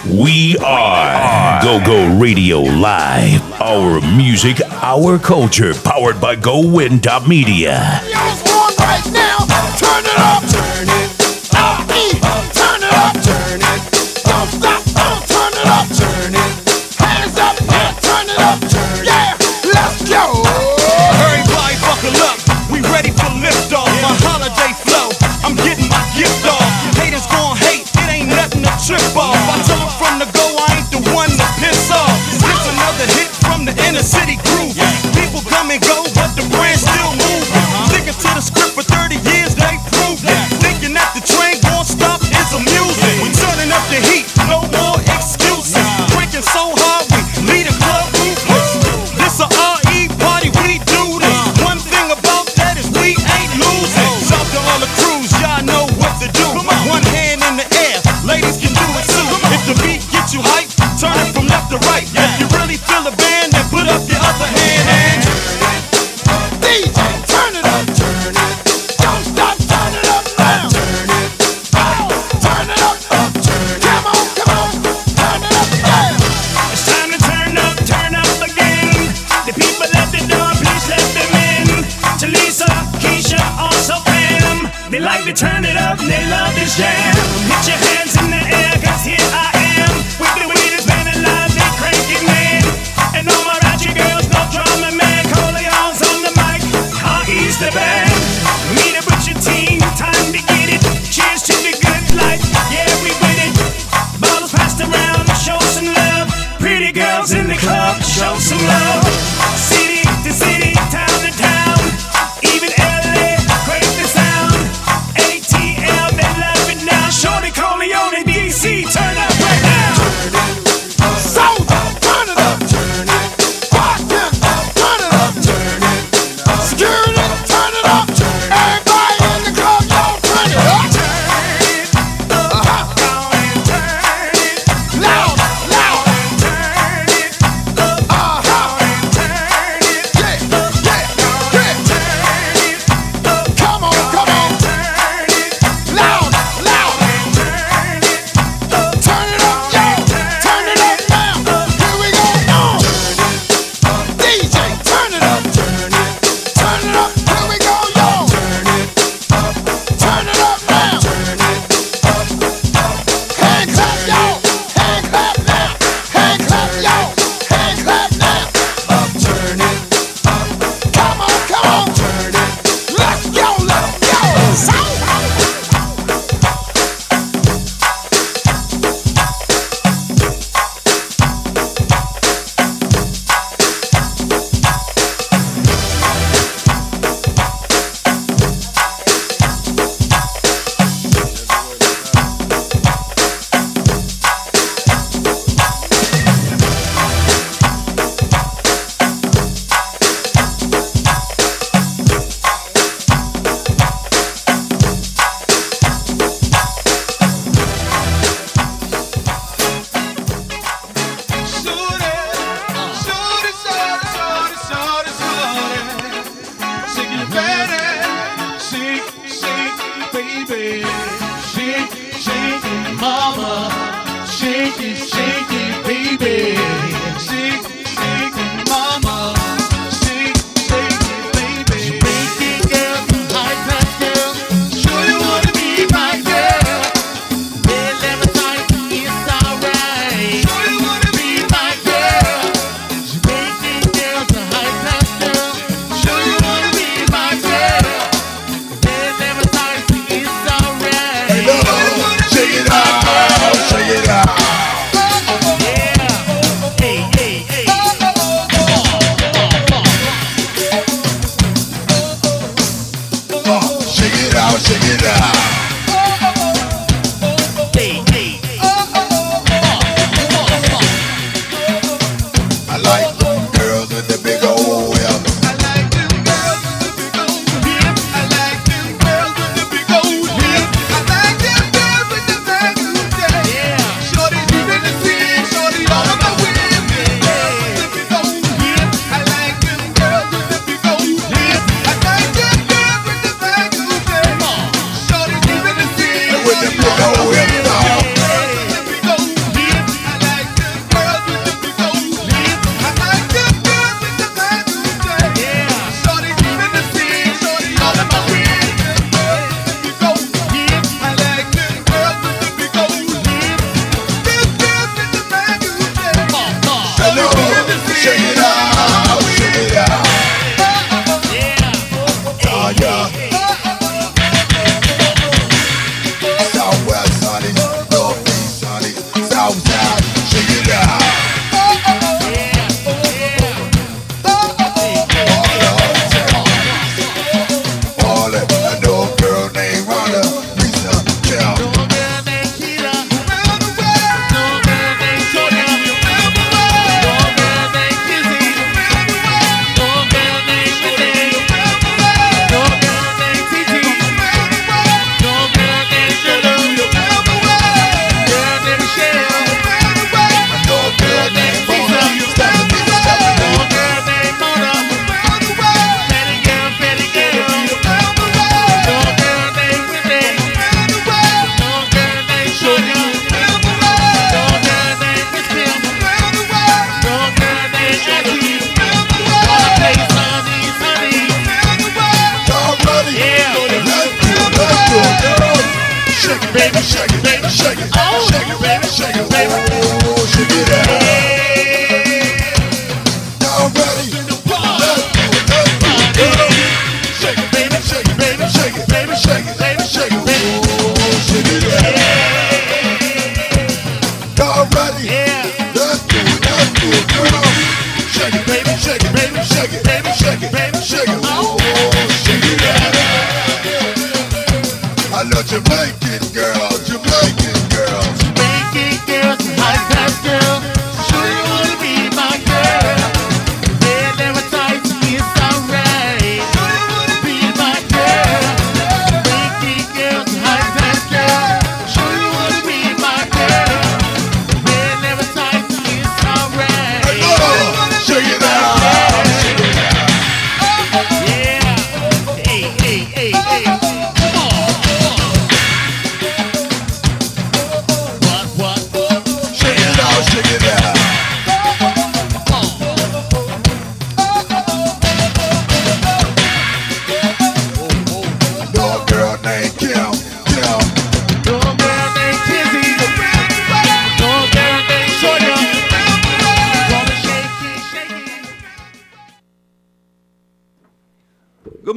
We are Go Radio Live. Our music, our culture, powered by GoWin Media. Right now, turn it up, turn it up, turn it up, turn it. Don't stop, don't turn it up, turn it. Hands up, turn it up, turn it. Yeah, let's go. Everybody buckle up, we ready for lift off. My holiday flow, I'm getting my gift off. Haters gon' hate, it ain't nothing to trip off. I tell them from the go, I ain't the one to piss off. It's another hit from the inner city groove. People come and go, but the brand still moving. Sticking to the script for 30 years, they proved it. Thinking that the train won't stop is amusing. We turning up the heat, no more excuses. Drinking so hard, we lead a club ruthless. This a RE party, we do this. One thing about that is we ain't losing. Shout to all the crews, y'all know what to do. One hand in the air, ladies can do it too. If the beat gets you hyped, turn it from left to right. If you really feel the band, then put up your other hand and DJ, turn it up, turn it. Don't stop, turn it up now. Turn it, turn it up, turn it. Come on, turn it up, yeah. It's time to turn up again. The people at the door, please let them in. Talisa, Keisha, also Pam. They like to turn it up, they love this jam. Put your hands in the air, cause here I am. With the weirdest band alive, they cranking man. And all my ratchet girls, no drama man. Corleone's on the mic, R.E.'s the band. Meet up with your team, time to get it. Cheers to the good life, yeah we with it. Bottles passed around, show some love. Pretty girls in the club, show some love. City to city, town to town. Even LA, crave the sound. ATL, they love it now. Shorty Corleone, DC, turn up right now. Soldier, turn it up, turn it. Bartender, turn it up, turn it. Security, turn it up, turn it. Everybody in the club, y'all turn it up. Loud, loud. Come on, come on. Loud, loud. Turn it up, y'all. Turn it up now. Here we go. DJ, turn it up, turn it. Turn it up. Here we go, y'all. Turn it up now. Hand clap, y'all. Hand clap now. Hand clap, y'all. Hand clap now. Turn it. Come on, come on. Turn it. Let's go, let's go. it, baby, shake it, baby. Oh, shake it out. Y'all ready? Let's do it. Shake it, baby, shake it, baby, shake it, baby, shake it, baby, shake it, baby. Oh, shake it out. Y'all ready? Let's do it, girl. Shake it, baby, shake it, baby, shake it, baby, shake it, baby, shake it. Oh, shake it out. I love Jamaican girls, Jamaican girls. Jamaican girls, high class girls. Sure you wanna be my girl. They're never tight, it's alright. Sure you wanna be my girl. Jamaican girls, high class girls. Sure you wanna be my girl. They're never tight, it's alright. Shake it out. Yeah. Hey, hey, hey, hey. Come on. What? Shake it out, shake it out. No girl named Kim. No girl named Tizzy. No girl named Sonia. Gonna shake it. Good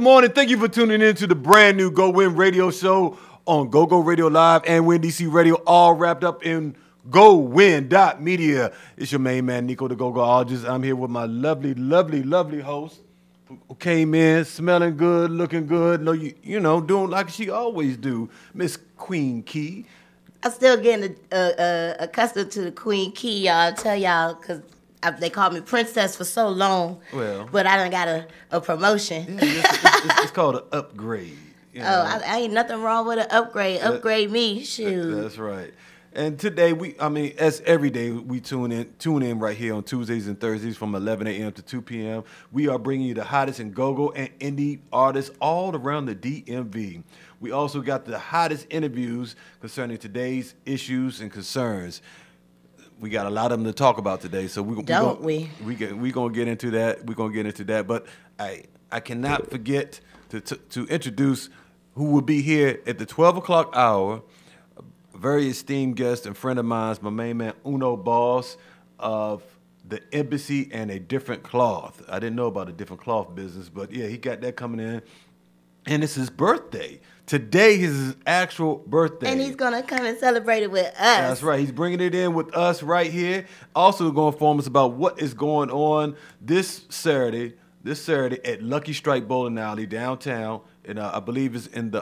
morning. Thank you for tuning in to the brand new GoWin radio show on GoGo Radio Live and Win DC Radio, all wrapped up in GoWin.media. It's your main man, Nico the GoGoologist. I'm here with my lovely host who came in smelling good, looking good, doing like she always do, Miss Queen Key. I'm still getting accustomed to the Queen Key, y'all. I'll tell y'all, because they called me Princess for so long. Well, but I done got a promotion. Yeah, it's called an upgrade. I ain't nothing wrong with an upgrade. Upgrade me, shoot. That's right. And today, as every day, we tune in right here on Tuesdays and Thursdays from 11 a.m. to 2 p.m. We are bringing you the hottest in go-go and indie artists all around the DMV. We also got the hottest interviews concerning today's issues and concerns. We got a lot of them to talk about today, so we're gonna get into that. But I cannot forget to introduce who will be here at the 12 o'clock hour. A very esteemed guest and friend of mine, my main man Uno Boss of the Embassy and a Different Cloth. I didn't know about a different cloth business, but yeah, he got that coming in, and it's his birthday. Today is his actual birthday. And he's going to come and celebrate it with us. That's right. He's bringing it in with us right here. Also going to inform us about what is going on this Saturday at Lucky Strike Bowling Alley downtown. And I believe it's in the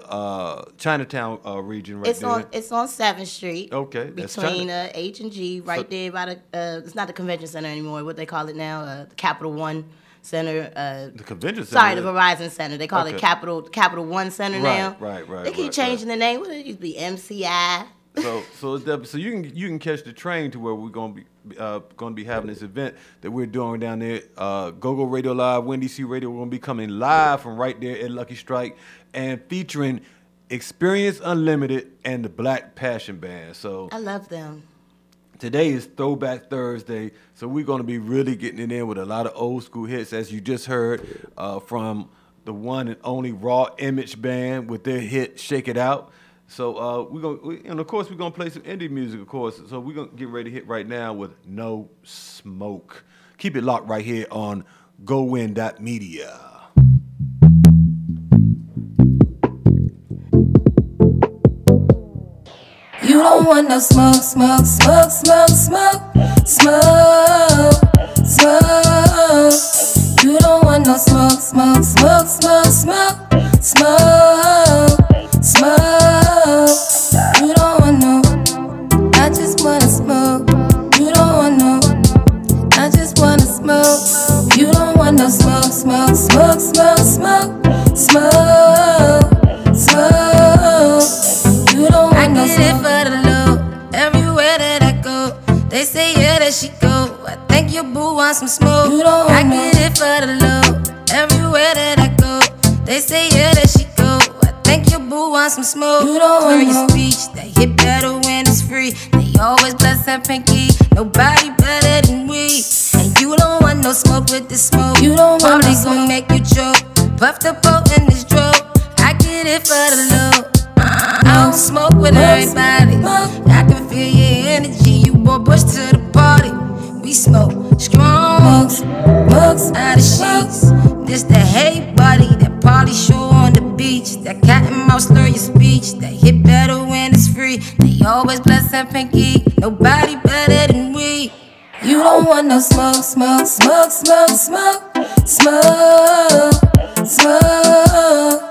Chinatown region It's on 7th Street. Okay. Between H and G, right there by the, it's not the convention center anymore, what they call it now, the Capital One Center. The convention center. Sorry, the Verizon Center. They call it Capital One Center now. Right. They keep changing the name. What it used to be, MCI. So you can catch the train to where we're gonna be having this event that we're doing down there. GoGo Radio Live, Win DC Radio. We're gonna be coming live from right there at Lucky Strike and featuring Experience Unlimited and the Black Passion Band. So I love them. Today is Throwback Thursday, so we're going to be really getting it in with a lot of old school hits, as you just heard from the one and only Raw Image Band with their hit "Shake It Out." So of course we're gonna play some indie music, of course. So we're gonna get ready to hit right now with "No Smoke." Keep it locked right here on GoWin.media. You don't want no smoke. You don't want no smoke. You don't want no. I just wanna smoke. You don't want no. I just wanna smoke. You don't want no smoke. You don't want no smoke. For the low, everywhere that I go, they say yeah, there she go. I think your boo wants some smoke. You don't want I get it for the low, everywhere that I go, they say yeah, there she go. I think your boo wants some smoke. You don't want your speech, they hit better when it's free. They always bless that pinky, nobody better than we. And you don't want no smoke with this smoke. You don't want no smoke, make you choke. Puff the boat in this drove, I get it for the low. I don't smoke with everybody. I This the hey body, that party show on the beach, that cat and mouse slur your speech, that hit better when it's free. They always blessing pinky, nobody better than we. You don't want no smoke, smoke, smoke, smoke, smoke, smoke, smoke.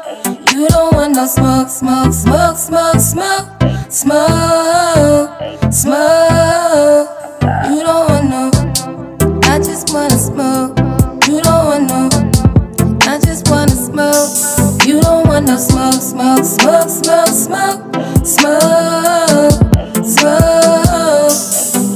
You don't want no smoke, smoke, smoke, smoke, smoke, smoke, smoke. You don't want no, I just wanna smoke. You don't want no, I just wanna smoke. You don't want no smoke, smoke, smoke, smoke, smoke, smoke, smoke.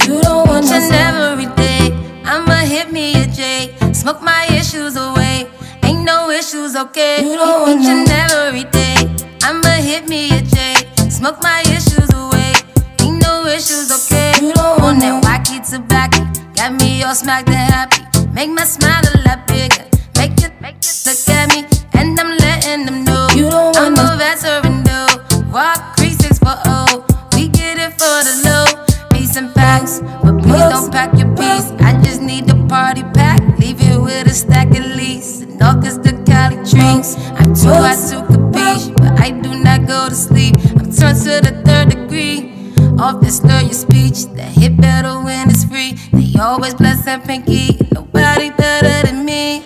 You don't want no smoke. Every day, I'ma hit me a J, smoke my issues away. Ain't no issues, okay? You don't want each and every day, I'ma hit me a J, smoke my issues away. Ain't no issues, okay? You don't want that wacky tobacco, got me all smacked and happy. Make my smile a lot bigger, make it look at me, and I'm letting them know you don't want I'm a veteran though. Walk 3640, we get it for the low. Peace and packs, but please don't pack your piece. I just need the party pack, leave it with a stack at least. And all cause the Cali trees, I'm too hot to capiche, but I do not go to sleep. I'm turned to the 3rd degree. Off this slur your speech, that hit better when it's free. They always blessing pinky, nobody better than me.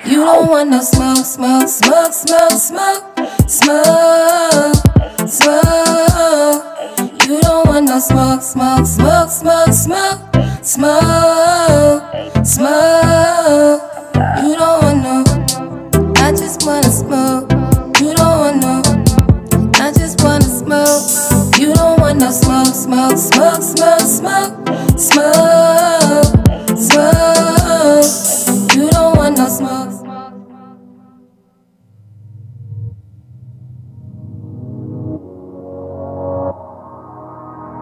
You don't want no smoke, smoke, smoke, smoke, smoke, smoke, smoke. You don't want no smoke, smoke, smoke, smoke, smoke, smoke, smoke. You don't want no, I just wanna smoke. You don't want no, I just wanna smoke. You don't want no smoke, smoke, smoke, smoke, smoke, smoke, smoke. You don't want no smoke.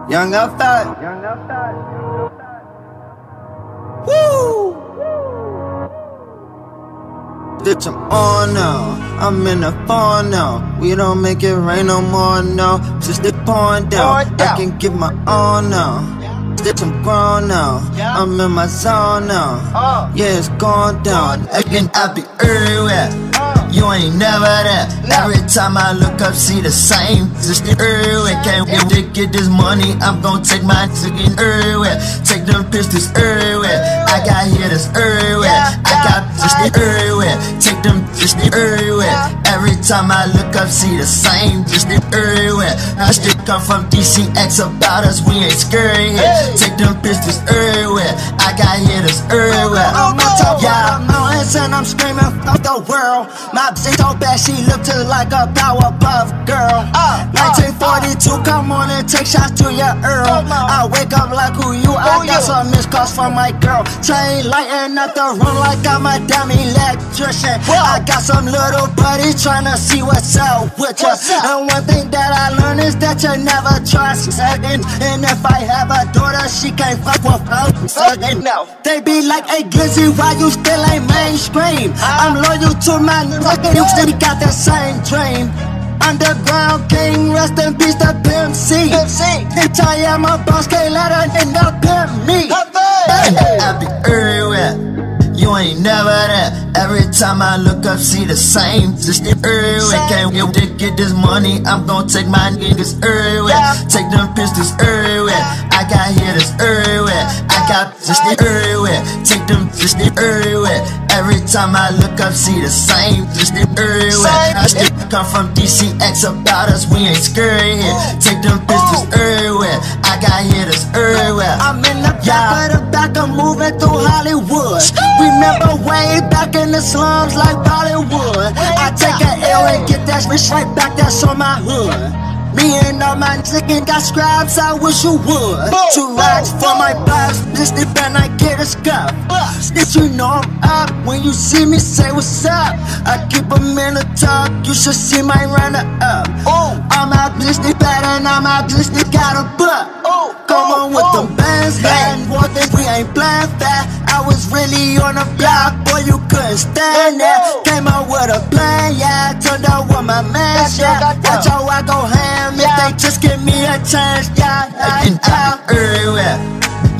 Young outside. Woo! Bitch, I'm on now. I'm in the fall now. We don't make it rain no more, no. Just it pouring down. I can get my own now. Bitch, I'm grown now. I'm in my zone now. Yeah, it's going down. Again, I be everywhere. You ain't never there. Every time I look up, see the same. Just everywhere. Can't wait to get this money. I'm gon' take my ticket everywhere. Take them pistols everywhere. I got hitters everywhere. I got just everywhere. Take them just everywhere. Every time I look up, see the same. Just everywhere. I still come from DCX about us. We ain't scary here. Take them pistols everywhere. I got hitters everywhere. I'm on top of the mountains and I'm screaming fuck the world. My bitch so bad she look just like a Powerpuff Girl. 1942, come on and take shots to your Earl. I wake up like who you? I got some missed calls from my girl. Chain lighting up the room like I'm a damn electrician. I got some little buddies tryna see what's up with ya. And one thing that I learned is that you never trust second. And if I have a daughter, she can't fuck without second. They be like, hey Glizzy, why you still ain't mainstream? I'm loyal to my fucking you still got that same dream. Underground king, rest in peace, the Pimp C. Bitch, I am a boss, can't let a nigga pimp me. I be everywhere. You ain't never there. Every time I look up, see the same. Just everywhere. Can't wait to get this money. I'm gon' take my niggas everywhere. Take them pistols everywhere. I got hitters everywhere. I got just everywhere. Take them just everywhere. Every time I look up, see the same. Just everywhere. I still come from DCX about us. We ain't scary here. Take them pistols everywhere. I got hitters everywhere. I'm in the back of the back, I'm moving through Hollywood. Remember way back in the slums like Bollywood. I take an L and get that bitch right back, that's on my hood. Me and all my niggas got scraps, I wish you would. 2 racks for my boss, this the band I get a scuff. Did you know I'm up? When you see me, say what's up. I keep 'em in the talk, you should see my runner up. I'm out this the bad and I'm out this the got a butt. Come on with them bands, man. One thing we ain't playing fat. I was really on the block, boy, you couldn't stand there. Came out with a plan, yeah. Turned out with my man, yeah. Watch how I go ham if they just give me a chance, yeah. And I'm everywhere.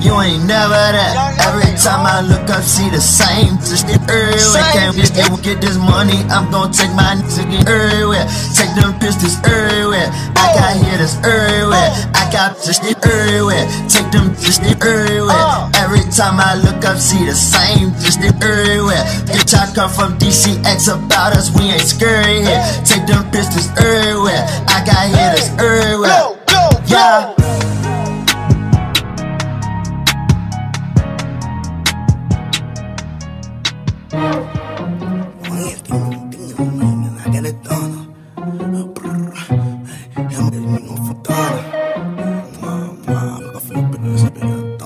you ain't never that. Every time I look up, see the same. Just everywhere. Can't get this money, I'm gon' take my niggas everywhere. Take them pistols everywhere. I got hitters everywhere. I got just everywhere. Take them just everywhere. Every time I look up, see the same. Just everywhere. Bitch, I come from DCX about us, we ain't scary here. Take them pistols everywhere. I got hitters everywhere. Yeah.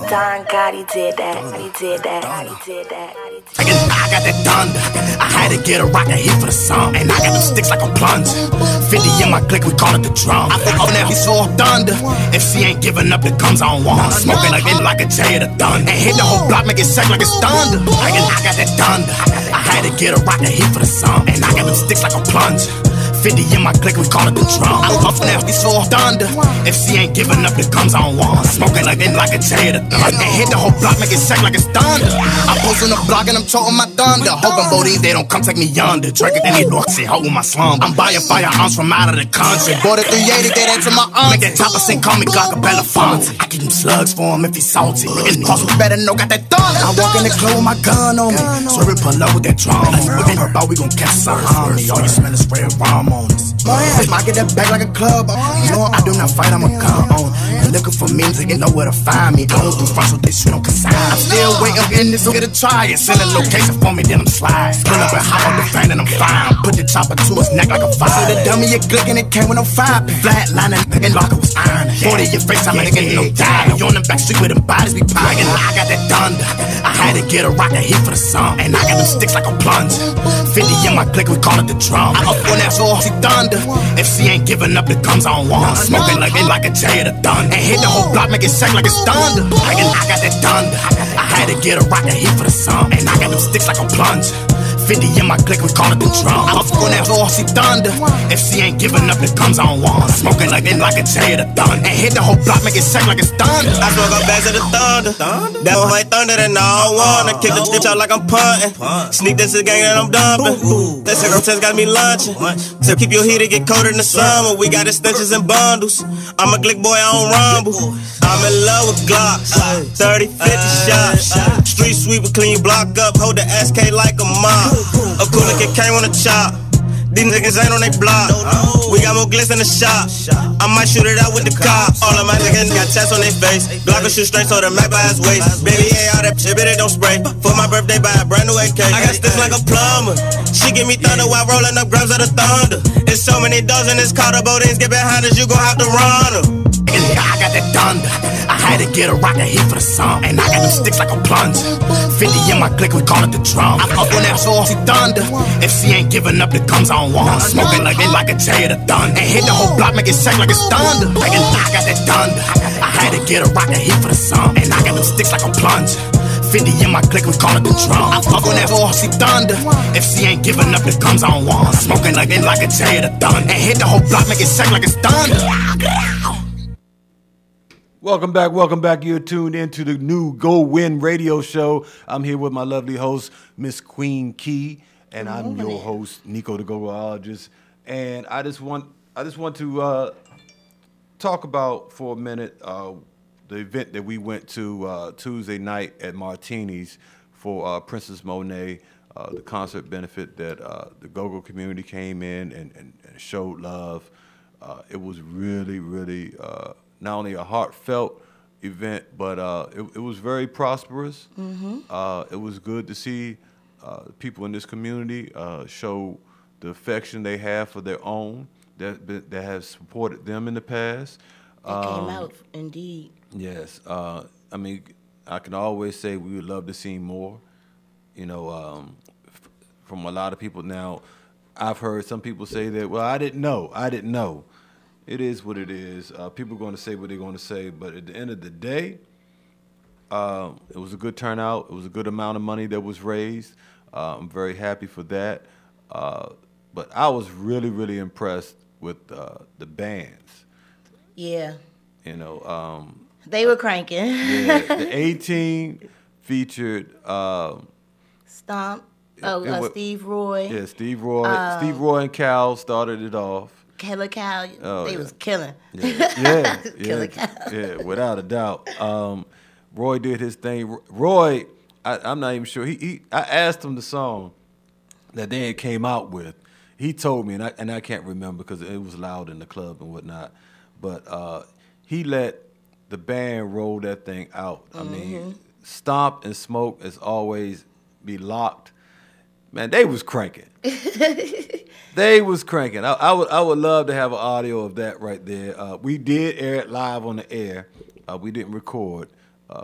Don Gotti did that. He did that. He did that. I got that thunder. I had to get a rocket heat for the song. And I got them sticks like a plunger. 50 in my clique, we call it the drum. I think now he's for thunder. If she ain't giving up the guns on one. Smoking again like a J of the thunder. And hit the whole block, make it shake like it's thunder. I got that thunder. I had to get a rocket heat for the song. And I got them sticks like a plunger. 50 in my clique, we call it the drum. I'm off now, he's for thunder. If she ain't giving up the guns on one. Smoking again like a J of the thunder. And hit the whole block, make it shake like it's thunder. I'm posting the block and I'm toting my thunder. Hoping Bodie, they don't come take me yonder. Drinking any North Sea, holding my slum. I'm buying firearms from out of the country. Bought a 380, get that to my aunt. Make that chopper sing, call me Glock Belafonte. I give him slugs for him if he's salty. His boss was better know, got that thunder. I walk in the club with my gun on me. So we pull up with that drum. Within her bout, we gon' catch some homie. All you smell is red rum on us. I get that back like a club. You know I do not fight, I'm a gun on. You're looking for me, so you know where to find me. I don't do front, so they shoot on consign. I'm still waiting in this, get a try it. Send a location for me, then I'm slide. Pull up and hop on the fan and I'm fine. Put the chopper to his neck like a fire. So the dummy, you glick and it came with no fire. Flatlining, and locker was iron. 40 your face, I'm nigga, no die. You on the back street with them bodies be pieing. I got that thunder. I had to get a rocket heat for the song. And I got them sticks like a plunger. 50 in my clique, we call it the drum. I'm up on that floor, see thunder. If she ain't giving up the guns on one. Smoking like a J of the thunder. And hit the whole block, make it shake like it's thunder. I got that thunder. I had to get a rocket heat for the song. And I got them sticks like a plunger. 50 in my clique, we call it the drum. I'm up on that floor, see thunder. If she ain't giving up the guns on one. Smoking like a J of the thunder. And hit the whole block, make it shake like it's thunder. I smoke up bags of the thunder. That one ain't thunder, then I don't wanna kick the bitch out like I'm punting. Sneak this to the gang that I'm dumping. That cigarette test got me lunching. So keep your heater, get colder in the summer. We got extensions and bundles. I'm a glick boy, I don't rumble. I'm in love with Glocks. 30, 50 shots. Street sweeper, clean your block up. Hold the SK like a mop. A cooler kid came on the chop. These niggas ain't on they block. We got more glitz in the shop. I might shoot it out with the cop. All of my niggas got tats on their face. Glock will shoot straight so the Mac by his waist. Baby, yeah, all that shit, but it don't spray. For my birthday, buy a brand new AK. I got sticks like a plumber. She give me thunder while rolling up grams of the thunder. It's so many doors in this car, the Bodines get behind us, you gon' have to run her. I got that thunder. I had to get a rocket heat for the song. And I got them sticks like a plunger. 50 in my clique, we call it the drum. I'm up on that floor, see thunder. If she ain't giving up the guns on one. Smoking like a J of the thunder. And hit the whole block, make it shake like it's thunder. I got that thunder. I had to get a rocket heat for the song. And I got them sticks like a plunger. 50 in my clique, we call it the drum. I'm up on that floor, see thunder. If she ain't giving up the guns on one. Smoking like a J of the thunder. And hit the whole block, make it shake like it's thunder. Welcome back. You're tuned in to the new GoWin radio show. I'm here with my lovely host, Miss Queen Key, and I'm your host, Nico the Gogoologist. And I just want to talk about for a minute the event that we went to Tuesday night at Martini's for Princess Monet, the concert benefit that the Go-Go community came in and showed love. It was really not only a heartfelt event, but it was very prosperous. It was good to see people in this community show the affection they have for their own that has supported them in the past. It came out, indeed. Yes. I mean, I can always say we would love to see more, from a lot of people. Now, I've heard some people say that, well, I didn't know. It is what it is. People are going to say what they're going to say, but at the end of the day, it was a good turnout. It was a good amount of money that was raised. I'm very happy for that. But I was really impressed with the bands. Yeah. They were cranking. Yeah, the A-Team featured Stomp. was- Steve Roy. yeah, Steve Roy. Steve Roy and Cal started it off. Killer Cow. Oh, They yeah. was killing. Yeah, Killer yeah, Cow. yeah, without a doubt. Roy did his thing. Roy, I'm not even sure. I asked him the song that they had came out with. He told me, and I can't remember because it was loud in the club and whatnot. But he let the band roll that thing out. I mean, Stomp and Smoke as always be locked. Man, they was cranking. They was cranking. I would love to have an audio of that right there. We did air it live on the air. We didn't record.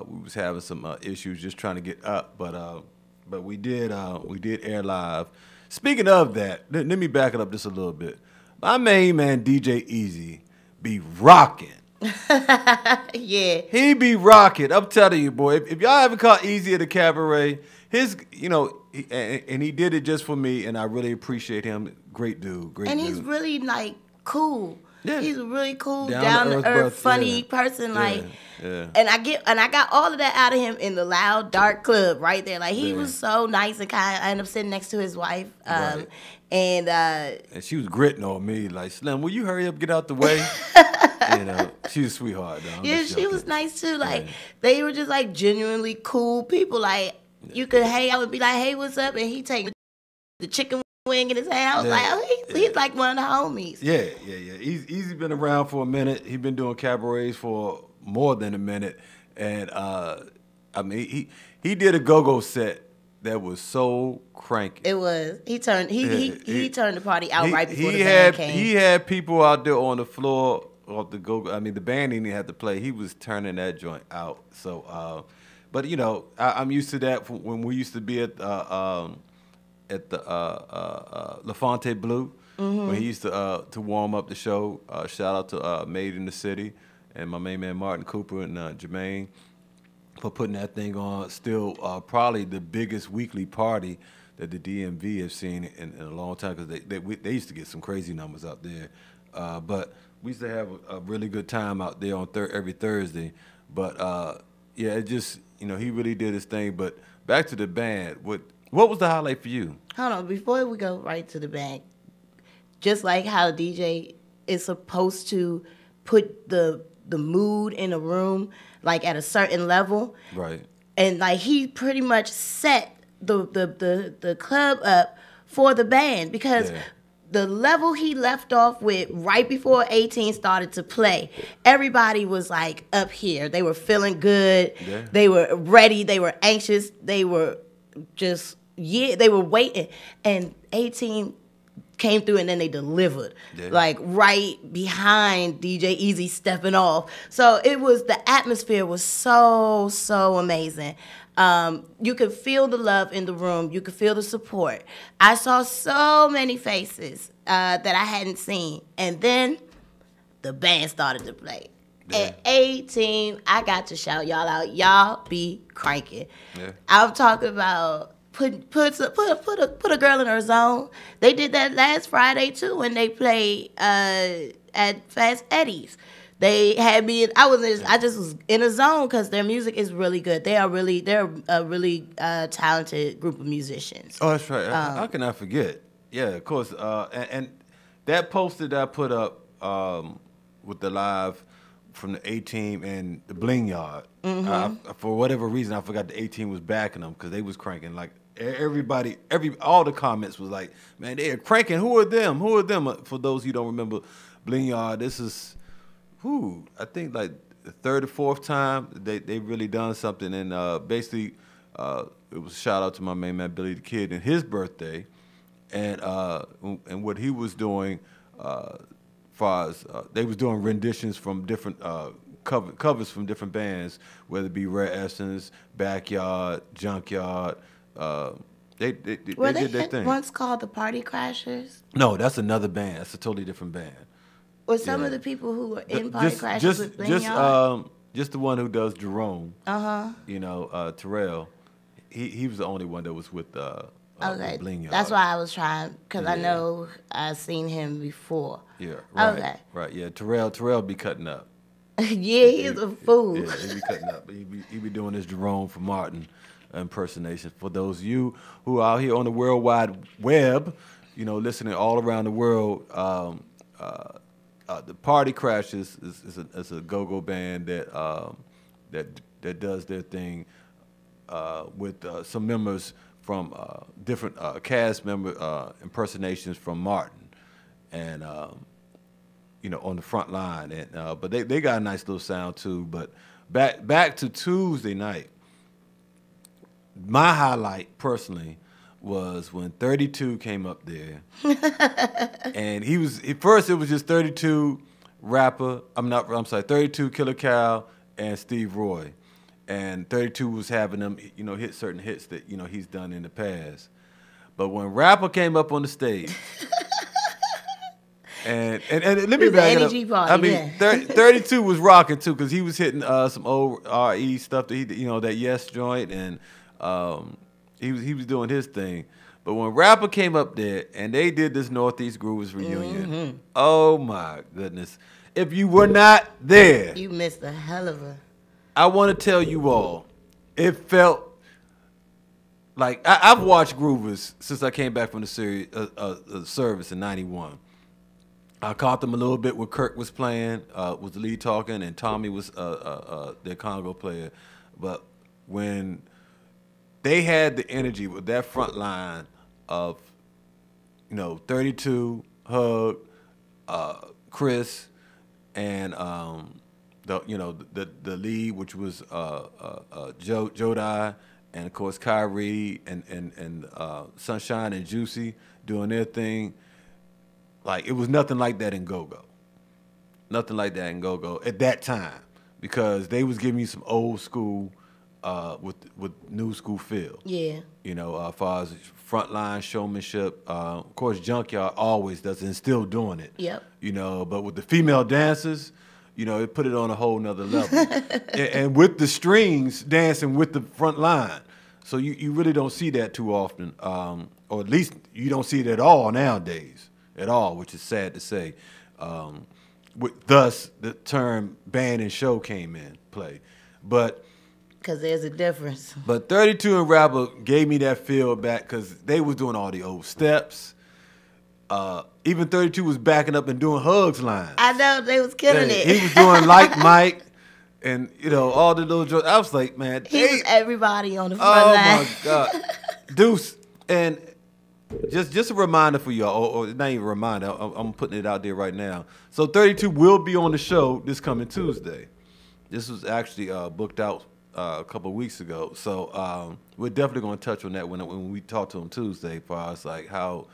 We was having some issues just trying to get up, but we did air live. Speaking of that, let me back it up just a little bit. My main man DJ Easy be rocking. Yeah. He be rocking. I'm telling you, boy. If y'all haven't caught Easy at the cabaret, and he did it just for me, and I really appreciate him. Great dude. Great And dude. he's really like cool. Yeah. He's a really cool, Down down to to earth earth, brother, funny yeah. person. Like, Yeah. and I got all of that out of him in the loud, dark club right there. Like he Yeah. was so nice and kind. I ended up sitting next to his wife, Right. and And she was gritting on me like, Slim, will you hurry up, get out the way? She was a sweetheart, though. I'm yeah, just she joking. was nice too. Like Yeah. they were just like genuinely cool people. Like you could hang out and be like, hey, what's up? And he take the chicken wing in his hand. I was Yeah. like, oh, he's like one of the homies. Yeah. Easy been around for a minute. He been doing cabarets for more than a minute, and I mean, he did a go-go set that was so cranky. It was. He turned the party out right before he the had band came. he had people out there on the floor off the go. I mean, the band didn't even have to play. He was turning that joint out. So, but I'm used to that from when we used to be at the La Fonte Blue, when he used to warm up the show. Shout out to Made in the City and my main man Martin Cooper and Jermaine for putting that thing on. Still probably the biggest weekly party that the DMV has seen in a long time, because they used to get some crazy numbers out there. But we used to have a really good time out there on every Thursday. But yeah, it just, he really did his thing. But back to the band, what was the highlight for you? Hold on, before we go right to the band, just like how the DJ is supposed to put the mood in a room, like at a certain level, Right. and like he pretty much set the club up for the band, because Yeah. the level he left off with right before 18 started to play, everybody was like up here. They were feeling good. Yeah. They were ready. They were anxious. They were just, they were waiting. And 18 came through and then they delivered. Yeah. Like right behind DJ Easy stepping off. So the atmosphere was so amazing. You could feel the love in the room. You could feel the support. I saw so many faces that I hadn't seen. And then the band started to play. Yeah. At 18, I got to shout y'all out. Y'all be cranking. Yeah. I'm talking about put a girl in her zone. They did that last Friday too when they played at Fast Eddie's. They had me. I just was in a zone because their music is really good. They're a really talented group of musicians. Oh, that's right. How can I forget? Yeah, of course. And that poster that I put up with the live from the A-Team and the Bling Yard, for whatever reason, I forgot the A-Team was backing them because they was cranking. Like everybody, all the comments was like, man, they are cranking. Who are them? Who are them? For those who don't remember, Bling Yard, this is, I think like the third or fourth time they really done something. And basically, it was a shout out to my main man Billy the Kid and his birthday, and what he was doing. Far as they was doing renditions from different covers from different bands, whether it be Rare Essence, Backyard, Junkyard. They did their thing. Once called the Party Crashers. No, that's another band. That's a totally different band. Or some Yeah. of the people who were in Party Crashers with Bling just the one who does Jerome. Terrell. He was the only one that was with Okay, Bling Yard. that's why I was trying, because I Yeah. know I've seen him before. Yeah, right. Okay. Right, yeah. Terrell be cutting up. Yeah, he's a fool. Yeah, he be cutting up. He be doing his Jerome from Martin impersonation. For those of you who are out here on the World Wide Web, you know, listening all around the world, the Party Crashers is a go-go band that does their thing with some members from different cast member impersonations from Martin, and you know, on the front line. And but they got a nice little sound too. But back to Tuesday night, my highlight personally was when 32 came up there, and he was at first it was just 32 rapper. I'm sorry, 32 Killer Cow and Steve Roy, and 32 was having them, you know, hit certain hits that, you know, he's done in the past. But when Rapper came up on the stage, and let me back it up. Party, I mean, 32 was rocking too, because he was hitting some old RE stuff that he, you know, that Yes joint, and he was doing his thing. But when Rapper came up there and they did this Northeast Groovers reunion, oh my goodness! If you were not there, you missed a hell of a. I want to tell you all, it felt like I've watched Groovers since I came back from the series, service in '91. I caught them a little bit when Kirk was playing, was the lead talking, and Tommy was their Congo player. But when they had the energy with that front line of, you know, 32, Hug, Chris, and the lead, which was Jodi, and of course Kyrie and Sunshine and Juicy doing their thing. Like, it was nothing like that in Go-Go. Nothing like that in Go-Go at that time, because they was giving you some old school with new school feel. Yeah. You know, as far as frontline showmanship, of course Junkyard always does it and still doing it. Yep. You know, but with the female dancers, you know, it put it on a whole nother level. and with the strings dancing with the front line. So you really don't see that too often, or at least you don't see it at all nowadays. At all, which is sad to say. Thus, the term band and show came in play. But because there's a difference. But 32 and Rapper gave me that feel back, because they was doing all the old steps. Even 32 was backing up and doing Hugs lines. I know, they was killing it. He was doing Like Mike and, you know, all the little jokes. I was like, man. He was everybody on the front line. Oh, my God. Deuce. And just a reminder for y'all, or not even a reminder, I'm putting it out there right now. So 32 will be on the show this coming Tuesday. This was actually booked out a couple of weeks ago. So we're definitely going to touch on that when we talk to him Tuesday, as far as like how,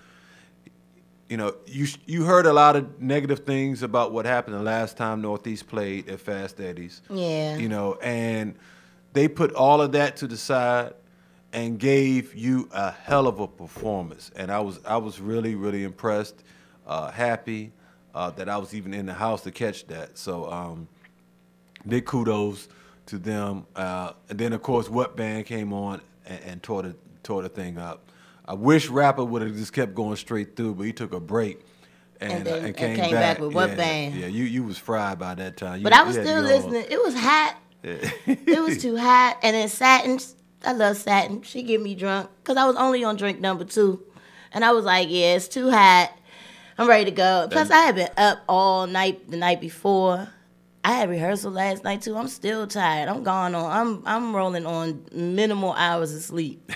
you know, you heard a lot of negative things about what happened the last time Northeast played at Fast Eddie's. Yeah. You know, and they put all of that to the side and gave you a hell of a performance. And I was really, really impressed, happy that I was even in the house to catch that. So big kudos to them. And then, of course, What Band came on and tore the thing up. I wish Rapper would have just kept going straight through, but he took a break and came back with What Band. Yeah, you was fried by that time. But I was still listening. It was hot. It was too hot. And then Satin, I love Satin. She get me drunk, because I was only on drink number 2. And I was like, yeah, it's too hot. I'm ready to go. Plus, I had been up all night the night before. I had rehearsal last night, too. I'm still tired. I'm rolling on minimal hours of sleep.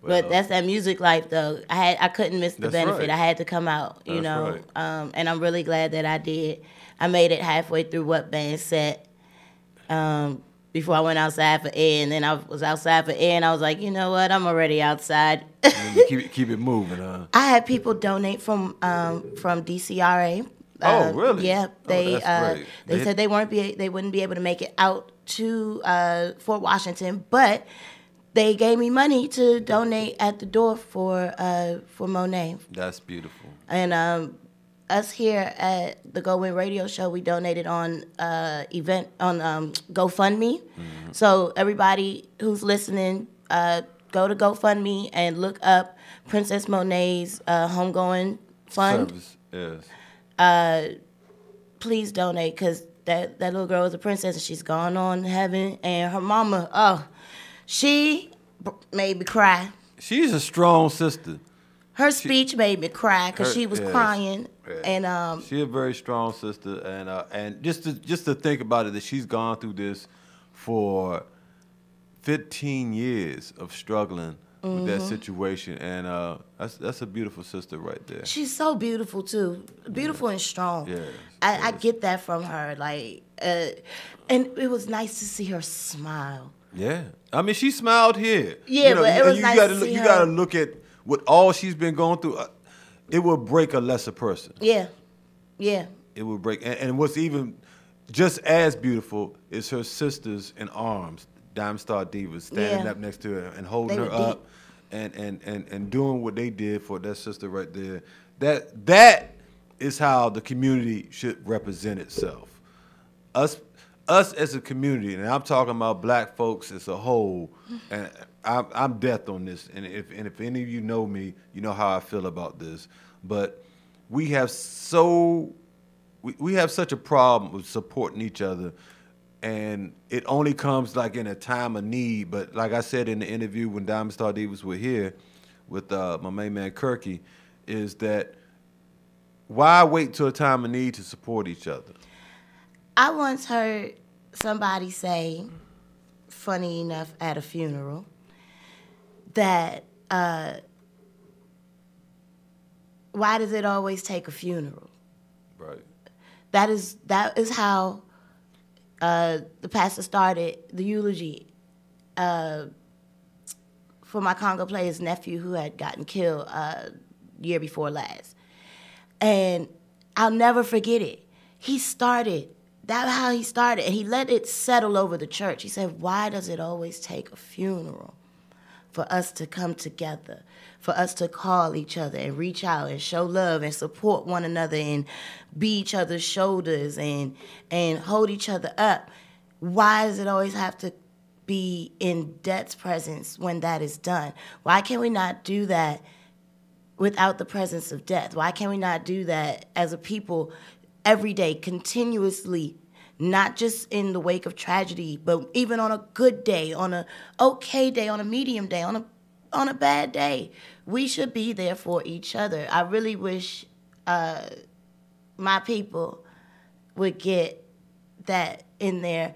But that's that music life, though. I couldn't miss the benefit. Right. I had to come out, you know. Right. And I'm really glad that I did. I made it halfway through What Band set. Before I went outside for air, and then I was outside for air, and I was like, you know what, I'm already outside. keep it moving, huh? I had people donate from DCRA. Oh, really? Yeah, they they said they wouldn't be able to make it out to Fort Washington, but they gave me money to donate at the door for Monet. That's beautiful. And us here at the GoWin radio show, we donated on event on GoFundMe. Mm-hmm. So everybody who's listening, go to GoFundMe and look up Princess Monet's homegoing fund. Service, yes. Please donate, because that little girl was a princess, and she's gone on to heaven. And her mama, she made me cry. She's a strong sister. Her speech made me cry because she was crying, and she's a very strong sister, and just to think about it, that she's gone through this for 15 years of struggling with that situation, and that's a beautiful sister right there. She's so beautiful too, beautiful and strong. Yeah, I get that from her, like, and it was nice to see her smile. Yeah, I mean, she smiled here. Yeah, but it was nice to see her. You gotta look at what all she's been going through. It will break a lesser person. Yeah, yeah. It will break, and what's even just as beautiful is her sisters in arms, Diamond Star Divas, standing up next to her and holding her up, and doing what they did for that sister right there. That is how the community should represent itself. Us as a community, and I'm talking about black folks as a whole, and I'm death on this. And if any of you know me, you know how I feel about this. But we have such a problem with supporting each other, and it only comes like in a time of need. But like I said in the interview when Diamond Star Divas were here with my main man Kirky, is that why wait till a time of need to support each other? I once heard somebody say, funny enough, at a funeral, that why does it always take a funeral? Right. That is how the pastor started the eulogy for my Congo player's nephew who had gotten killed year before last. And I'll never forget it. That's how he started, and he let it settle over the church. He said, why does it always take a funeral for us to come together, for us to call each other and reach out and show love and support one another and be each other's shoulders and hold each other up? Why does it always have to be in death's presence when that is done? Why can we not do that without the presence of death? Why can we not do that as a people every day, continuously, not just in the wake of tragedy, but even on a good day, on a okay day, on a medium day, on a bad day? We should be there for each other. I really wish my people would get that in their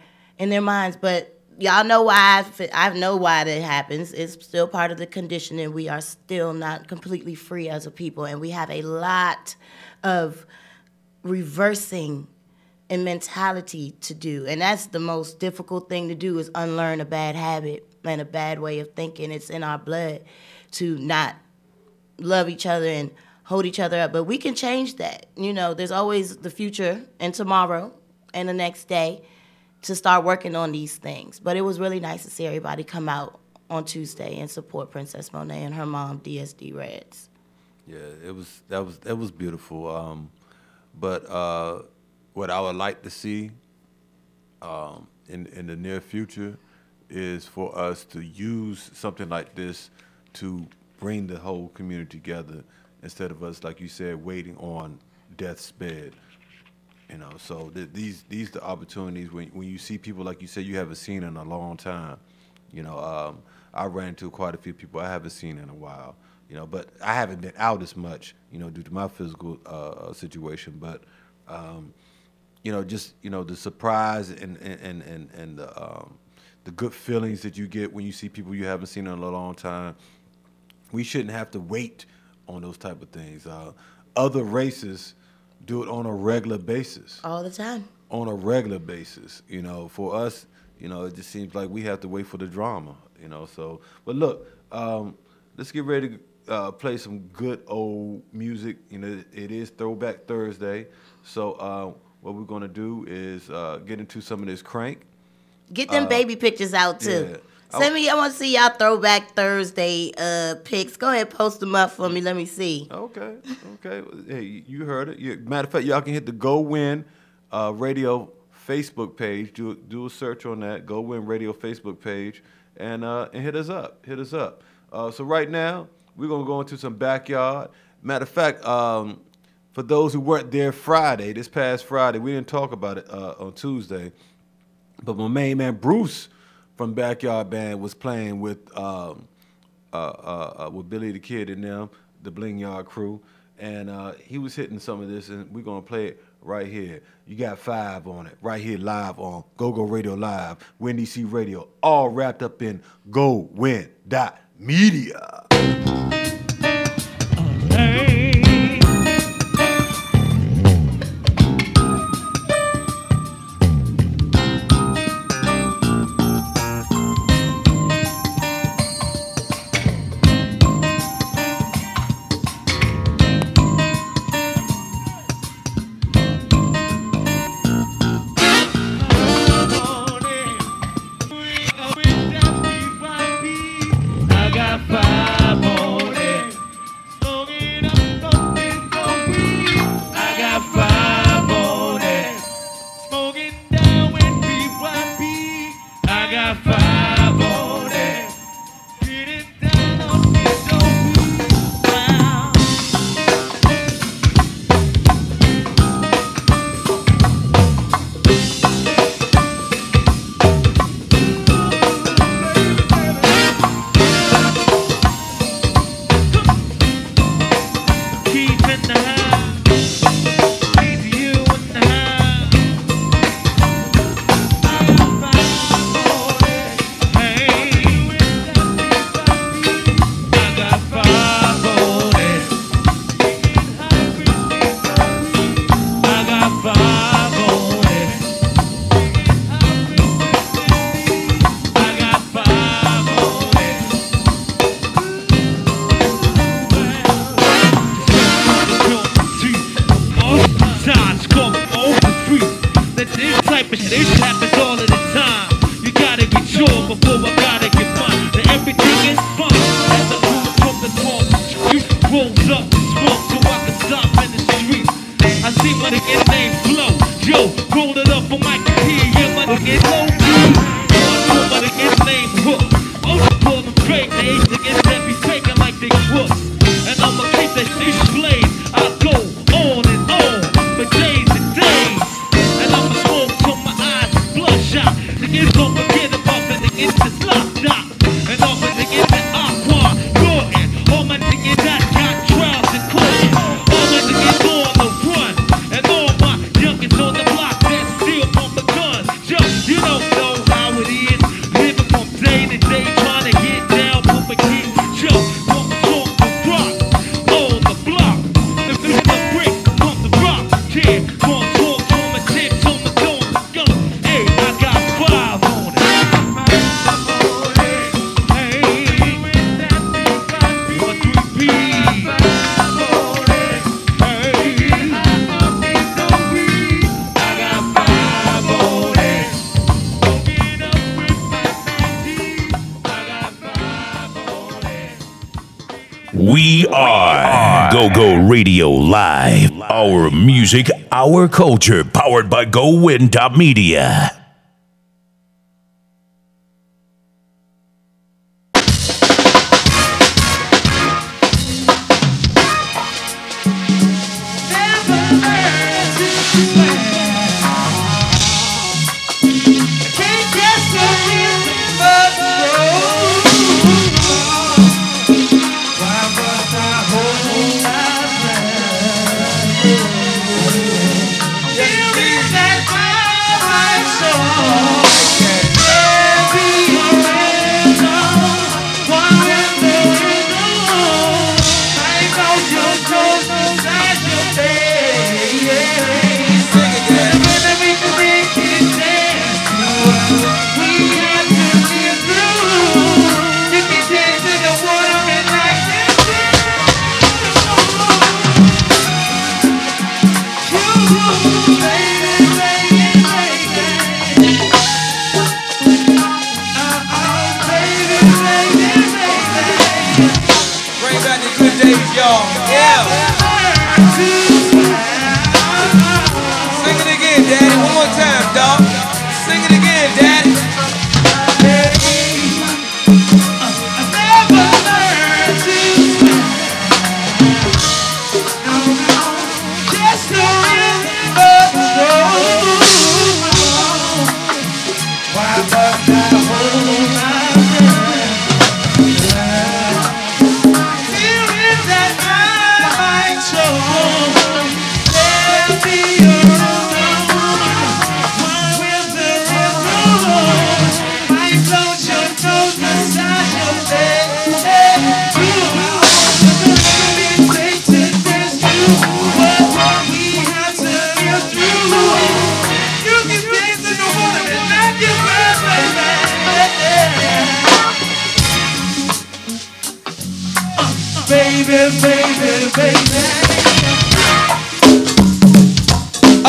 minds, but y'all know why. I know why that happens. It's still part of the conditioning. We are still not completely free as a people, and we have a lot of reversing in mentality to do, and that's the most difficult thing to do, is unlearn a bad habit and a bad way of thinking. It's in our blood to not love each other and hold each other up, but we can change that. You know, there's always the future and tomorrow and the next day to start working on these things. But it was really nice to see everybody come out on Tuesday and support Princess Monet and her mom, DSD Reds. Yeah, that was beautiful. But what I would like to see in the near future is for us to use something like this to bring the whole community together, instead of us, like you said, waiting on death's bed. You know, so these the opportunities when you see people like you said you haven't seen in a long time. You know, I ran into quite a few people I haven't seen in a while. You know, but I haven't been out as much, you know, due to my physical situation. But you know, just, you know, the surprise and the good feelings that you get when you see people you haven't seen in a long time. We shouldn't have to wait on those type of things. Other races do it on a regular basis. All the time. On a regular basis. You know, for us, you know, it just seems like we have to wait for the drama, you know. So, but look, let's get ready to play some good old music. You know, it is Throwback Thursday. So what we're going to do is get into some of this crank. Get them baby pictures out, too. Yeah. I want to see y'all Throwback Thursday pics. Go ahead, post them up for me. Let me see. Okay. Hey, you heard it. Yeah. Matter of fact, y'all can hit the GoWin Radio Facebook page. Do a search on that, GoWin Radio Facebook page, and hit us up. So right now, we're going to go into some backyard. Matter of fact, for those who weren't there Friday, this past Friday, we didn't talk about it on Tuesday, but my main man Bruce from Backyard Band was playing with Billy the Kid and them, the Bling Yard crew, and he was hitting some of this, and we're gonna play it right here. You got 5 on it, right here live on GoGo Radio Live, Windy C Radio, all wrapped up in GoWin.media. We are GoGo Radio Live. Our music, our culture, powered by GoWin.media. Sing it,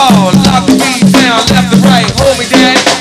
Oh, lock the beat down, left to right. Hold me, daddy.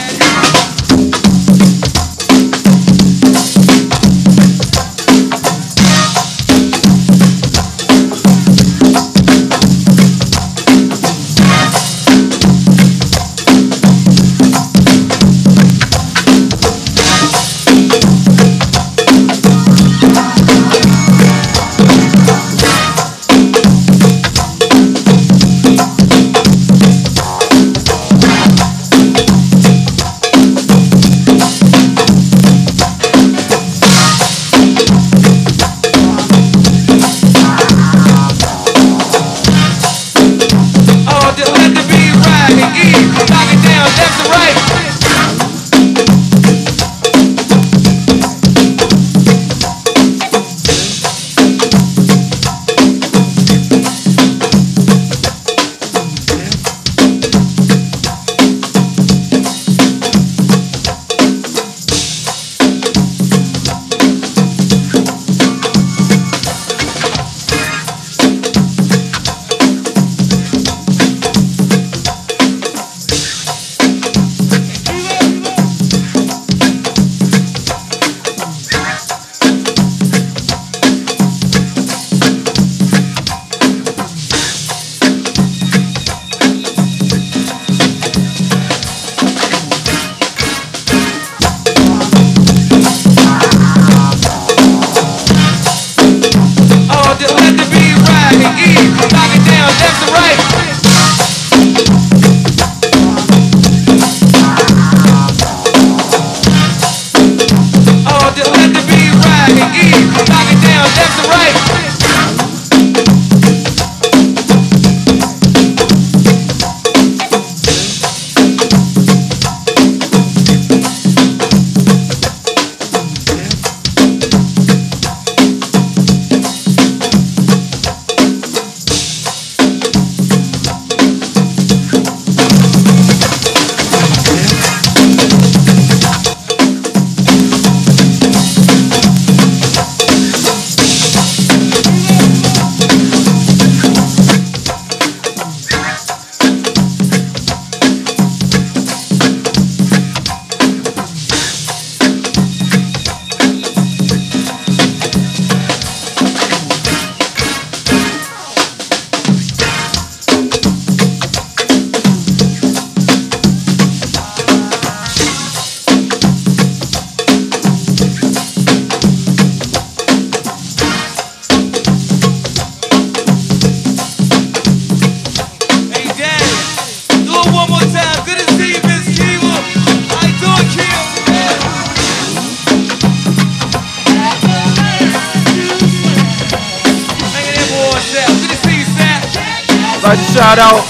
Like to shout out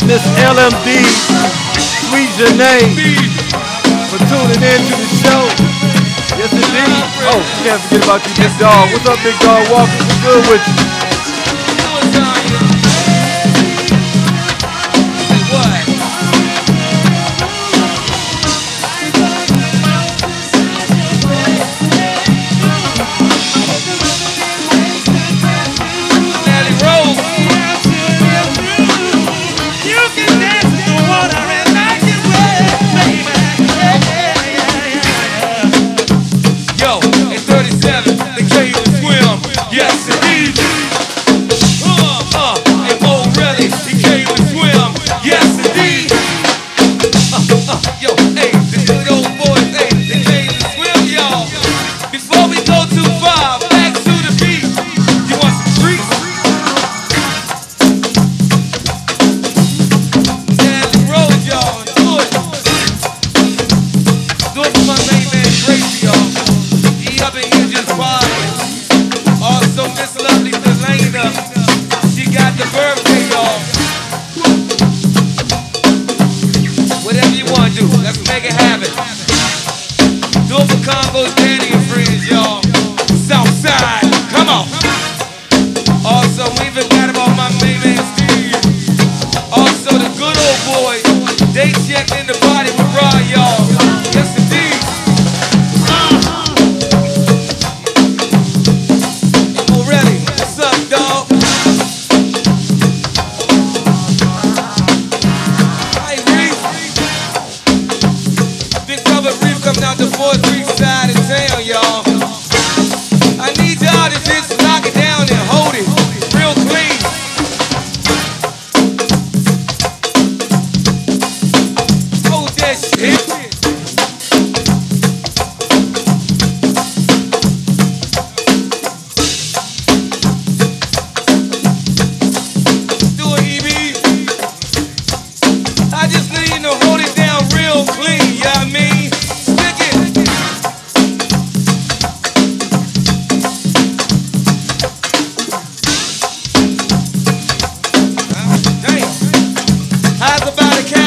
Miss LMD, Sweet Janae, for tuning in to the show. Yes, indeed. Oh, can't forget about you, Big Dog. What's up, Big Dog Walker? What's good with you?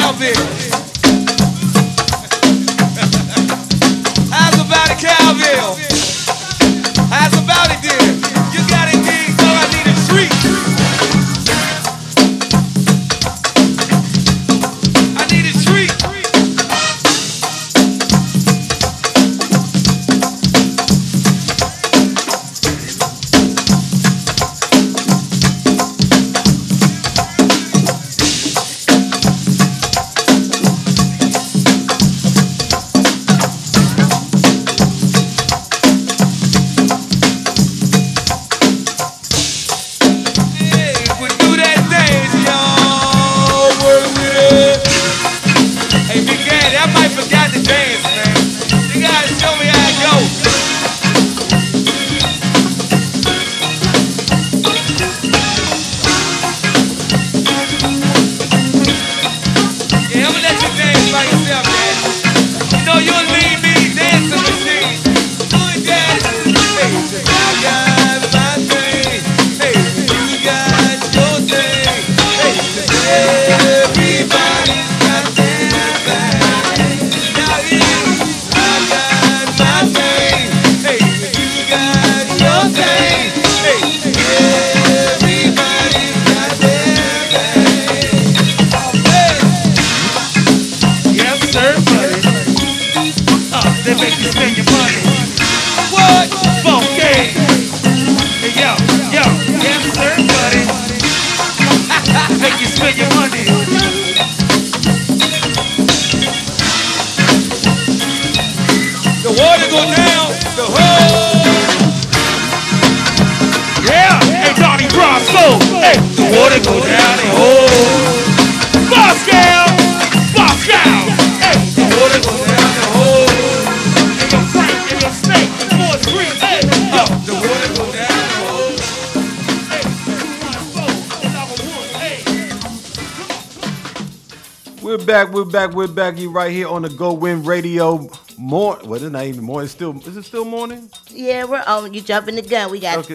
Calville? How's about it, Calville? How's about it, dear? You got it, King, so I need a treat. I need a treat. We're back. You right here on the GoWin Radio. Well, it's not even morning. Is it still morning? Yeah, we're on. You jumping the gun. We got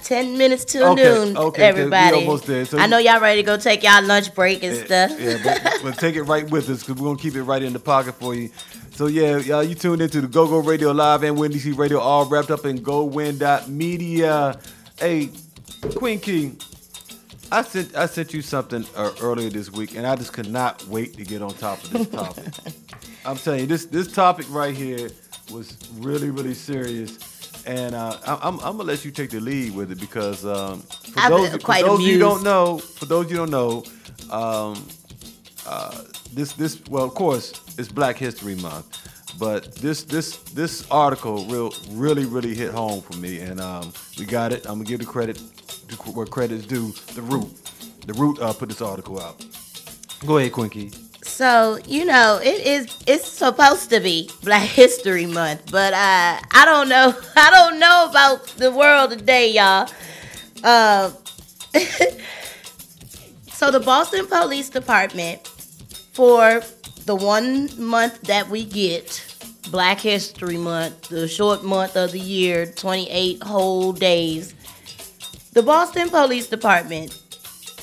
10 minutes till noon. Everybody, we almost there. So I know y'all ready to go take y'all lunch break and stuff. Yeah, but take it right with us because we're gonna keep it right in the pocket for you. So yeah, y'all, you tuned into the GoGo Radio Live and Win DC Radio, all wrapped up in GoWin.media. Hey, Queen Key. I sent you something earlier this week, and I just could not wait to get on top of this topic. I'm telling you, this topic right here was really, really serious, and I'm gonna let you take the lead with it because for those you don't know, well, of course, it's Black History Month, but this article really hit home for me, and we got it. I'm gonna give the credit where credit's due. The Root put this article out. Go ahead, Quinky. So it's supposed to be Black History Month, but I don't know. I don't know about the world today, y'all. So the Boston Police Department, for the 1 month that we get, Black History Month, the short month of the year, 28 whole days. The Boston Police Department,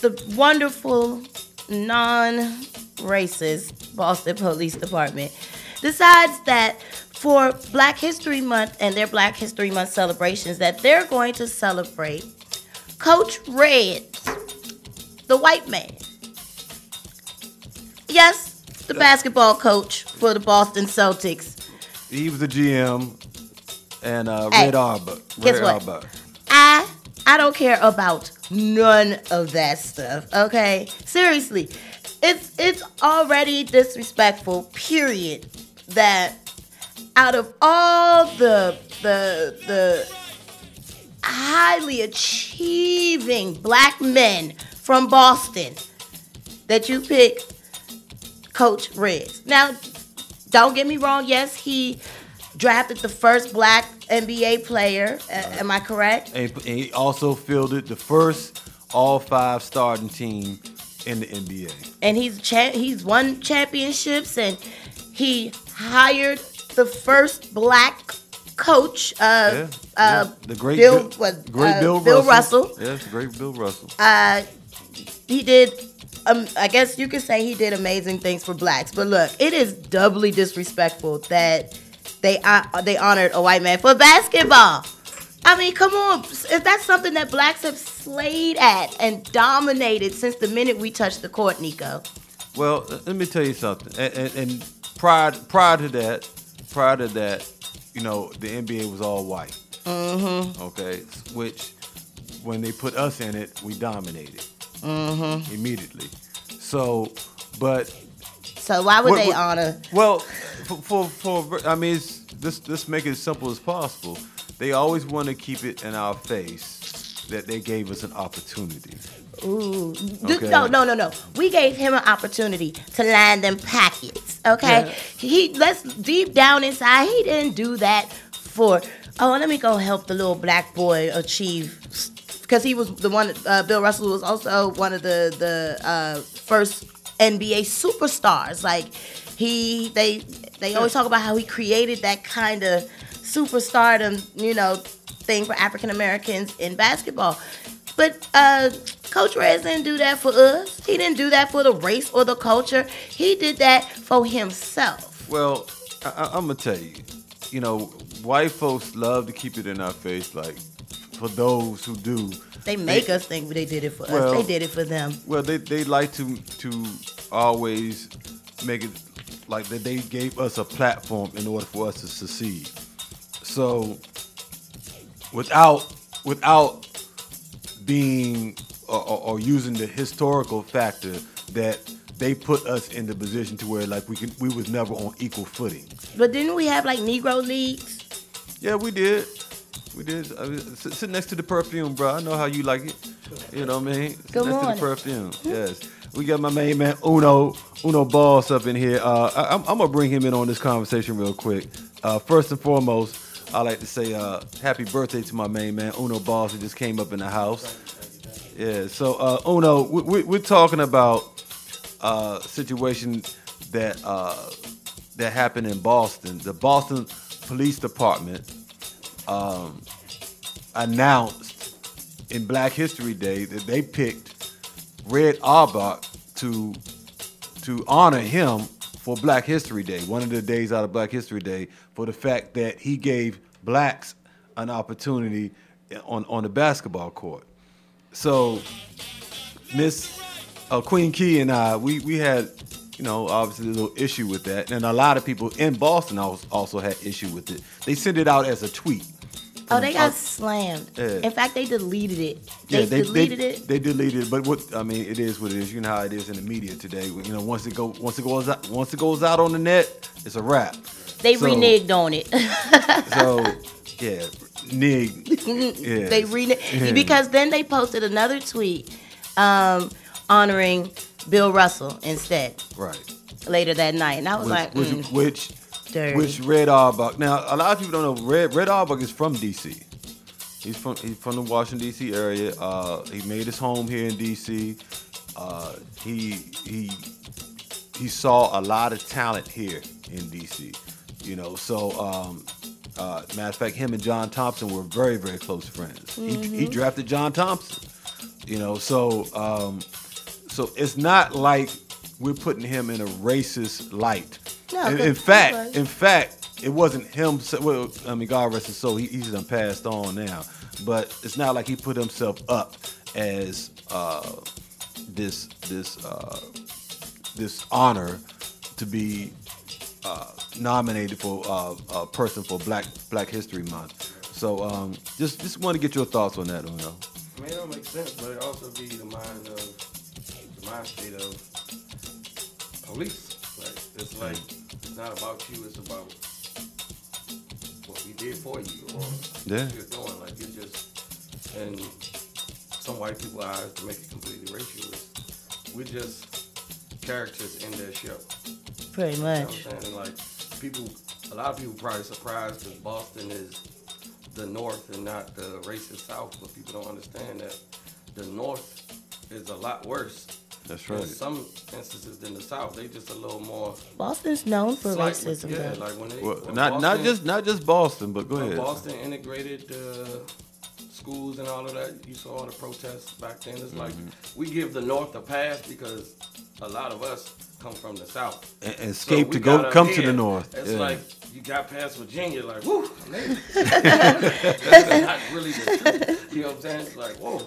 the wonderful, non-racist Boston Police Department, decides that for Black History Month and their Black History Month celebrations, that they're going to celebrate Coach Reds, the white man. Yes, the basketball coach for the Boston Celtics. He was the GM and Red Auerbach. Guess what? I don't care about none of that stuff, okay? Seriously, it's already disrespectful, period, that out of all the highly achieving black men from Boston that you pick Coach Reds. Now, don't get me wrong, yes, he drafted the first black NBA player. Am I correct? And he also fielded the first all-5 starting team in the NBA. And he's won championships, and he hired the first black coach, the great Bill Russell. Yes, the great Bill Russell. He did I guess you could say he did amazing things for blacks. But look, it is doubly disrespectful that they honored a white man for basketball. I mean, come on. That's something that blacks have slayed at and dominated since the minute we touched the court, Nico. Well, let me tell you something. And prior to that, you know, the NBA was all white. Mm-hmm. Okay, which when they put us in it, we dominated immediately. So why would they honor? Well, for I mean, let's make it as simple as possible. They always want to keep it in our face that they gave us an opportunity. Ooh. Okay. No. We gave him an opportunity to line them pockets. Okay. Yeah. Let's deep down inside, he didn't do that for. Oh, let me go help the little black boy achieve. Because he was the one. Bill Russell was also one of the first NBA superstars. Like they always talk about how he created that kind of superstardom, you know, thing for African Americans in basketball. But Coach Rez didn't do that for us. He didn't do that for the race or the culture. He did that for himself. Well, I'm gonna tell you, you know, white folks love to keep it in our face. Like, for those who do, they make us think they did it for us. They did it for them. Well, they like to always make it like that they gave us a platform in order for us to succeed. So without being or using the historical factor that they put us in the position to where like we was never on equal footing. But didn't we have like Negro leagues? Yeah, we did. I mean, sit next to the perfume, bro. I know how you like it. You know what I mean? Good morning. Next to the perfume. Yes. We got my main man Uno Boss up in here. I'm gonna bring him in on this conversation real quick. First and foremost, I like to say happy birthday to my main man Uno Boss, who just came up in the house. Yeah. So Uno, we're talking about a situation that happened in Boston. The Boston Police Department announced in Black History Day that they picked Red Auerbach to honor him for Black History Day, one of the days out of Black History Day, for the fact that he gave blacks an opportunity on the basketball court. So Miss Queen Key and I, we had, you know, obviously a little issue with that, and a lot of people in Boston also had issue with it. They sent it out as a tweet. Oh, they got slammed. Yeah. In fact, they deleted it. They deleted it. They deleted it, but it is what it is. You know how it is in the media today. You know, once it goes out on the net, it's a wrap. They reneged on it. So yeah, nig. Yeah. They reneged because then they posted another tweet honoring Bill Russell instead. Right. Later that night, and I was which Red Auerbach. Now, a lot of people don't know Red Auerbach is from D.C. He's from the Washington D.C. area. He made his home here in D.C. He saw a lot of talent here in D.C. You know, so matter of fact, him and John Thompson were very, very close friends. Mm-hmm. He drafted John Thompson. You know, so it's not like we're putting him in a racist light. No, in fact, it wasn't him. Well, I mean, God rest his soul. He's done passed on now. But it's not like he put himself up as this honor to be nominated for a person for Black History Month. So just want to get your thoughts on that, Uno. I mean, it don't make sense, but it also be the mind state of police. Like it's like it's not about you; it's about what we did for you or what you're doing. Like it's just and some white people's eyes to make it completely racial. We're just characters in their show. Pretty much. You know what I'm saying? Like a lot of people probably surprised that Boston is the North and not the racist South, but people don't understand that the North is a lot worse. That's right. In some instances than the South, they just a little more. Boston's known for racism. Yeah, like when not just Boston, but go ahead. Boston integrated schools and all of that. You saw all the protests back then. It's like we give the North a pass because a lot of us come from the South. And escape to go come to the North. It's like you got past Virginia, like, whoo, I made it. That's not really the truth. You know what I'm saying? It's like, whoa,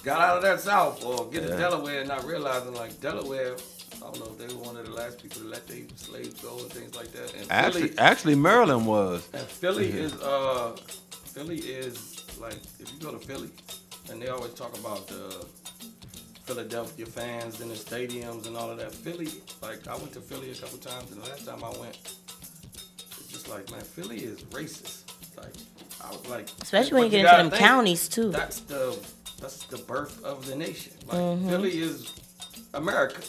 got out of that South or get to Delaware and not realizing, like, Delaware, I don't know if they were one of the last people to let their slaves go and things like that. And actually Maryland was. And Philly is like, if you go to Philly, and they always talk about the Philadelphia fans in the stadiums and all of that. Philly, like, I went to Philly a couple times, and the last time I went, it's just like, man, Philly is racist. Like, I was like, especially when you get into them counties too. That's the birth of the nation. Like, Philly is America.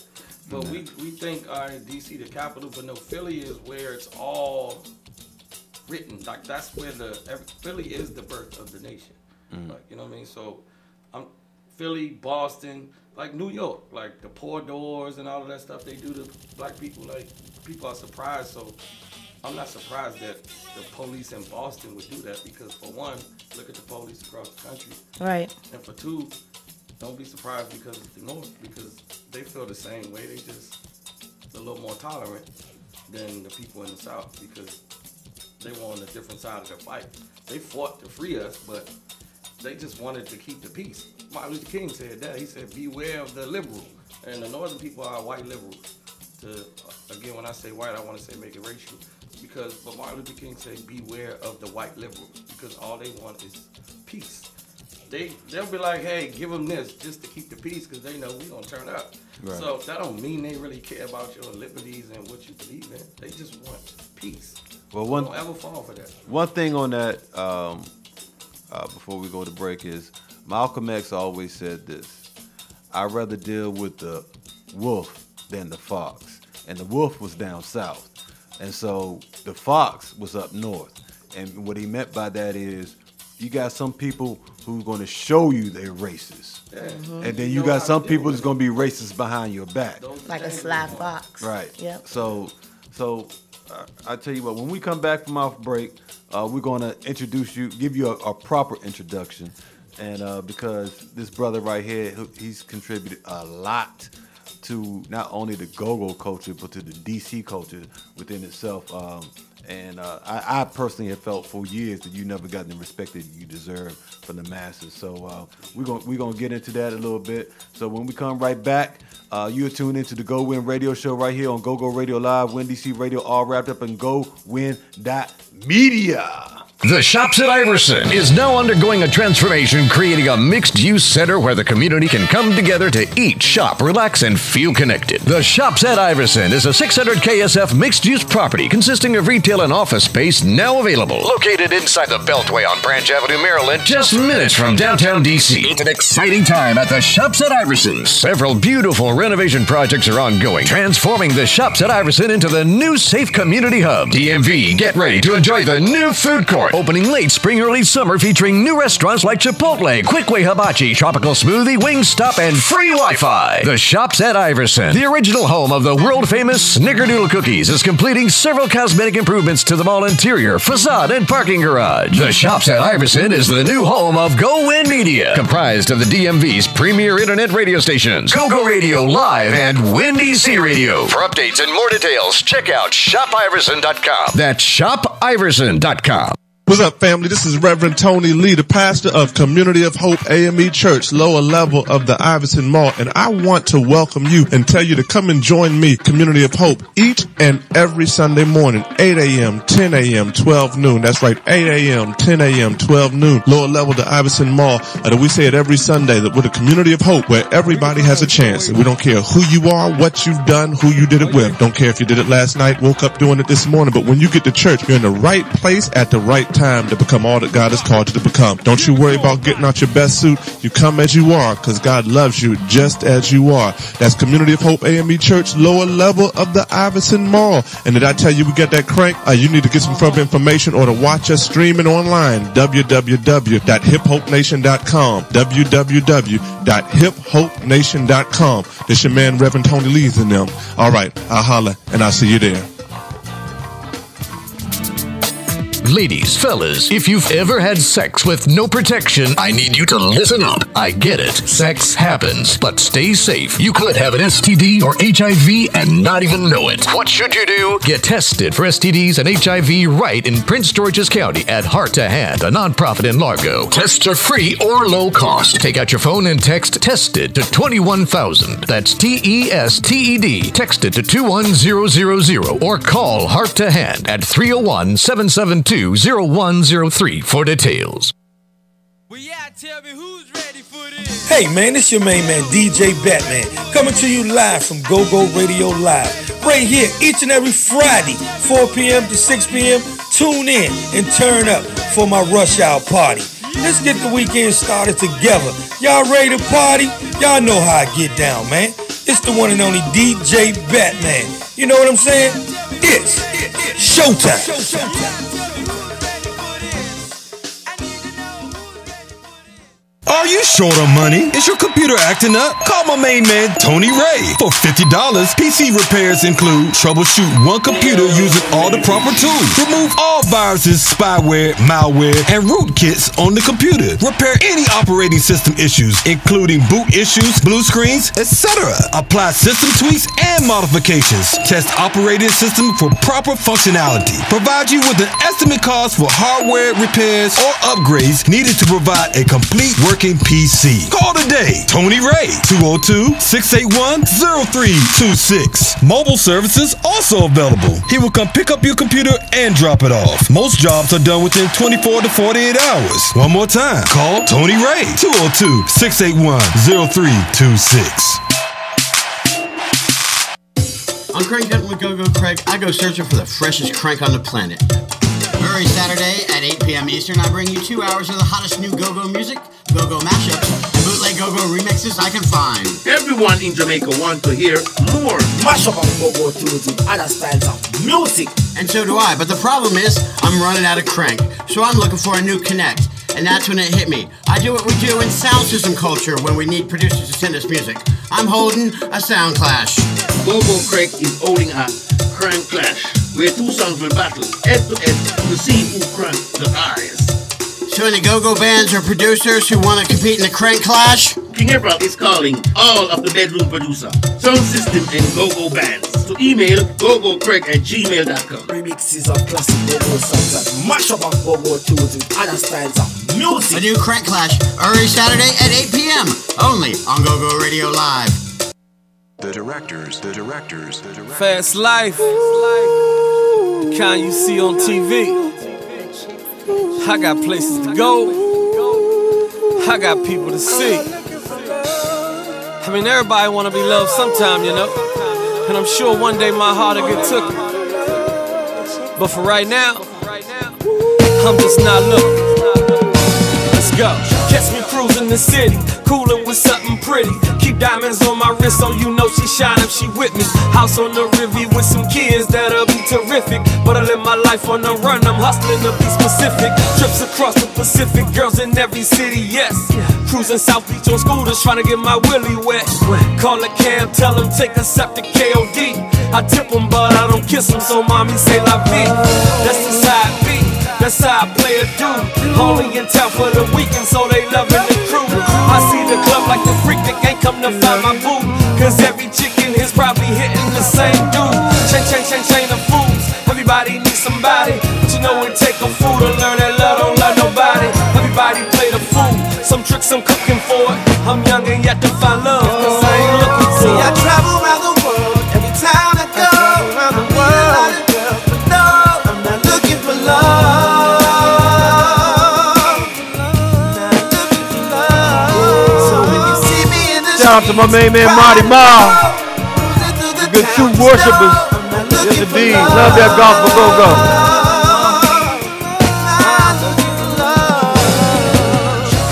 But we think, all right, DC the capital, but no, Philly is where it's all written. Like, that's where Philly is the birth of the nation. Like, you know what I mean? So, Philly, Boston, like New York, like the poor doors and all of that stuff they do to black people. Like, people are surprised. So, I'm not surprised that the police in Boston would do that because, for one, look at the police across the country. Right. And for two, don't be surprised because of the North, because they feel the same way. They just a little more tolerant than the people in the South because they were on a different side of the fight. They fought to free us, but they just wanted to keep the peace. Martin Luther King said that. He said, beware of the liberal. And the northern people are white liberals. Again, when I say white, I want to say make it racial. But Martin Luther King said, beware of the white liberals, because all they want is peace. They'll be like, hey, give them this just to keep the peace because they know we gonna turn up. Right. So that don't mean they really care about your liberties and what you believe in. They just want peace. Well, don't ever fall for that. One thing on that, before we go to break, is Malcolm X always said this: I'd rather deal with the wolf than the fox. And the wolf was down south. And so the fox was up north. And what he meant by that is, you got some people who's going to show you they're racist. Yeah. And then you got some people who's going to be racist behind your back. Like a sly fox. Right. Yep. So I tell you what, when we come back from our break, we're going to give you a proper introduction. And because this brother right here, he's contributed a lot to not only the go-go culture, but to the DC culture within itself. And I personally have felt for years that you never gotten the respect that you deserve from the masses. So we're gonna get into that a little bit. So when we come right back, you're tuned into the GoWin Radio Show right here on GoGo Radio Live, Win DC Radio, all wrapped up in GoWin.media. The Shops at Iverson is now undergoing a transformation, creating a mixed-use center where the community can come together to eat, shop, relax, and feel connected. The Shops at Iverson is a 600 KSF mixed-use property consisting of retail and office space now available. Located inside the Beltway on Branch Avenue, Maryland, just minutes from downtown DC. It's an exciting time at the Shops at Iverson. Several beautiful renovation projects are ongoing, transforming the Shops at Iverson into the new safe community hub. DMV, get ready to enjoy the new food court. Opening late spring, early summer, featuring new restaurants like Chipotle, Quickway Hibachi, Tropical Smoothie, Wingstop, and free Wi-Fi. The Shops at Iverson, the original home of the world-famous Snickerdoodle cookies, is completing several cosmetic improvements to the mall interior, facade, and parking garage. The Shops at Iverson is the new home of GoWin Media, comprised of the DMV's premier internet radio stations, GoGo Radio Live and Win DC Radio. For updates and more details, check out shopiverson.com. That's shopiverson.com. What's up, family? This is Reverend Tony Lee, the pastor of Community of Hope AME Church, lower level of the Iverson Mall, and I want to welcome you and tell you to come and join me, Community of Hope, each and every Sunday morning, 8 a.m., 10 a.m., 12 noon. That's right, 8 a.m., 10 a.m., 12 noon, lower level of the Iverson Mall. And we say it every Sunday that we're the Community of Hope, where everybody has a chance. And we don't care who you are, what you've done, who you did it with. Don't care if you did it last night, woke up doing it this morning, but when you get to church, you're in the right place at the right time to become all that God has called you to become. Don't you worry about getting out your best suit. You come as you are, because God loves you just as you are. That's Community of Hope AME Church, lower level of the Iverson Mall. And did I tell you we got that crank? You need to get some further information or to watch us streaming online. www.hiphopenation.com. www.hiphopenation.com. This your man Reverend Tony Lee's in them. All right, I'll holler and I'll see you there. Ladies, fellas, if you've ever had sex with no protection, I need you to listen up. I get it. Sex happens, but stay safe. You could have an STD or HIV and not even know it. What should you do? Get tested for STDs and HIV right in Prince George's County at Heart to Hand, a nonprofit in Largo. Tests are free or low cost. Take out your phone and text TESTED to 21,000. That's TESTED. Text it to 21000 or call Heart to Hand at 301-772-0103 for details. Hey man, it's your main man, DJ Batman, coming to you live from GoGo Radio Live. Right here, each and every Friday, 4 p.m. to 6 p.m. Tune in and turn up for my rush hour party. Let's get the weekend started together. Y'all ready to party? Y'all know how I get down, man. It's the one and only DJ Batman. You know what I'm saying? It's showtime. Are you short on money? Is your computer acting up? Call my main man, Tony Ray. For $50, PC repairs include troubleshoot one computer using all the proper tools. Remove all viruses, spyware, malware, and rootkits on the computer. Repair any operating system issues, including boot issues, blue screens, etc. Apply system tweaks and modifications. Test operating system for proper functionality. Provide you with an estimate cost for hardware repairs or upgrades needed to provide a complete working PC. Call today. Tony Ray, 202-681-0326. Mobile services also available. He will come pick up your computer and drop it off. Most jobs are done within 24 to 48 hours. One more time. Call Tony Ray, 202-681-0326. On Crank Hunting with GoGo Craig, I go searching for the freshest crank on the planet. Every Saturday at 8 p.m. Eastern, I bring you 2 hours of the hottest new go-go music, go-go mashups, and bootleg go-go remixes I can find. Everyone in Jamaica wants to hear more mashup of go-go tunes and other styles of music. And so do I, but the problem is I'm running out of crank, so I'm looking for a new connect. And that's when it hit me. I do what we do in sound system culture when we need producers to send us music. I'm holding a sound clash. GoGo Craig is holding a crank clash, where two songs will battle head to head to see who cranks the highest. So any go-go bands or producers who want to compete in the crank clash? King April is calling all of the bedroom producer, sound system, and go-go bands to email gogocraig@gmail.com. Remixes of classic go-go songs that mash up on go-go tunes and other styles of music. A new crank clash every Saturday at 8 p.m. only on GoGo Radio Live. The directors. Fast life, the kind you see on TV. I got places to go, I got people to see. I mean, everybody wanna be loved sometime, you know. And I'm sure one day my heart will get took. But for right now, I'm just not looking. Let's go. Catch me cruising the city, coolin' with something pretty. Keep diamonds on my wrist so you know she shine if she with me. House on the Riviera with some kids that'll be terrific. But I live my life on the run, I'm hustling to be specific. Trips across the Pacific, girls in every city, yes. Cruising South Beach on scooters, trying to get my willy wet. Call a cab, tell them take a septic KOD. I tip them, but I don't kiss them, so mommy say la vie. That's the side B. That's how I play a dude. Only in town for the weekend, so they loving the crew. I see the club like the freak that ain't come to find my boo. Cause every chicken is probably hitting the same dude. Chain of fools. Everybody needs somebody. But you know it take a fool to learn that love don't love nobody. Everybody play the fool. Some tricks I'm cooking for it. I'm young and yet to find love. Cause I ain't looking for it. I travel around the world. Every town I go, around the world. But no, I'm not looking for love. Shout out to my main man Marty Marr. The good true worshipers. Yes indeed. Love that gospel go-go.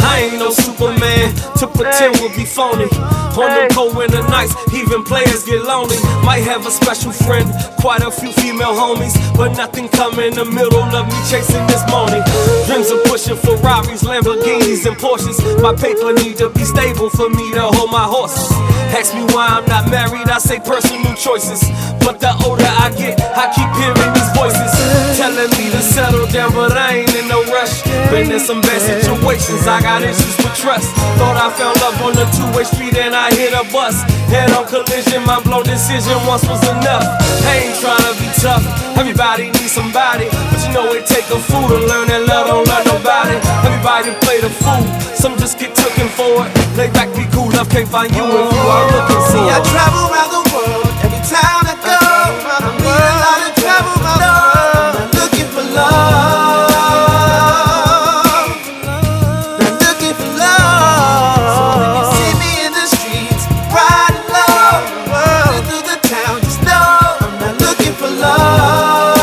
I ain't no Superman to pretend we'll be phony. On them cold winter nights, even players get lonely. Might have a special friend, quite a few female homies, but nothing come in the middle of me chasing this morning. Dreams of pushing Ferraris, Lamborghinis, and Porsches. My paper need to be stable for me to hold my horses. Ask me why I'm not married, I say personal choices. But the older I get, I keep hearing these voices telling me to settle down, but I ain't in no rush. Been in some bad situations, I got issues with trust. Thought I found love on the two-way street and I hit a bus. Head on collision, my blown decision once was enough. I ain't trying to be tough, everybody needs somebody. But you know it take a fool to learn that love don't love nobody. Everybody play the fool, some just get taken for it. Lay back, be cool, love can't find you if you are looking for it. See, I travel around the world, every town I go, I meet a lot of travel around the world. I'm looking for love, I'm looking for love. So when you see me in the streets, riding low, running through the town, just know I'm not looking for love.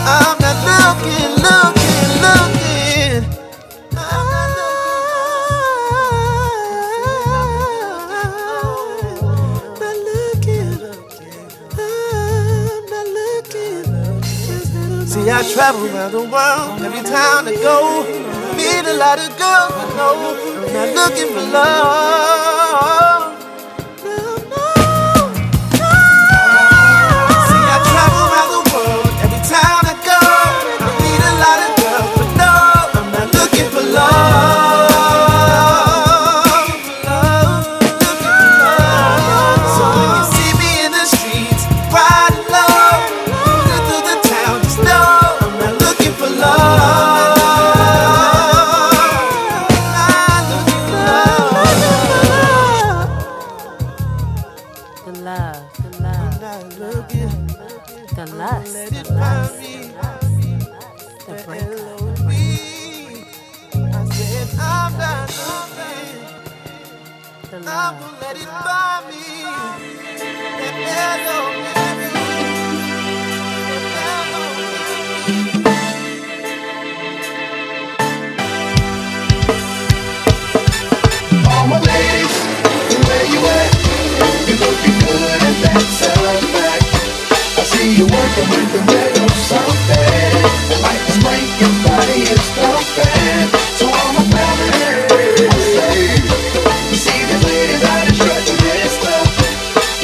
I'm not looking. See, I travel around the world, every town I go, meet a lot of girls I know. I'm not looking for love. See, I travel around the world, every town I go, I meet a lot of girls, but no, I'm not looking for love. So when you see me in the streets, riding low, running through the town, just know I'm not looking for love. I'm gonna let it find me. All my ladies, where you at? You're looking good and that's a fact. I see you working with the rhythm something. Like the spring, your body is thumping. So all my family, I say, you see these ladies out and stretching this stuff.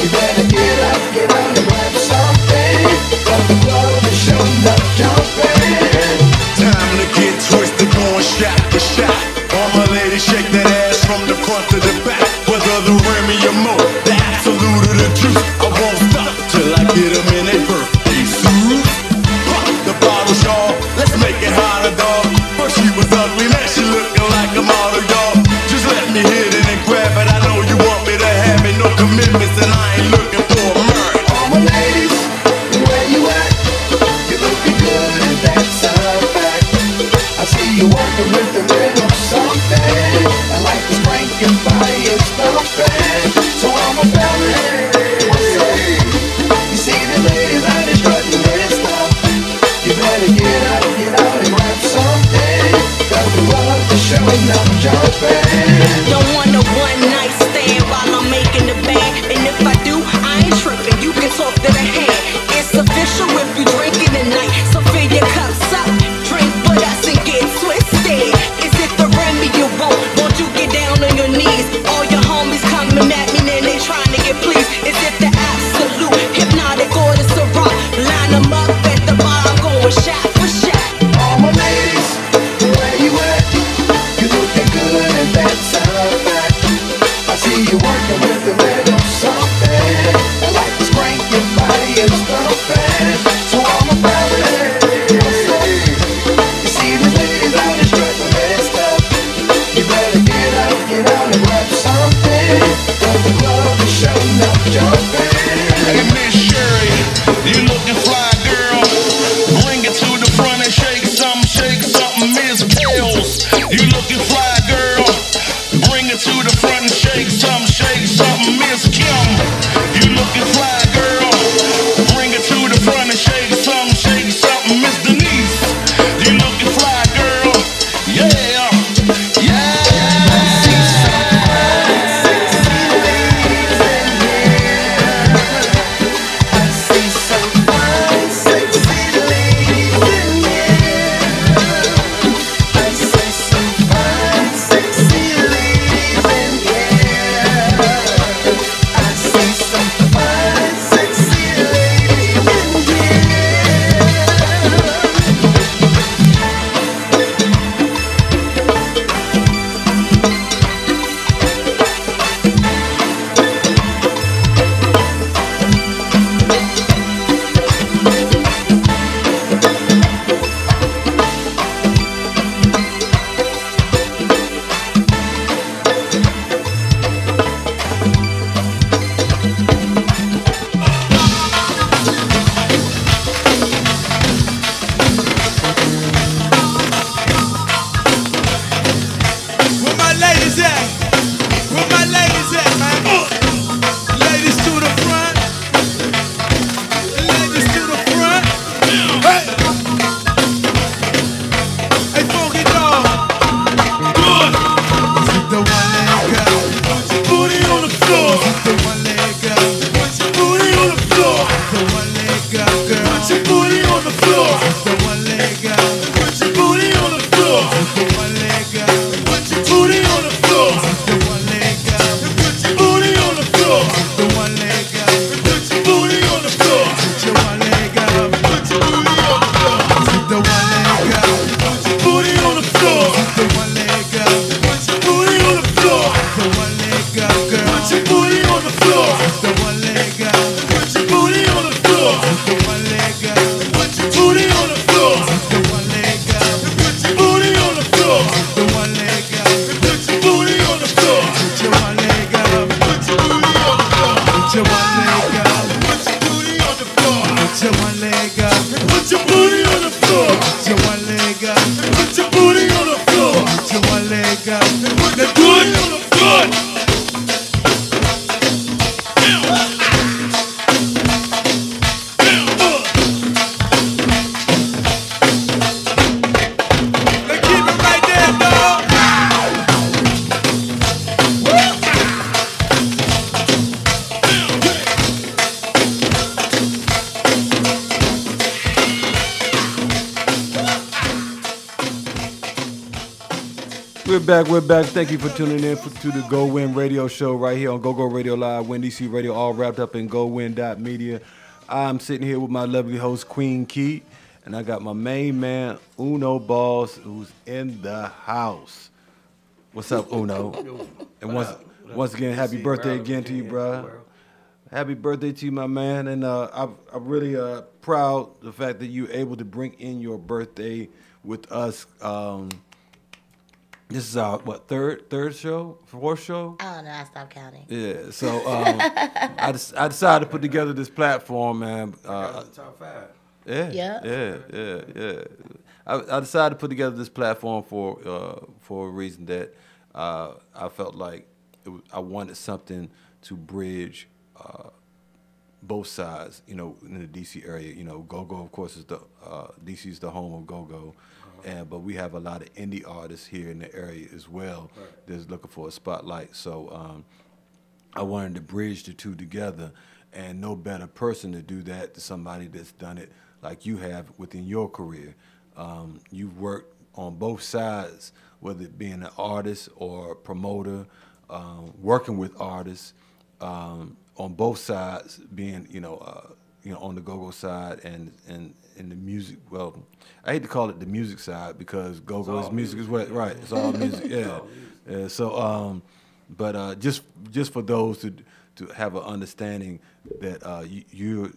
You better get out and grab something. Got the club is showing up, jumping. Time to get twisted, going shot for shot. All my ladies shake that ass from the front to the back. Whether the Remy or Mo, the absolute or the juice. I won't stop till I get them in their birthday suit. Pop the bottles, y'all. Let's make it hotter, dog. First she was ugly, now she looking like a model, y'all. Just let me hit it and grab it. I know you want me to have it. No commitments and I ain't looking for a marriage. All my ladies, where you at? You're looking good and that's a fact. I see you working with the rhythm something. I like the strength your body is thumping. So I'm a family. You see the ladies out there strutting their stuff. You better get out and grab something. Got the love to show and I'm jumping. Don't want no one night stand while I'm making the band. And if I do, I ain't tripping. You can talk to the hand. It's official if you drinking tonight. So fill your cups up, drink with us and get twisted. Is it the Remy you want? Won't you get down on your knees? All your homies coming at me, then they trying to get pleased. Is it the absolute hypnotic or the Ciroc? Line them up at the bar, I'm going shot for shot. All my ladies, where you at? You looking good and that's a fact. I see you working with the rhythm something. floor. Put the one leg up. Put your booty on the floor. Put the one leg up. Put your booty on the floor. Put the one leg up. Put your booty on the floor. Put the one leg up. Put your booty on the floor. Put your one leg up. Put your booty on the floor. Put your one leg up. Put your booty on the floor. Put your one leg up. Put your booty on the floor. Put your one leg up. Put your booty on the floor. Put your one leg up. Put the good on the floor. We're back. Thank you for tuning in to the GoWin radio show right here on GoGo Radio Live, Win DC Radio, all wrapped up in GoWin.media. I'm sitting here with my lovely host, Queen Key, and I got my main man, Uno Boss, who's in the house. What's up, Uno? And once again, happy birthday again to you, bro. Happy birthday to you, my man. And I'm really proud of the fact that you're able to bring in your birthday with us. This is our, third show? Fourth show? Oh, no, I stopped counting. Yeah, so I decided to put together this platform, man. Top 5. Yeah. I decided to put together this platform for a reason that I felt like I wanted something to bridge both sides, in the DC area. GoGo, of course, is DC is the home of GoGo. But we have a lot of indie artists here in the area as well that's looking for a spotlight. So I wanted to bridge the two together, and no better person to do that than somebody that's done it like you have within your career. You've worked on both sides, whether it being an artist or a promoter, working with artists, on both sides, being on the go-go side and in the music. Well, I hate to call it the music side because go-go is music as well, right? It's all music, yeah. So, but just for those to have an understanding that you're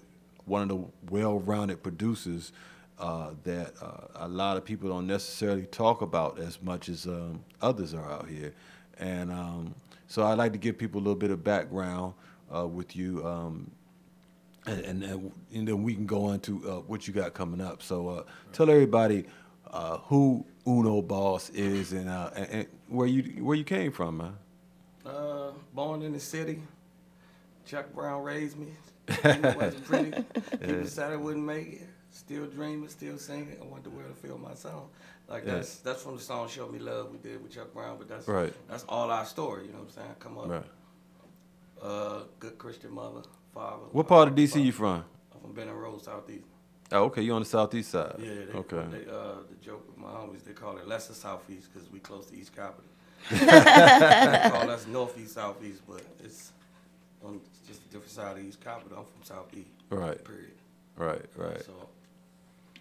one of the well-rounded producers that a lot of people don't necessarily talk about as much as others are out here, and so I'd like to give people a little bit of background with you. And then we can go into what you got coming up. So tell everybody who Uno Boss is and where you came from, man. Born in the city. Chuck Brown raised me. It wasn't pretty. People said I wouldn't make it. Still dreaming, still singing. I want the world to feel my song. That's from the song "Show Me Love" we did with Chuck Brown. But that's all our story. You know what I'm saying? Come up. Good Christian mother. Father. What part of DC you from? I'm from Benton Road, Southeast. Oh, okay. You on the southeast side? Yeah. Okay. The joke with my homies, they call it lesser Southeast because we close to East Capitol. They call us Northeast, Southeast, but it's on just a different side of East Capitol. I'm from Southeast. Right. Period. Right. So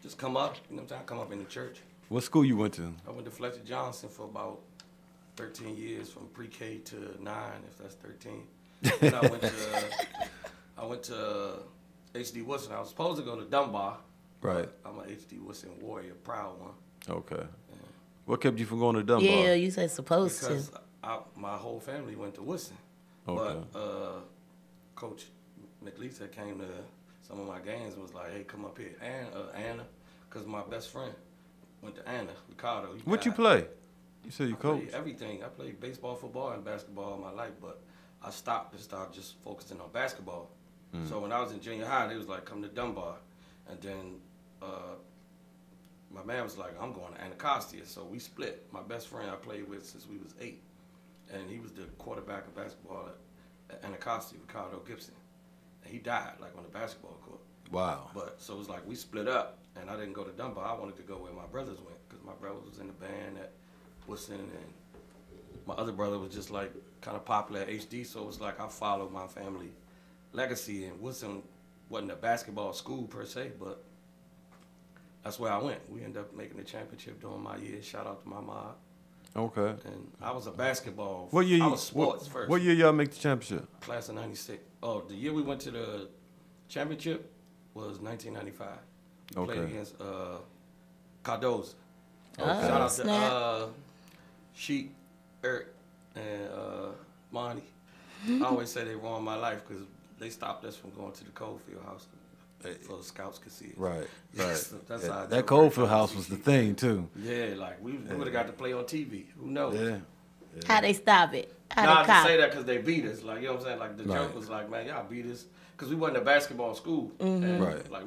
just come up. You know what I'm saying? Come up in the church. What school you went to? I went to Fletcher Johnson for about 13 years, from pre-K to 9, if that's 13. Then I went to H.D. Woodson. I was supposed to go to Dunbar. Right. I'm an H.D. Woodson warrior, proud one. Okay. Yeah. What kept you from going to Dunbar? Yeah, you said supposed because to. My whole family went to Woodson. Okay. But Coach McLeesa came to some of my games and was like, hey, come up here. And Anna, because my best friend went to Anna, Ricardo. What you play? You said you coach? Everything. I played baseball, football, and basketball all my life, but I stopped and started just focusing on basketball. So when I was in junior high, they was like, come to Dunbar. And then my man was like, I'm going to Anacostia. So we split. My best friend I played with since we was 8. And he was the quarterback of basketball at Anacostia, Ricardo Gibson. And he died, like on the basketball court. Wow. But so it was like we split up, and I didn't go to Dunbar. I wanted to go where my brothers went, because my brother was in the band at Woodson, and my other brother was just like kind of popular at HD, so it was like I followed my family legacy, and Woodson wasn't a basketball school per se, but that's where I went. We ended up making the championship during my year. Shout out to my mom. Okay. And I was a basketball. What year? I was sports first. What year y'all make the championship? Class of '96. Oh, the year we went to the championship was 1995. We Okay. played against Cardozo. Okay. Shout out snap. to Sheik, Eric, and Monty. I always say they ruined my life because they stopped us from going to the Coldfield House so the scouts could see it. Right. Yes, Right. that's Yeah, how I that joke Coldfield every time I House see was the Sheik. thing too. Yeah, like we would have got to play on TV. Who knows? Yeah. How they stop it? How Nah, I they just cop? say that because they beat us. Like, you know what I'm saying? Like, the Right. joke was like, man, y'all beat us. Because we wasn't a basketball school. Mhm. And, Right. like,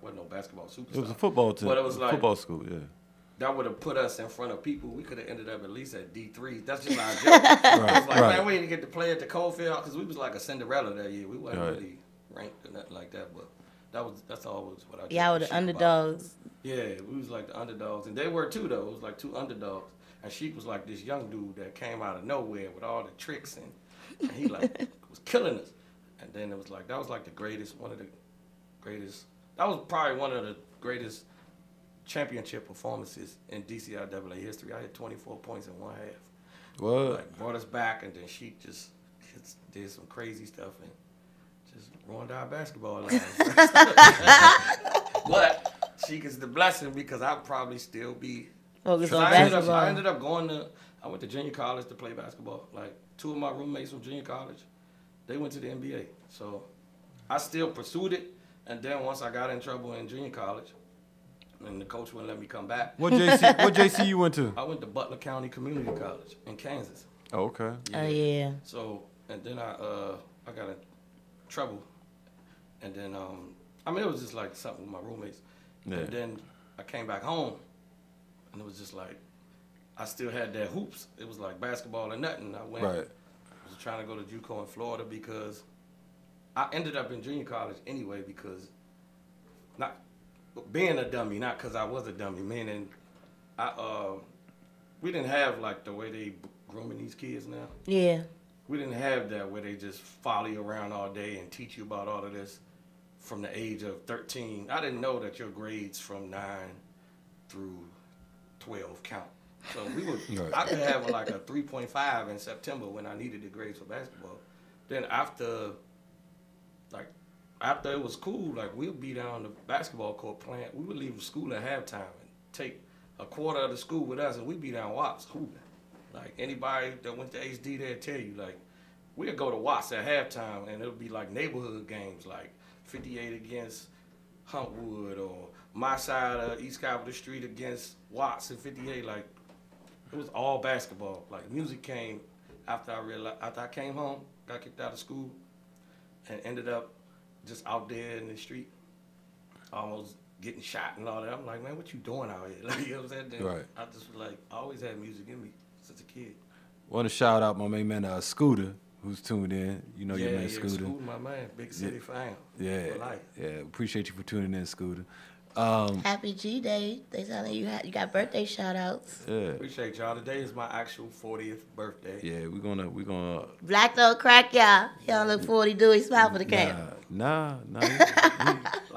wasn't no basketball superstar. It was a football team. But it was like, football school. Yeah. that would have put us in front of people. We could have ended up at least at D3. That's just our joke. It was like, man, we didn't get to play at the Coldfield because we was like a Cinderella that year. We wasn't really ranked or nothing like that. But that's always what I Y'all were the Sheik about. underdogs. Yeah, we was like the underdogs. And they were too, though. It was like two underdogs. And Sheik was like this young dude that came out of nowhere with all the tricks. And he like was killing us. And then it was like, that was like the greatest, one of the greatest. That was probably one of the greatest championship performances in DCIAA history. I had 24 points in one half. What? Like, brought us back, and then Sheik just did some crazy stuff and just ruined our basketball lives. But Sheik is the blessing because I'd probably still be focused on I basketball. ended up going to. I went to junior college to play basketball. Like, two of my roommates from junior college, they went to the NBA. So I still pursued it. And then once I got in trouble in junior college, and the coach wouldn't let me come back. What JC you went to? I went to Butler County Community College in Kansas. Oh, okay. Oh, yeah. So, and then I got in trouble. And then, I mean, it was just like something with my roommates. Yeah. And then I came back home, and it was just like, I still had that hoops. It was like basketball or nothing. I went, Right. was trying to go to JUCO in Florida because I ended up in junior college anyway because not being a dummy, not because I was a dummy, meaning we didn't have like the way they grooming these kids now. Yeah. We didn't have that where they just follow you around all day and teach you about all of this from the age of 13. I didn't know that your grades from 9 through 12 count. So we would, I could have like a 3.5 in September when I needed the grades for basketball. Then after it was cool, like we'd be down the basketball court playing. We would leave school at halftime and take a quarter of the school with us, and we'd be down Watts hooping. Like anybody that went to HD, they'd tell you, like we'd go to Watts at halftime, and it would be like neighborhood games, like 58 against Huntwood, or my side of East Capitol Street against Watts and 58. Like it was all basketball. Like music came after I came home, got kicked out of school, and ended up just out there in the street, almost getting shot and all that. I'm like, man, what you doing out here? Like, you know what I'm saying? Then Right. I just was like, I always had music in me since a kid. Want to shout out my main man Scooter, who's tuned in. You know your man yeah, Scooter. Scooter, my man, big city fan. Yeah, For life. yeah. Appreciate you for tuning in, Scooter. Happy G Day. They telling you got birthday shout outs. Yeah. Appreciate y'all. Today is my actual 40th birthday. Yeah, we're gonna. Black don't crack y'all. Y'all look 40, do he smile for the camera. Nah.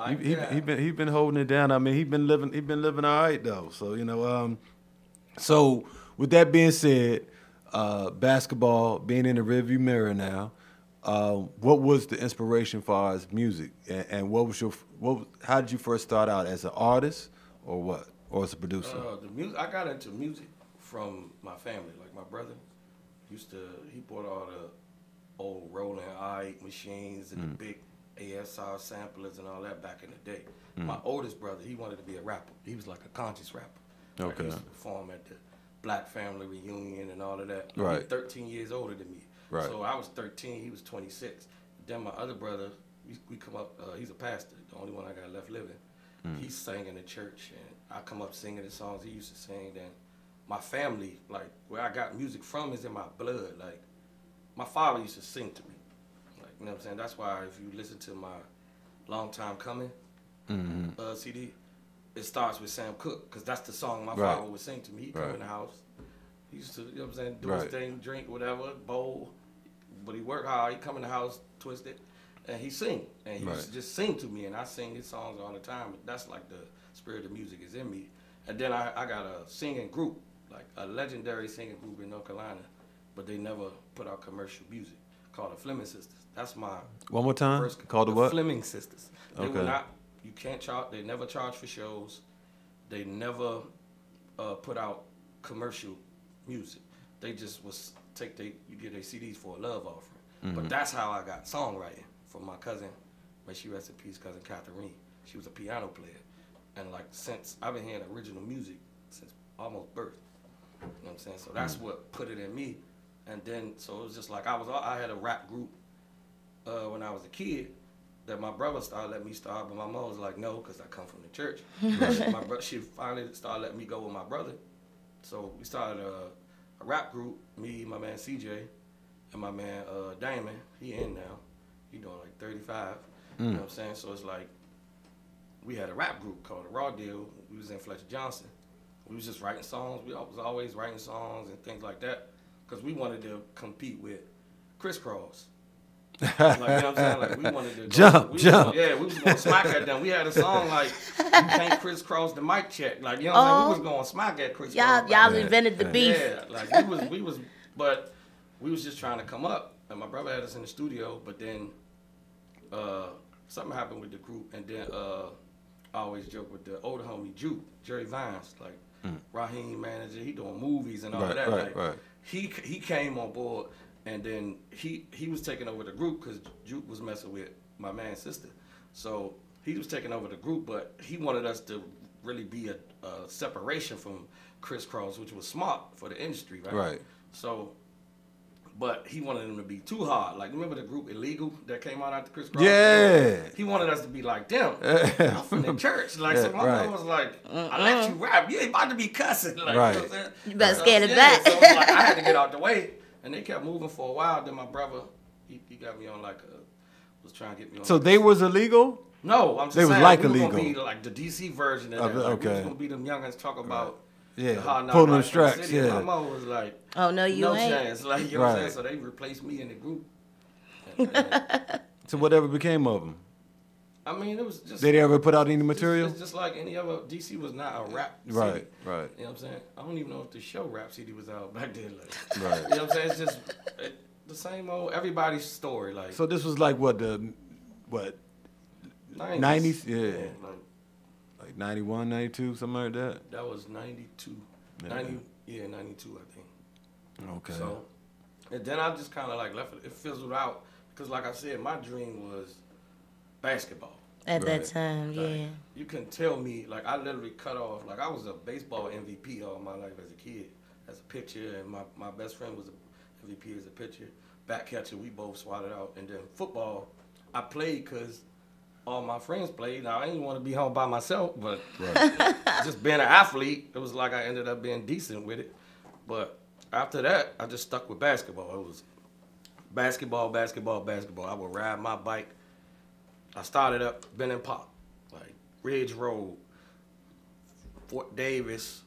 He been holding it down. I mean, he been living all right though. So you know, so with that being said, basketball being in the rearview mirror now. What was the inspiration for his music, and how did you first start out, as an artist or what, or as a producer? The music, I got into music from my family. Like my brother he bought all the old Roland I-8 machines and the big ASR samplers and all that back in the day. My oldest brother, he wanted to be a rapper. He was like a conscious rapper. Like, Okay. he used to perform at the Black Family Reunion and all of that. Right. He was 13 years older than me. Right. So I was 13, he was 26. Then my other brother, we come up, he's a pastor, the only one I got left living. He sang in the church, and I come up singing the songs he used to sing. Then my family, like where I got music from, is in my blood. Like my father used to sing to me. Like, you know what I'm saying? That's why if you listen to my Long Time Coming CD, it starts with Sam Cooke, because that's the song my father would sing to me. He'd come in the house. He used to, you know what I'm saying, do his thing, drink, whatever, bowl. But he worked hard. He come in the house, twisted, and he sing. And he used to just sing to me, and I sing his songs all the time. That's like the spirit of music is in me. And then I got a singing group like a legendary singing group in North Carolina, but they never put out commercial music, called the Fleming Sisters. That's my One more time. first, Called the the what? Fleming Sisters. They Okay. were not. You can't charge. They never charge for shows. They never put out commercial music. They just was you get their CDs for a love offering. But that's how I got songwriting from my cousin. May she rest in peace, cousin Catherine. She was a piano player, and like since I've been hearing original music since almost birth. You know what I'm saying? So that's what put it in me. And then so it was just like I had a rap group when I was a kid that my brother started letting me start, but my mom was like, no, because I come from the church. She finally started letting me go with my brother. So we started a rap group, me, my man CJ, and my man Damon. He in now. He doing like 35. You know what I'm saying? So it's like we had a rap group called The Raw Deal. We was in Fletcher Johnson. We was just writing songs. We was always writing songs and things like that because we wanted to compete with Crisscross. Like, you know what I'm saying? Like, we wanted to jump. Yeah, we was going to smack at them. We had a song like, you can't crisscross the mic check. Like, you know what I'm saying? We was going to smack at Crisscross. Y'all invented the beef. Yeah, like, but we was just trying to come up. And my brother had us in the studio, but then something happened with the group. And then I always joke with the older homie, Jerry Vines, like, Raheem manager. He doing movies and all that. Right. He came on board. And then he was taking over the group because Juke was messing with my man's sister. So he was taking over the group, but he wanted us to really be a separation from Crisscross, which was smart for the industry, right? Right. So, but he wanted them to be too hard. Like, remember the group Illegal that came out after Crisscross? Yeah. He wanted us to be like them. I'm from the church. Like, so my mom was like, I let you rap. You ain't about to be cussing. Like, right. You know what I'm saying? You better scan it back. So it's like, I had to get out the way. And they kept moving for a while. Then my brother, he got me on was trying to get me on. So they was illegal? No, I'm just they saying. Was like we illegal. Gonna be like the DC version of that. Like, okay. We was going to be them youngins talk about pulling them stracks. Yeah. My mom was like, oh, no, you no ain't. chance. Like, you know what I'm saying? So they replaced me in the group. So whatever became of them? I mean, it was just. Did they ever put out any material? It's just like any other. DC was not a rap city. Right. You know what I'm saying? I don't even know if the show Rap City was out back then. Like, right. You know what I'm saying? It's just the same old everybody's story. Like. So this was like what 90s? Yeah. Like 91, 92, something like that. That was 92. Yeah. 92, I think. Okay. So, and then I just kind of like left it. It fizzled out because, like I said, my dream was basketball. At that time, yeah. You can tell me, like, I literally cut off, like, I was a baseball MVP all my life as a kid, as a pitcher, and my best friend was a MVP as a pitcher. Back catcher, we both swatted out. And then football, I played because all my friends played. Now, I didn't want to be home by myself, but just being an athlete, it was like I ended up being decent with it. But after that, I just stuck with basketball. It was basketball. I would ride my bike. I started up Benton Park, like Ridge Road, Fort Davis.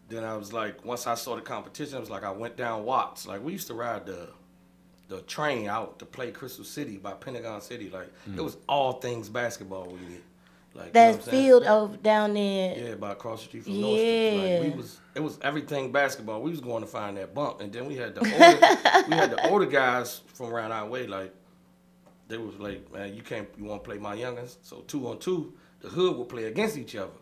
Then I was like, once I saw the competition, I was like, I went down Watts. Like, we used to ride the train out to play Crystal City by Pentagon City. Like, it was all things basketball with me. Like, that you know what I'm field over down there. Yeah, by across the street from North Street. Like, it was everything basketball. We was going to find that bump. And then we had the older guys from around our way, like, they was like, man, you want to play my youngins? So 2-on-2, the hood would play against each other.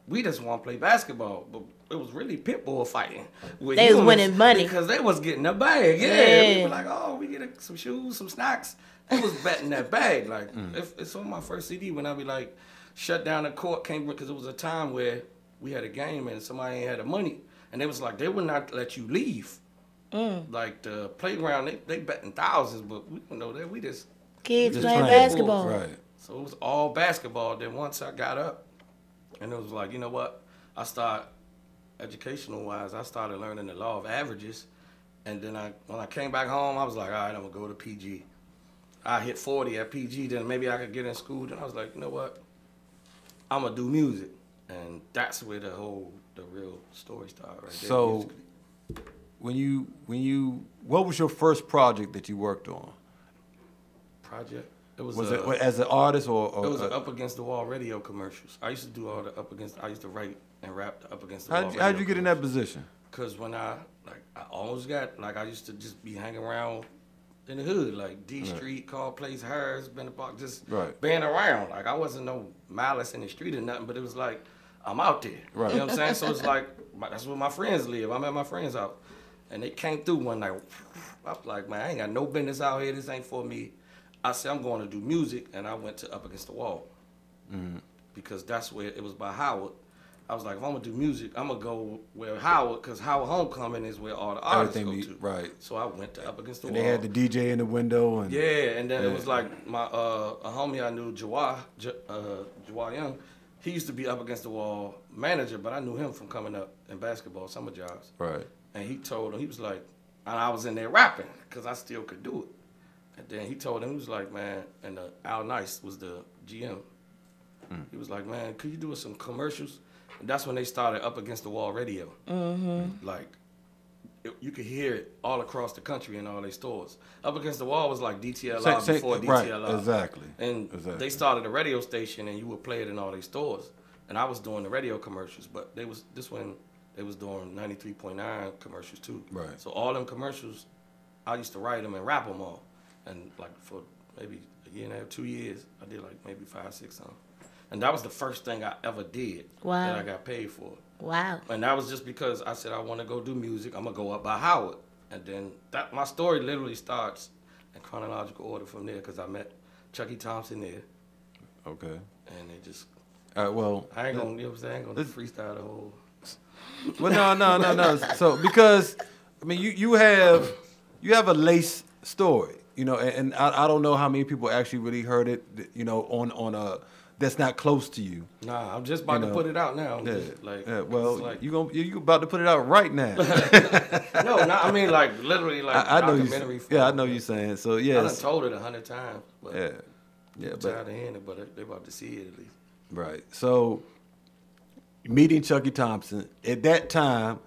We just want to play basketball, but it was really pit bull fighting. They was winning money. Because they was getting a bag, We were like, oh, we get some shoes, some snacks. It was betting that bag. Like, if it's on my first CD when I be like, shut down the court, because it was a time where we had a game and somebody ain't had the money. And they was like, they would not let you leave. Like, the playground, they betting thousands, but we don't know that. We just... Kids playing basketball. Right. So it was all basketball. Then once I got up, and it was like, you know what? I started, educational-wise, I started learning the law of averages. And then when I came back home, I was like, all right, I'm going to go to PG. I hit 40 at PG, then maybe I could get in school. Then I was like, you know what? I'm going to do music. And that's where the real story started right there. So what was your first project that you worked on? Project? It was it as an artist or it was Up Against the Wall radio commercials. I used to do all the I used to write and rap the Up Against the Wall. How'd you get in that position? Cause when I almost got I used to just be hanging around in the hood, like D Street, Call Place, Harris, Bennett Park, just being around. Like I wasn't no malice in the street or nothing, but it was like I'm out there. Right. You know what I'm saying? So it's like that's where my friends live. I'm at my friends' house, and they came through one night. I was like, man, I ain't got no business out here. This ain't for me. I said I'm going to do music, and I went to Up Against the Wall because that's where it was by Howard. I was like, if I'm gonna do music, I'm gonna go where Howard, because Howard Homecoming is where all the artists go to. Right. So I went to Up Against the Wall. And they had the DJ in the window. And and then it was like my a homie I knew, Jawar Young. He used to be Up Against the Wall manager, but I knew him from coming up in basketball summer jobs. Right. And he told him, he was like, and I was in there rapping because I still could do it. And then he told him, he was like, man, and Al Nice was the GM. He was like, man, could you do us some commercials? And that's when they started Up Against the Wall radio. Like, you could hear it all across the country in all their stores. Up Against the Wall was like DTLR before DTLR. Right, exactly. And they started a radio station, and you would play it in all their stores. And I was doing the radio commercials, but they was doing 93.9 commercials too. Right. So all them commercials, I used to write them and rap them all. And like for maybe a year and a half, 2 years, I did like maybe 5, 6 songs. And that was the first thing I ever did that I got paid for. Wow. And that was just because I said I want to go do music. I'm going to go up by Howard. And then my story literally starts in chronological order from there because I met Chucky Thompson there. Okay. And they just... well... I ain't going to, you know what I'm saying? I ain't going to freestyle the whole... Well, no. So, because, I mean, you have a lace story, you know, and I don't know how many people actually really heard it, you know, on a... that's not close to you. Nah, I'm just about to put it out now. Well, like, you about to put it out right now. No, I mean like literally like I know documentary. I know you saying. So yes. I done told it 100 times. But but tired of hearing it, but they about to see it at least. Right. So meeting Chucky Thompson at that time,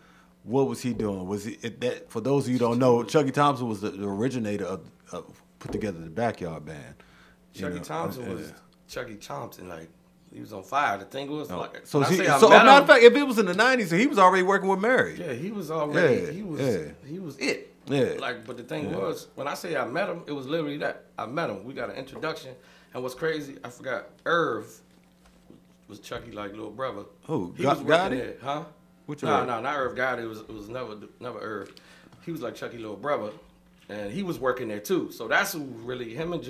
what was he doing? Was he that? For those of you who don't know, Chucky Thompson was the originator of put together the Backyard Band. Chucky Thompson was. Chucky Thompson, like he was on fire. The thing was like, so matter of fact, if it was in the '90s, he was already working with Mary. Yeah, he was already. He was it. Yeah. Like, but the thing was, when I say I met him, it was literally that I met him. We got an introduction, and what's crazy, I forgot. Irv was Chucky like little brother. Who? He was working there, huh? Which no, not Irv Gotti. It was never Irv. He was like Chucky little brother, and he was working there too. So that's who really him and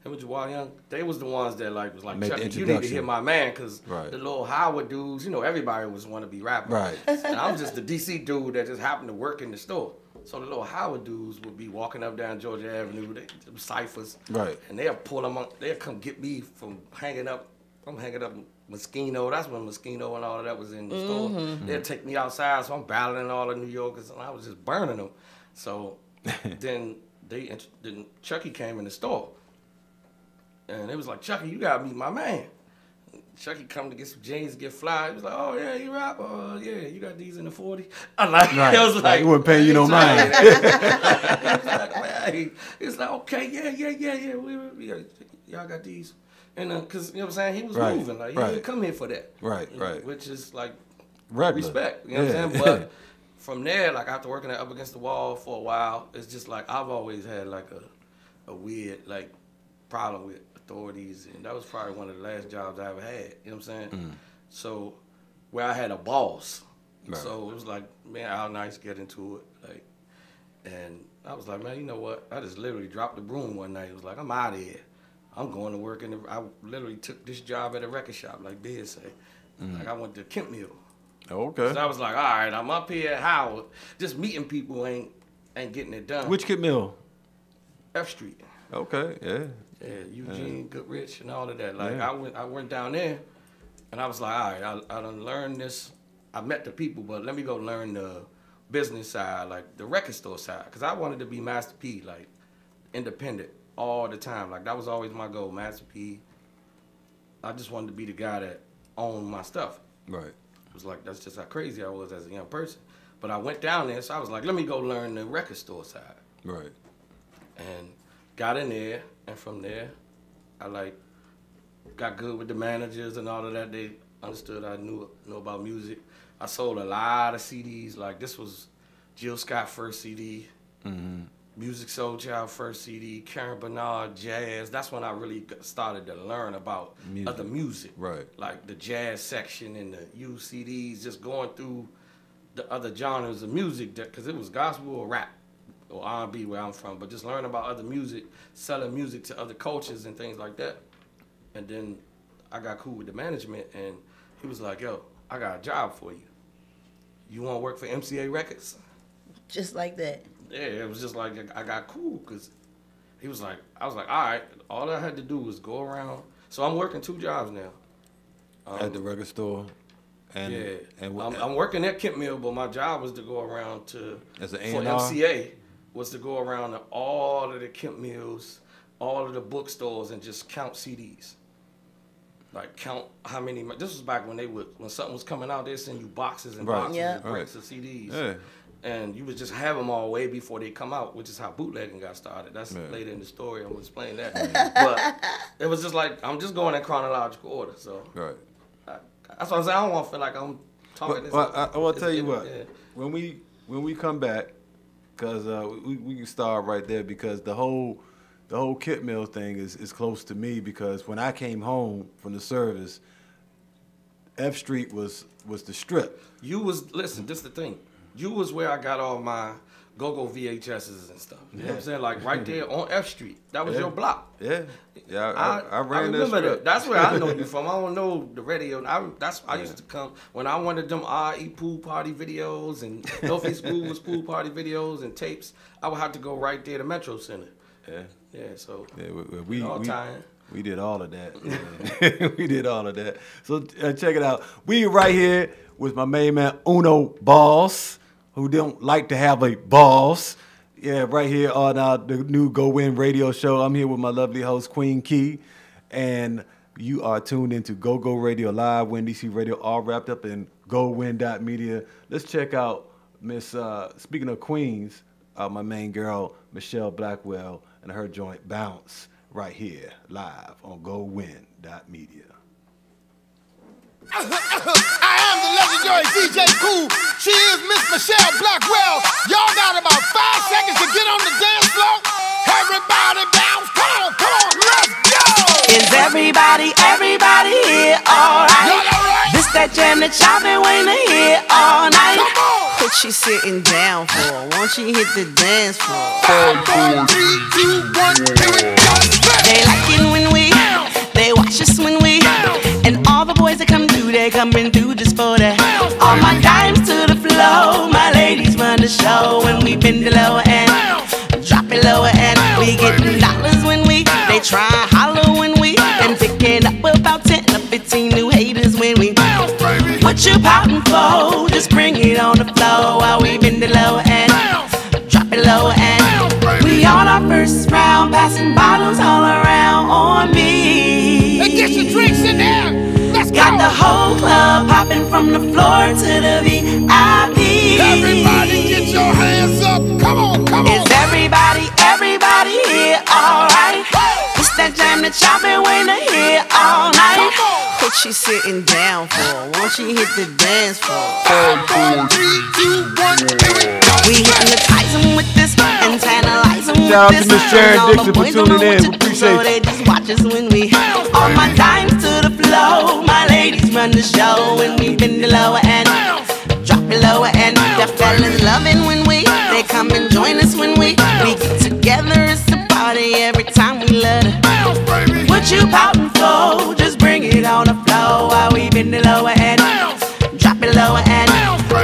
Jawar Young, they was the ones that like was like, Chucky, you need to hear my man, because the little Howard dudes, you know, everybody was want to be rappers. Right. And I'm just the DC dude that just happened to work in the store. So the little Howard dudes would be walking up down Georgia Avenue, they ciphers. Right. And they'll pull them up, they'll come get me from hanging up Moschino. That's when Moschino and all of that was in the store. They'll take me outside, so I'm battling all the New Yorkers, and I was just burning them. So then Chucky came in the store. And it was like, Chucky, you gotta meet my man. Chucky come to get some jeans, get fly. He was like, oh yeah, you rap? Yeah, you got these in the 40? I'm like, right. I was like, he wouldn't pay you no mind. He's like, okay, yeah. Y'all got these. And cause you know what I'm saying? He was moving. Like he didn't come here for that. Right. Which is like regular. Respect. You know what I'm saying? But from there, like after working Up Against the Wall for a while, it's just like I've always had like a weird like problem with authorities, and that was probably one of the last jobs I ever had, you know what I'm saying? So, where I had a boss. Right. So, it was like, man, Al Nice get into it. Like, and I was like, man, you know what? I just literally dropped the broom one night. It was like, I'm out of here. I'm going to work I literally took this job at a record shop, like Biz say. Like, I went to Kemp Mill. Okay. So I was like, all right, I'm up here at Howard. Just meeting people ain't getting it done. Which Kemp Mill? F Street. Okay, yeah. Yeah, Eugene, Goodrich, and all of that. Like I went down there, and I was like, all right, I done learned this. I met the people, but let me go learn the business side, like the record store side, because I wanted to be Master P, like independent all the time. Like that was always my goal, Master P. I just wanted to be the guy that owned my stuff. Right. It was like that's just how crazy I was as a young person. But I went down there, so I was like, let me go learn the record store side. Right. And got in there, and from there, I like got good with the managers and all of that. They understood I knew about music. I sold a lot of CDs. Like this was Jill Scott first CD, Music Soul Child first CD, Karen Bernard jazz. That's when I really started to learn about other music. Right. Like the jazz section and the used CDs, just going through the other genres of music, because it was gospel or rap or R&B where I'm from, but just learning about other music, selling music to other cultures and things like that. And then I got cool with the management, and he was like, yo, I got a job for you. You want to work for MCA Records? Just like that. Yeah, it was just like I got cool because he was like, I was like, all right, all I had to do was go around. So I'm working 2 jobs now. At the record store? And, yeah, and I'm working at Kent Mill, but my job was to go around to, as an for A&R? MCA, was to go around to all of the Kent Mills, all of the bookstores, and just count CDs. Like count how many. This was back when when something was coming out, they'd send you boxes and boxes and breaks of CDs. Yeah. And you would just have them all way before they come out, which is how bootlegging got started. That's later in the story. I'm gonna explain that. But it was just like I'm just going in chronological order. So that's what I'm saying. I don't want to feel like I'm talking. I will tell you what. Yeah. When we come back, because we can start right there, because the whole Kit Mill thing is close to me, because when I came home from the service, F Street was the strip. You was, listen, this is the thing. You was where I got all my go-go VHSs and stuff. You know what I'm saying? Like right there on F Street. That was your block. Yeah. Yeah, I ran that remember strip. that. That's where I know you from. I don't know the radio. I used to come when I wanted them RE pool party videos and Northeast School was pool party videos and tapes. I would have to go right there to Metro Center. Yeah. Yeah, so we did all of that. We did all of that. So check it out. We right here with my main man Uno Boss, who don't like to have a boss. Yeah, right here on the new GoWin radio show. I'm here with my lovely host Queen Key, and you are tuned into GoGo Radio Live, Win DC Radio, all wrapped up in GoWin.media. Let's check out Miss. Speaking of Queens, my main girl Michelle Blackwell and her joint Bounce right here live on GoWin.media. I am the legendary DJ Cool. She is Miss Michelle Blackwell. Y'all got about 5 seconds to get on the dance floor. Everybody bounce. Come on, let's go. Is everybody here alright? This that jam that y'all been waiting to hear all night. What she sitting down for? Won't she hit the dance floor? 5, 4, 3, 2, 1, here we go. They like it when they watch us when and all the boys that come through, they coming through just for that. All my dimes to the flow, my ladies run the show when we bend the lower end, drop it lower end. We getting dollars when they try holler when and picking up about 10 or 15 new haters when we. What you pouting for? Just bring it on the floor while we bend the lower end, drop it lower end. We on our first round, passing bottles all around on me. Hey, get your drinks in there. Let's Got go. the whole club popping from the floor to the VIP. Everybody get your hands up. Come on. Is everybody here alright? It's that jam that y'all been waiting to hear all night. What she sitting down for? Won't she hit the dance floor? 5, 4, 3, 2, 1, here we go. We hypnotize them with this and tantalize them with Shout out this. to Miss Sharon And all the Dixon for boys don't tuning know in. what We to do, appreciate so they just watch us when we. All my dimes to the flow. My ladies run the show when we bend the lower end, drop it lower end. The fellas loving when they come and join us when we get together. It's a party every time we let it. What you pouting for? Just bring it on the floor while we bend the lower end, drop it lower end.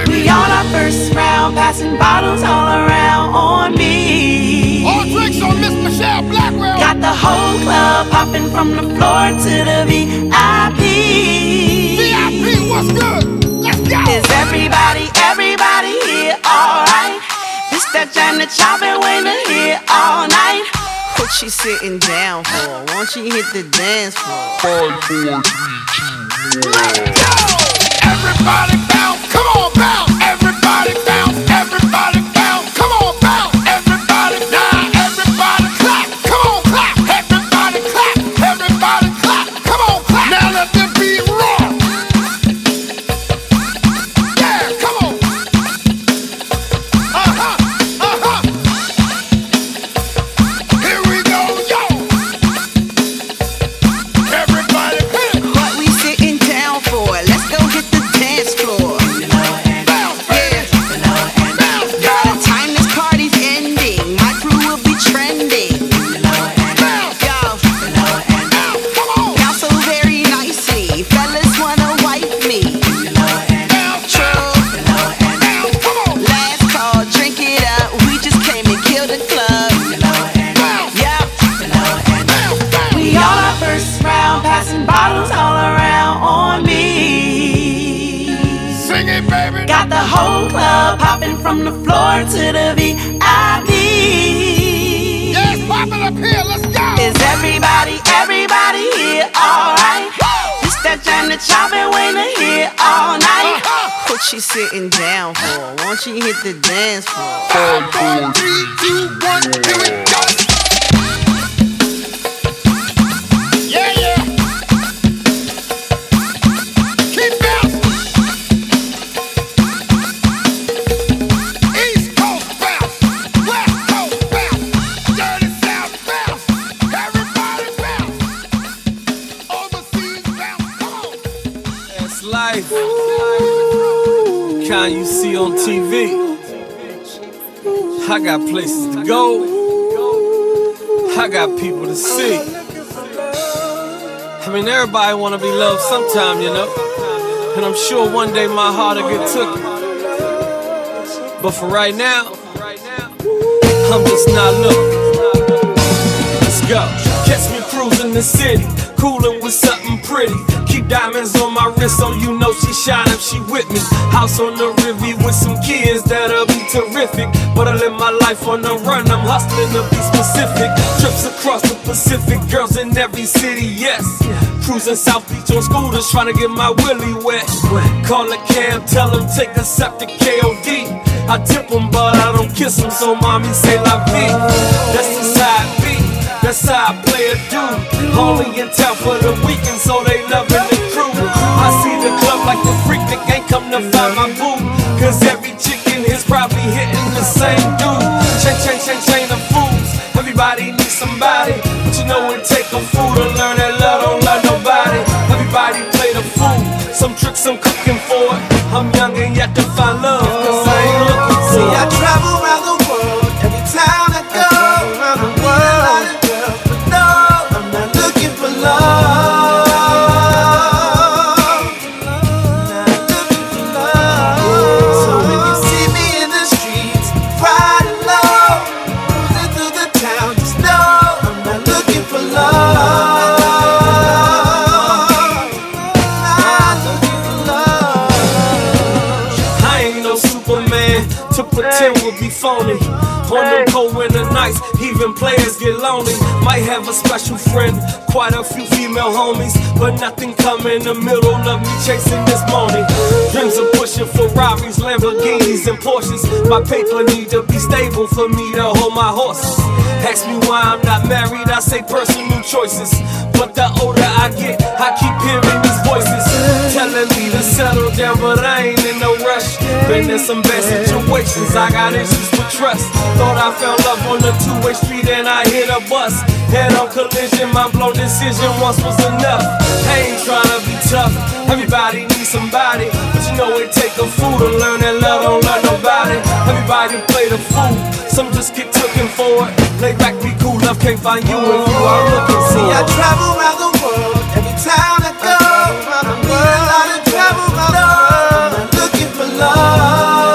We on our first round, passing bottles all around on me. All drinks on Miss Michelle Blackwell. Got the whole club popping from the floor to the VIP. VIP, what's good? Let's go. Is everybody here alright? This that jam that y'all been waiting to hear all night. What she sitting down for? Won't she hit the dance floor? 5, 4, 3, 2, 1. Let's go. Everybody bounce. Come on, bounce. Everybody bounce. Everybody bounce. Come on, bounce. Everybody now. Everybody clap. Come on, clap. Everybody clap. Everybody clap. Come on, clap. Now let the beat rock. Yeah. whole club popping from the floor to the VIP. Yes, pop it up here, let's go. Is everybody here alright? It's that time that y'all been waiting here all night. What you sitting down for? Won't you hit the dance floor? 5, 4, 3, 2, 1, here we go. Yeah, yeah. Keep bouncing. East Coast bounce, West Coast bounce, Dirty South bounce, everybody bounce, overseas bounce, come on. That's life. Kind you see on TV. I got places to go. I got people to see. I mean, everybody wanna be loved sometime, you know. And I'm sure one day my heart'll get took. But for right now, I'm just not looking. Let's go. Catch me cruising the city, coolin' with something pretty. Keep diamonds on my wrist so you know she shine if she with me. House on the river with some kids that'll be terrific. But I live my life on the run, I'm hustling to be specific. Trips across the Pacific, girls in every city, yes. Cruising South Beach on scooters, trying to get my willy wet. Call a cab, tell them take a septic KOD. I tip them but I don't kiss them, so mommy say la vie. That's the side B. That's how I play a dude. Only in town for the weekend, so they loving the crew. I see the club like the freak that ain't come to find my boo. Cause every chick in here's probably hitting the same dude. Chain of fools. Everybody needs somebody. But you know it take a fool to learn that love don't love nobody. Everybody play the fool. Some tricks I'm cooking for it. I'm young and yet to find love, cause I ain't looking for it. See, I travel around the world. Every town I go, around the world. Pretend will be phony. On them cold winter nights, even players get lonely. Might have a special friend, quite a few female homies, but nothing come in the middle of me chasing this morning. Dreams of pushing Ferraris, Lamborghinis, and Porsches. My paper need to be stable for me to hold my horses. Ask me why I'm not married, I say personal choices. But the older I get, I keep hearing these voices telling me to settle down, but I ain't in no rush. Been in some bad situations, I got issues with trust. Thought I found love on the two-way street and I hit a bus. Head on collision, my blown decision once was enough. I ain't tryna be tough, everybody needs somebody. But you know it take a fool to learn that love don't love nobody. Everybody play the fool, some just get taken for it. Lay back, be cool, love can't find you if you are looking for it. See, I travel around the world, every town I go, around the world. I travel around the world, I'm looking for love.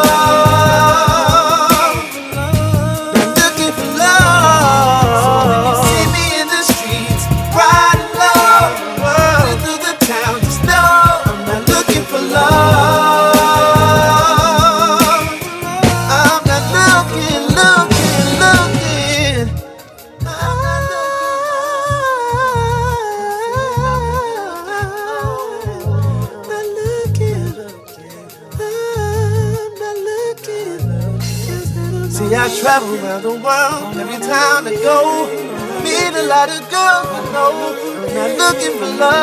I travel around the world, every town I go, meet a lot of girls I know, I'm not looking for love.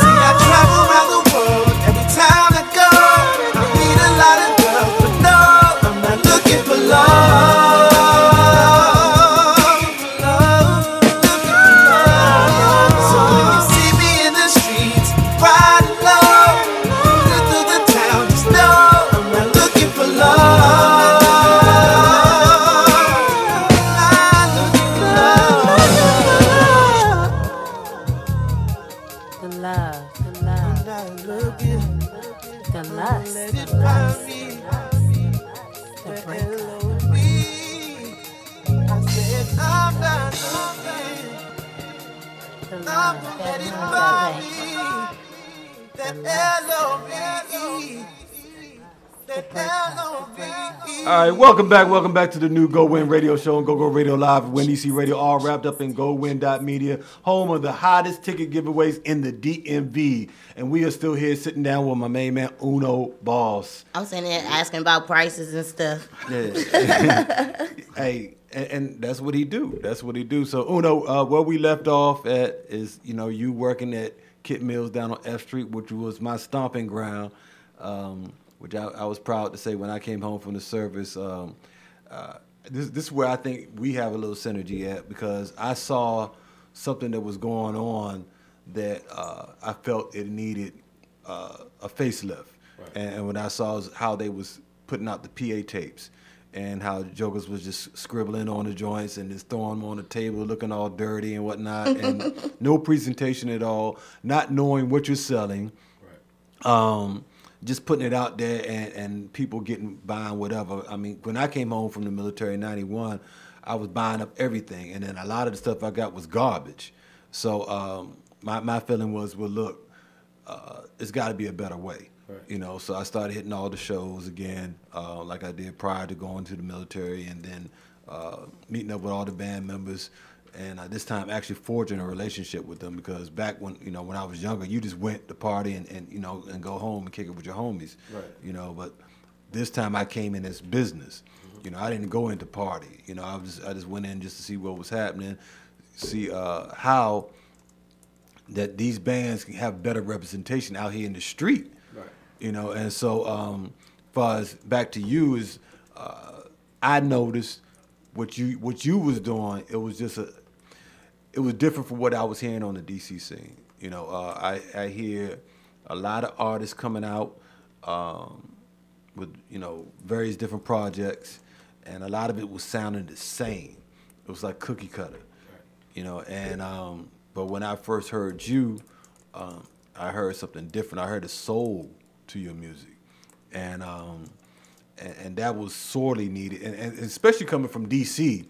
See, I travel around the world, every town I go, I meet a lot of girls, but no, I'm not looking for love. So when you see me in the streets, riding low, All right, welcome back to the new GoWin Radio Show on GoGo Radio Live, Win DC Radio, all wrapped up in GoWin.media, home of the hottest ticket giveaways in the DMV. And we are still here sitting down with my main man, Uno Boss. I'm sitting there asking about prices and stuff. Yeah. Hey, and that's what he do. That's what he do. So, Uno, where we left off at is, you working at Kit Mills down on F Street, which was my stomping ground. Which I was proud to say when I came home from the service. This is where I think we have a little synergy at, because I saw something that was going on that I felt it needed a facelift. Right. And when I saw how they was putting out the PA tapes and how jokers was just scribbling on the joints and just throwing them on the table looking all dirty and whatnot, and no presentation at all, not knowing what you're selling. Right. Just putting it out there and people buying whatever. I mean, when I came home from the military in 91, I was buying up everything. And then a lot of the stuff I got was garbage. So my feeling was, well, look, it's got to be a better way. Right. So I started hitting all the shows again, like I did prior to going to the military, and then meeting up with all the band members. And this time actually forging a relationship with them, because back when I was younger, you just went to party and go home and kick it with your homies. Right. But this time I came in as business. Mm-hmm. I didn't go into party. I just went in just to see what was happening, see how that these bands can have better representation out here in the street. Right. And so as far as back to you is, I noticed what you was doing. It was just it was different from what I was hearing on the DC scene. I hear a lot of artists coming out with various different projects, and a lot of it was sounding the same. It was like cookie cutter, and but when I first heard you, I heard something different. I heard a soul to your music, and that was sorely needed, and especially coming from DC.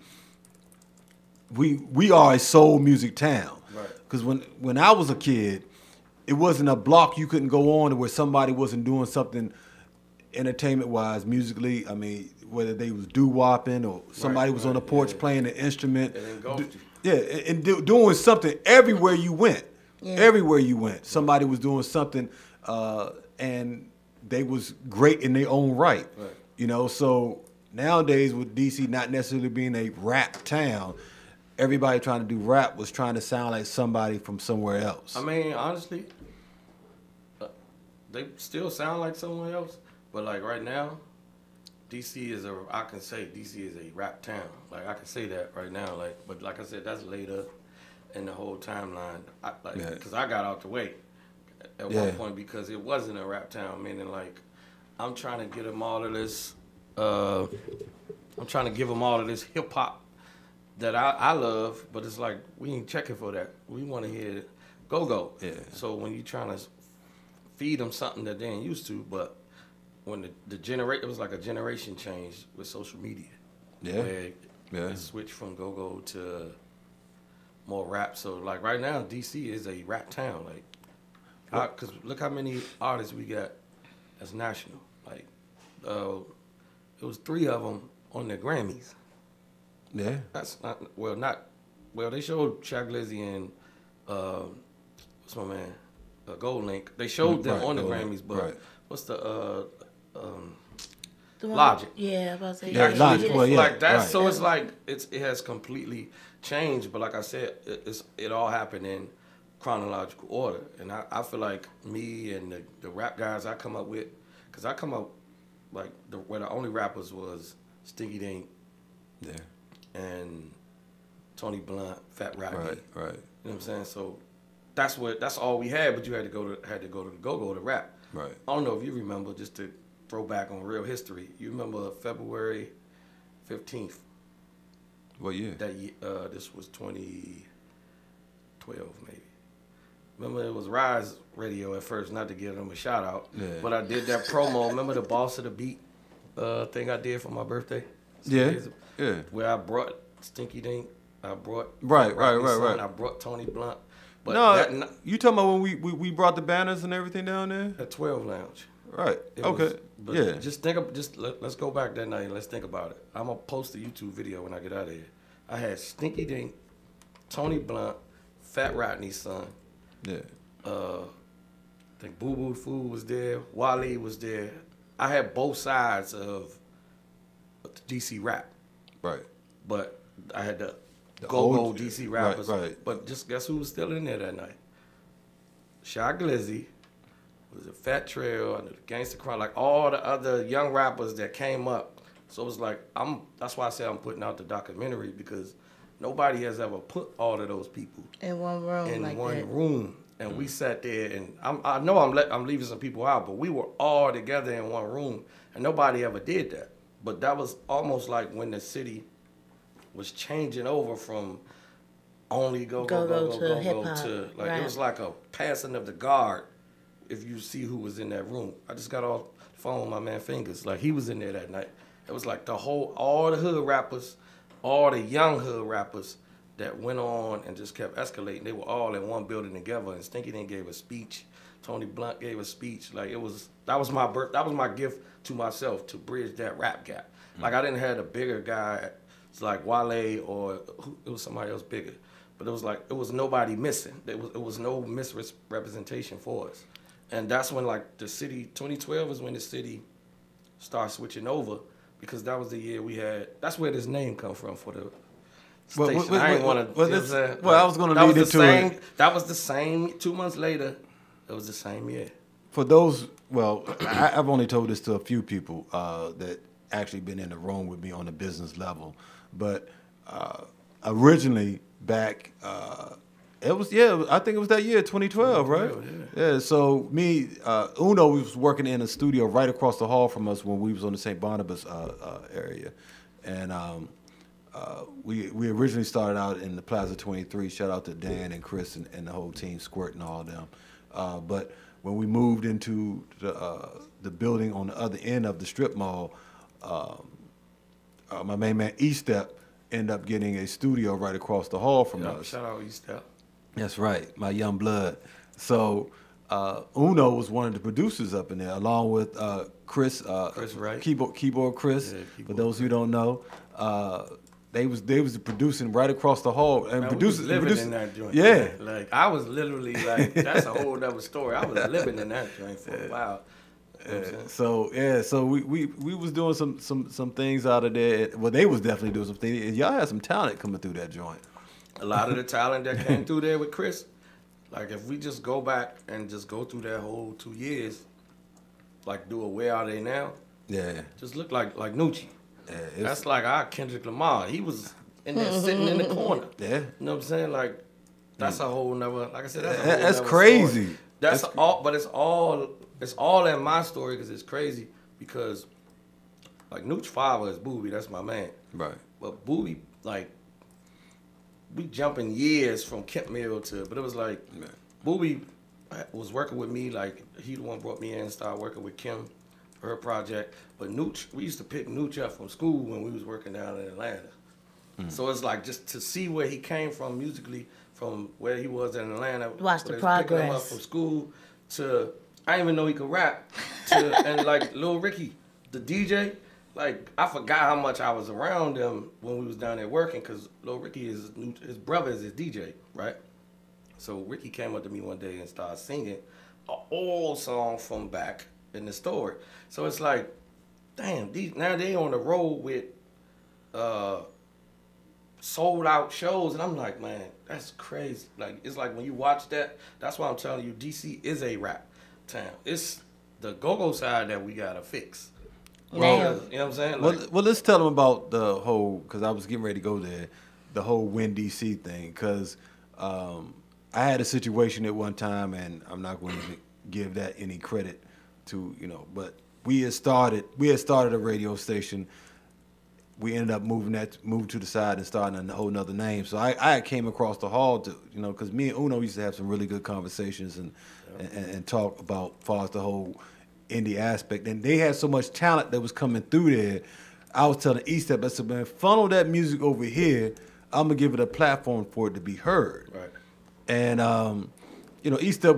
We are a soul music town. Right. Because when I was a kid, it wasn't a block you couldn't go on where somebody wasn't doing something entertainment-wise, musically. I mean, whether they was doo-wopping or somebody was on the porch playing an instrument. And doing something everywhere you went. Yeah. Everywhere you went, somebody was doing something, and they was great in their own right. So nowadays with DC not necessarily being a rap town, everybody trying to do rap was trying to sound like somebody from somewhere else. I mean, honestly, they still sound like someone else, but like right now, I can say DC is a rap town. Like I can say that right now. But like I said, that's later in the whole timeline. Because I got out the way at one point because it wasn't a rap town. Meaning like, I'm trying to get them all of this. I'm trying to give them all of this hip hop that I love, but it's like we ain't checking for that. We want to hear go-go. Yeah. So when you're trying to feed them something that they ain't used to, but when it was like a generation change with social media. Yeah. Where it switched from go-go to more rap. So like right now, DC is a rap town. Like, because look how many artists we got as national. Like, it was 3 of them on the Grammys. Yeah. That's well, they showed Shaq Lizzy and what's my man, Gold Link. They showed them on the Grammys, but what's the Logic? Yeah, I'm about to say Logic. Well, like that. Right. So it's like it has completely changed. But like I said, it all happened in chronological order, and I feel like me and the rap guys I come up with, because I come up like where the only rappers was Stinky Dink. Yeah. And Tony Blunt, Fat Rocky. Right. You know what I'm saying? So that's all we had, but you had to go to the go-go to rap. Right. I don't know if you remember, just to throw back on real history. You remember February 15th? What year? This was 2012 maybe. Remember it was Rise Radio at first, not to give them a shout out. Yeah. But I did that promo. Remember the Boss of the Beat thing I did for my birthday? Yeah. Where I brought Stinky Dink. I brought I brought Tony Blunt. But no, you talking about when we brought the banners and everything down there? At 12 Lounge. Right. It Okay. Was, yeah. Just let's go back that night and let's think about it. I'm gonna post a YouTube video when I get out of here. I had Stinky Dink, Tony Blunt, Fat Rodney's son. Yeah. I think Boo Boo Food was there. Wale was there. I had both sides of DC rap. Right. But I had the old go-go DC rappers. Right. But just guess who was still in there that night? Shy Glizzy, was it Fat Trail, and the Gangsta Crown, like all the other young rappers that came up. So it was like, that's why I say I'm putting out the documentary, because nobody has ever put all of those people in one room. In one room. And we sat there, and I know I'm leaving some people out, but we were all together in one room, and nobody ever did that. But that was almost like when the city was changing over from only go to hip-hop. To like right. It was like a passing of the guard. If you see who was in that room, I just got off the phone with my man Fingers. Like, he was in there that night. It was like all the hood rappers, all the young hood rappers that went on and just kept escalating. They were all in one building together. And Stinky Dink gave a speech. Tony Blunt gave a speech. Like, that was my gift to myself, to bridge that rap gap. Like, I didn't have a bigger guy. It's like Wale or it was somebody else bigger. But it was like, it was nobody missing. It was no misrepresentation for us. And that's when, like, the city, 2012 is when the city started switching over, because that was the year we had, that's where this name come from for the station. I didn't want to, I was going to lead into it. That was the same, 2 months later, it was the same year. For those, I've only told this to a few people that actually been in the room with me on a business level. But originally back, I think it was that year, 2012, right? Yeah. So me, Uno was working in a studio right across the hall from us when we was on the St. Barnabas area, and we originally started out in the Plaza 23. Shout out to Dan and Chris and the whole team, Squirt and all of them. But when we moved into the building on the other end of the strip mall, my main man E-Step ended up getting a studio right across the hall from us. Shout out E-Step. That's right, my young blood. So Uno was one of the producers up in there, along with Chris. Chris Wright. Keyboard Chris. Yeah, For those who don't know, they was producing right across the hall and producing. Living in that joint. Yeah, like I was literally like, that's a whole other story. I was living in that joint for a while. So we was doing some things out of there. Well, they was definitely doing some things. Y'all had some talent coming through that joint. A lot of the talent that came through there with Chris, like if we just go back and just go through that whole 2 years, like do a Where Are They Now? Yeah. Just look like Nucci. Yeah, that's like our Kendrick Lamar. He was in there sitting in the corner. Yeah. You know what I'm saying? Like, that's a whole nother, like I said, that's a whole that's nother crazy. Story. That's all, but it's all in my story because it's crazy because, like, Nooch father is Boobie. That's my man. Right. But Boobie, like, we jumping years from Kent Mill but it was like, Boobie was working with me, like, he the one brought me in and started working with Kim for her project. But Nooch, we used to pick Nooch up from school when we was working down in Atlanta. So it's like just to see where he came from musically, from where he was in Atlanta. Watch the picking him up progress. from school to, I didn't even know he could rap, and like Lil Ricky, the DJ, like I forgot how much I was around him when we was down there working, because Lil Ricky his brother is his DJ, right? So Ricky came up to me one day and started singing an old song from back in the story. So it's like, damn, now they on the road with sold out shows, and I'm like, man, that's crazy. Like, it's like when you watch that, that's why I'm telling you, DC is a rap town. It's the go-go side that we gotta fix. Well, you know what I'm saying? Like, well, let's tell them about the whole, because I was getting ready to go there, the whole Win DC thing, because I had a situation at one time, and I'm not going to give that any credit to, but we had started a radio station. We ended up moved to the side and starting a whole nother name. So I came across the hall to, because me and Uno used to have some really good conversations and talk about as far as the whole indie aspect. And they had so much talent that was coming through there. I was telling E-Step, I said, man, funnel that music over here. I'm going to give it a platform for it to be heard. Right. And you know, E-Step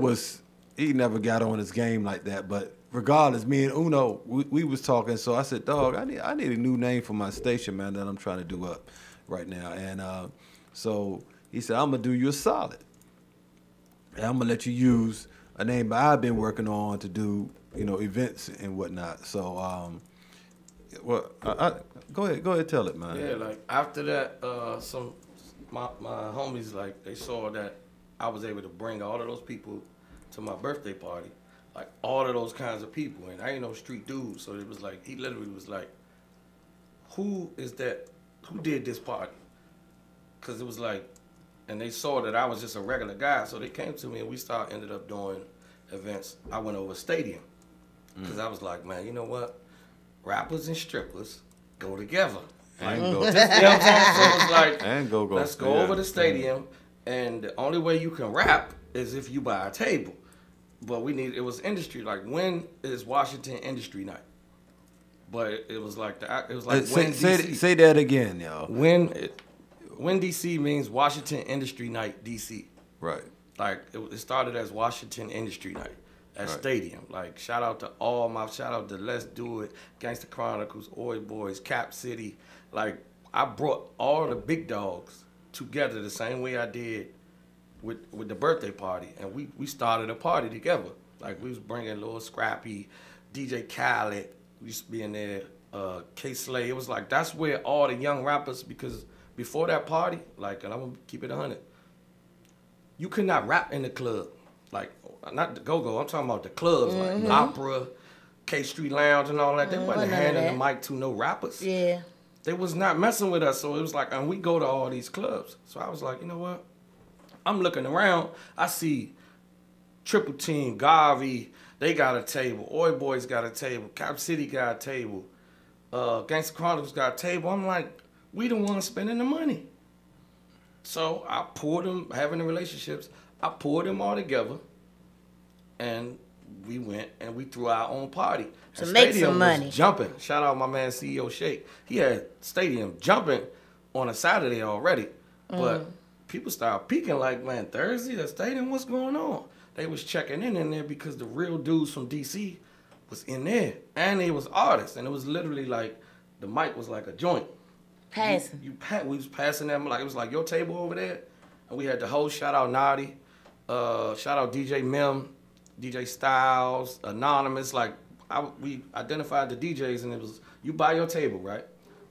he never got on his game like that. But regardless, me and Uno, we was talking. So I said, dog, I need a new name for my station, man, that I'm trying to do up right now. And so he said, I'm gonna do you a solid. And I'm gonna let you use a name that I've been working on to do, you know, events and whatnot. So well, go ahead, tell it, man. Yeah, like after that, my homies, like, they saw that I was able to bring all of those people to my birthday party, like all of those kinds of people, and I ain't no street dude, so it was like, he literally was like, who is that, who did this party? Because it was like, and they saw that I was just a regular guy, so they came to me and we ended up doing events. I went over stadium, because I was like, man, you know what, rappers and strippers go together. Like, you know what I'm saying? So it was like, let's go over the stadium, and the only way you can rap is if you buy a table. But it was industry, like, when is Washington Industry Night? But it was like say that again, y'all. When DC means Washington Industry Night, DC. Right. Like, it started as Washington Industry Night at Stadium. Like, shout out to Let's Do It, Gangsta Chronicles, Oi Boys, Cap City. Like, I brought all the big dogs together the same way I did with the birthday party, and we started a party together. Like, we was bringing Lil Scrappy, DJ Khaled, we used to be in there, K Slay. It was like, that's where all the young rappers, because before that party, like, and I'm gonna keep it 100, you could not rap in the club. Like, not the go-go, I'm talking about the clubs, like Opera, K Street Lounge and all that. They wasn't handing the mic to no rappers. Yeah. They was not messing with us, so it was like, and we go to all these clubs. So I was like, you know what? I'm looking around, I see Triple Team, Garvey, they got a table. Oi Boys got a table. Cap City got a table. Gangsta Chronicles got a table. I'm like, we the ones spending the money. So I poured them, having the relationships, I poured them all together, and we went and we threw our own party. To and make Stadium some money. was jumping. Shout out my man CEO Shake. He had Stadium jumping on a Saturday already. But people started peeking like, man, Thursday, the Stadium, what's going on? They was checking in there because the real dudes from DC was in there. And they was artists. And it was literally like, the mic was like a joint. Passing. We was passing them, like, it was like your table over there. And we had the host, shout out Naughty, shout out DJ Mim, DJ Styles, Anonymous. Like, we identified the DJs, and it was, you buy your table, right?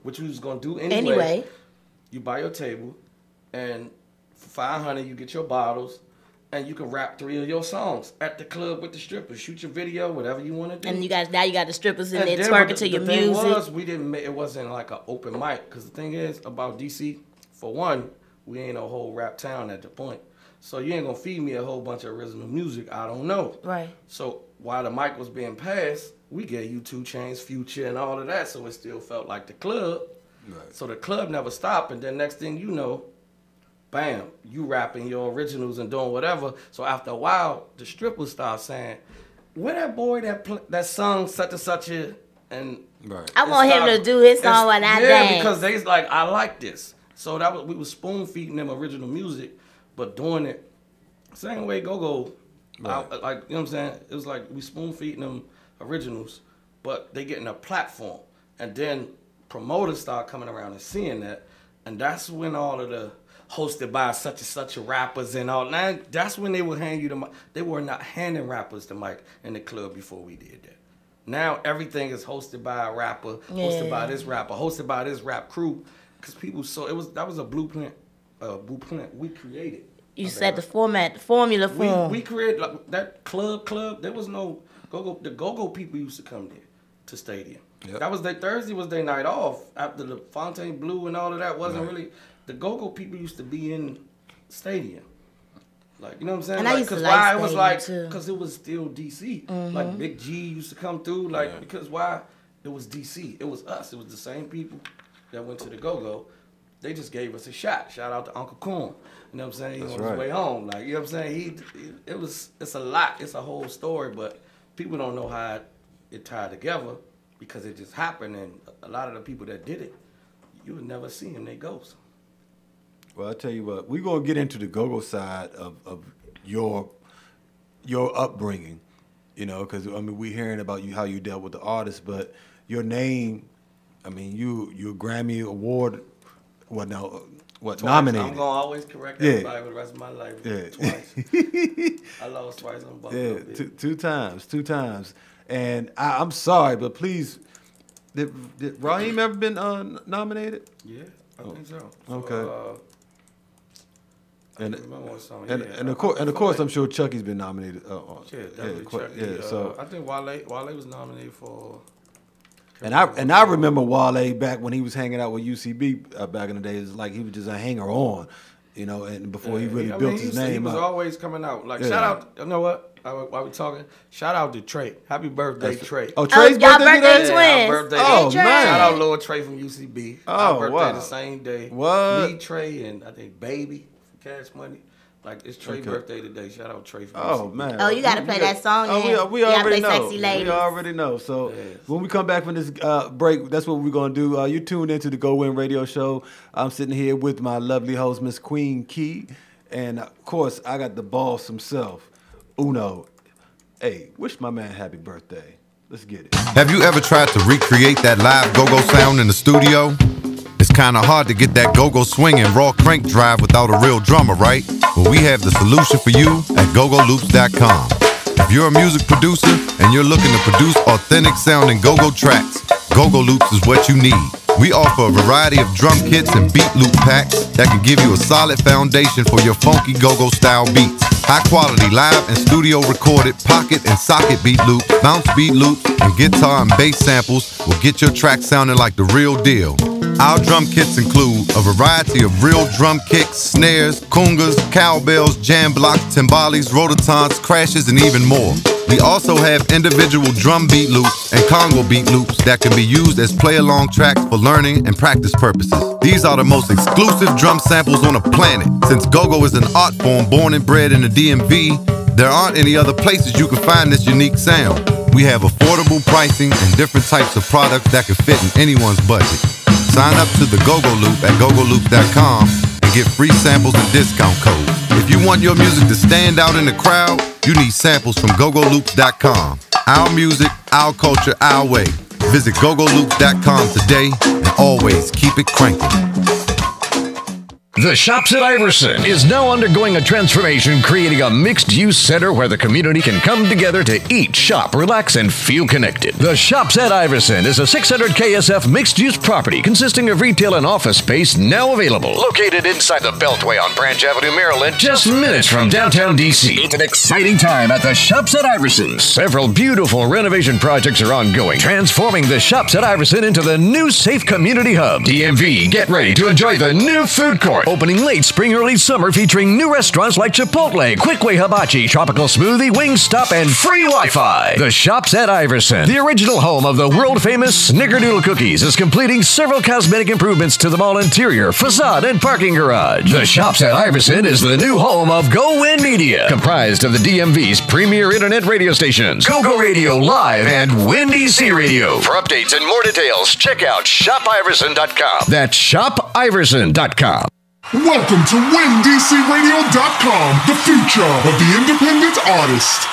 Which you was gonna do anyway. You buy your table, and for $500 you get your bottles, and you can rap 3 of your songs at the club with the strippers. Shoot your video, whatever you want to do. And now you got the strippers in there twerking to your music. The thing was, it wasn't like an open mic, because the thing is about DC, for one, we ain't a whole rap town at the point. So you ain't gonna feed me a whole bunch of original music I don't know. Right. So while the mic was being passed, we gave you 2 Chainz, Future, and all of that, so it still felt like the club. Right. So the club never stopped, and then next thing you know, bam, you rapping your originals and doing whatever. So after a while, the strippers start saying, where that boy that sung such and such a, and I want him to do his song when I dance. Yeah, because they's like, I like this. So we was spoon feeding them original music, but doing it same way go-go. Right. Like, you know what I'm saying? It was like we spoon feeding them originals, but they getting a platform. And then promoters start coming around and seeing that. And that's when all of the hosted by such and such a rappers and all. Now, that's when they would hand you the mic. They were not handing rappers the mic in the club before we did that. Now everything is hosted by a rapper, hosted by this rapper, hosted by this rap crew. Because people that was a blueprint we created. You set the format, the formula for them. We created like, that club. There was no go-go. The go-go people used to come there to Stadium. Yep. That was Thursday was their night off after the Fontaine Blue and all of that wasn't really. The go-go people used to be in Stadium. Like, you know what I'm saying? And I used to like why it was like, too. because it was still DC. Like Big G used to come through. Like because why? It was DC. It was us. It was the same people that went to the go-go. They just gave us a shot. Shout out to Uncle Coon. You know what I'm saying? He on his way home. Like, you know what I'm saying? It's a lot. It's a whole story, but people don't know how it tied together because it just happened. And a lot of the people that did it, you would never see them. They ghosts. Well, I tell you what, we're gonna get into the go-go side of your upbringing, you know, because I mean we're hearing about you how you dealt with the artists, but your name, I mean you Grammy Award, nominated. I'm gonna always correct everybody for the rest of my life. Yeah. Twice. I lost twice on Buffalo. Yeah, two times. And I'm sorry, but please, did Raheem ever been nominated? Yeah, I think so. Okay. And of course, I'm sure Chucky's been nominated. Definitely Chucky. Yeah, so I think Wale was nominated for. And I remember Wale back when he was hanging out with UCB back in the days. Like he was just a hanger on, you know. And before he really built his name, he was always coming out. Like shout out, you know what? While we talking, shout out to Trey. Happy birthday, Trey. Oh, Trey's birthday today? Twins. Birthday. Oh, man. Shout out Lord Trey from UCB. Oh, our birthday wow. the same day. What? Me, Trey, and I think Baby from Cash Money. Like it's Trey's birthday today. Shout out Trey from UCB. Man. Oh, you gotta play that song. We you gotta already play know. Sexy Ladies. We already know. So when we come back from this break, that's what we're gonna do. You tuned into the GoWin Radio Show. I'm sitting here with my lovely host, Miss Queen Key, and of course, I got the boss himself, Uno. Hey, wish my man happy birthday. Let's get it. Have you ever tried to recreate that live go-go sound in the studio? It's kind of hard to get that go-go swing and raw crank drive without a real drummer, right? Well, we have the solution for you at gogoloops.com. If you're a music producer and you're looking to produce authentic sounding go-go tracks, Go-Go Loops is what you need. We offer a variety of drum kits and beat loop packs that can give you a solid foundation for your funky go-go style beats. High quality live and studio recorded pocket and socket beat loops, bounce beat loops, and guitar and bass samples will get your track sounding like the real deal. Our drum kits include a variety of real drum kicks, snares, congas, cowbells, jam blocks, timbales, rototons, crashes, and even more. We also have individual drum beat loops and Congo beat loops that can be used as play-along tracks for learning and practice purposes. These are the most exclusive drum samples on the planet. Since go-go is an art form born and bred in the DMV, there aren't any other places you can find this unique sound. We have affordable pricing and different types of products that can fit in anyone's budget. Sign up to the Go-Go Loop at gogoloops.com and get free samples and discount codes. If you want your music to stand out in the crowd, you need samples from gogoloops.com. Our music, our culture, our way. Visit gogoloops.com today and always keep it cranking. The Shops at Iverson is now undergoing a transformation, creating a mixed-use center where the community can come together to eat, shop, relax, and feel connected. The Shops at Iverson is a 600 KSF mixed-use property consisting of retail and office space now available. Located inside the Beltway on Branch Avenue, Maryland, just minutes from downtown D.C. It's an exciting time at the Shops at Iverson. Several beautiful renovation projects are ongoing, transforming the Shops at Iverson into the new safe community hub. DMV, get ready to enjoy the new food court. Opening late spring, early summer, featuring new restaurants like Chipotle, Quickway Hibachi, Tropical Smoothie, Wingstop, and free Wi-Fi. The Shops at Iverson, the original home of the world-famous Snickerdoodle cookies, is completing several cosmetic improvements to the mall interior, facade, and parking garage. The Shops at Iverson is the new home of GoWin Media, comprised of the DMV's premier internet radio stations, GoGo Radio Live and Win DC Radio. For updates and more details, check out shopiverson.com. That's shopiverson.com. Welcome to WinDCRadio.com, the future of the independent artist.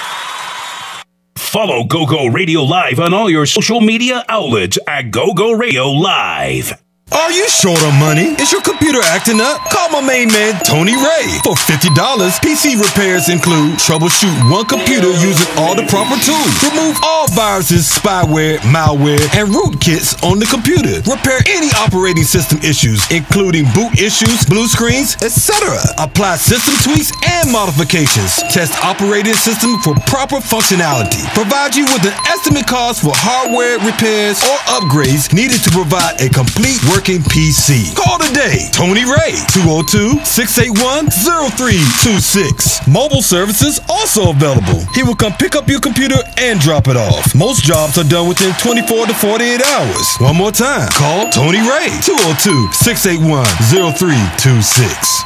Follow GoGo Radio Live on all your social media outlets at GoGo Radio Live. Are you short on money? Is your computer acting up? Call my main man, Tony Ray. For $50, PC repairs include troubleshoot one computer using all the proper tools. Remove all viruses, spyware, malware, and rootkits on the computer. Repair any operating system issues, including boot issues, blue screens, etc. Apply system tweaks and modifications. Test operating system for proper functionality. Provide you with an estimate cost for hardware repairs or upgrades needed to provide a complete working PC. Call today. Tony Ray, 202-681-0326. Mobile services also available. He will come pick up your computer and drop it off. Most jobs are done within 24 to 48 hours. One more time. Call Tony Ray, 202-681-0326.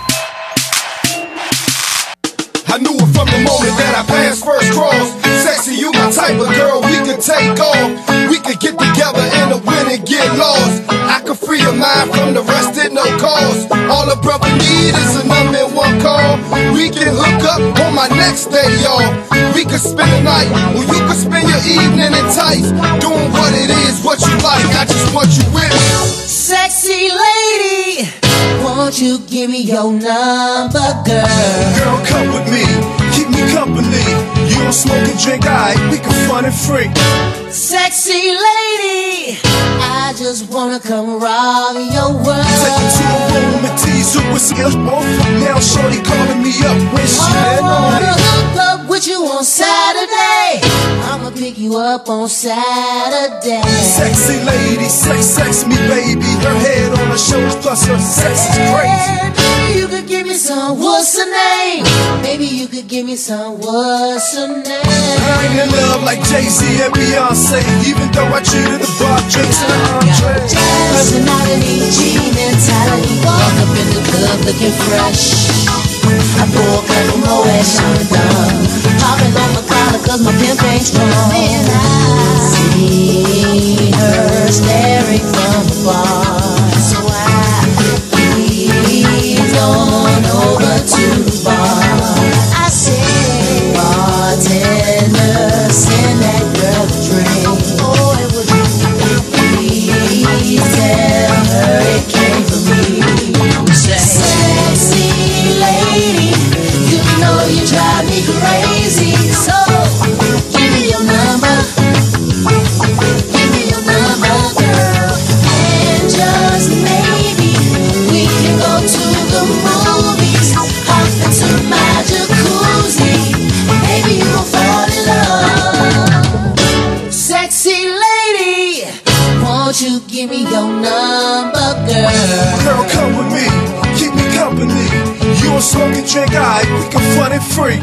I knew it from the moment that I passed first cross. Sexy, you my type of girl, we could take off. We could get together in the wind and get lost. I could free your mind from the rest, it no cost. cause. All a brother need is a number one call. We can hook up on my next day, y'all. We could spend the night, or you could spend your evening in tights, doing what it is, what you like. I just want you with me. Sexy lady, won't you give me your number, girl? Girl, come with me, keep me company. You don't smoke and drink, alright, we can fun and free. Sexy lady, I just wanna come rock your world. Take you to a room and tease you with skills. Now shorty calling me up when she I wanna hook up with you on Saturday. I'ma pick you up on Saturday. Sexy lady, sex me baby. Her head on her shoulders plus her sex is crazy. Maybe you could give me some, what's her name? Maybe you could give me some, what's her name? I ain't in love like Jay-Z and Beyonce, even though I treated the bar drinks and the entree. Personality, G mentality. Walk up in the club looking fresh. I pour a couple more eggs on the dumb. Popping on my collar cause my pimp ain't strong. And I see her staring from afar. So I ease on over to the bar. I said, bartender, send that girl a drink. Oh, it was please tell her it came from me. Sexy lady, you know you drive me crazy. So give me your number, girl, and just maybe we can go to the movies, hop into my jacuzzi. Maybe you'll fall in love. Sexy lady, won't you give me your number, girl? Girl, come with me, keep me company. You don't smoke and drink, alright, we can fun and free.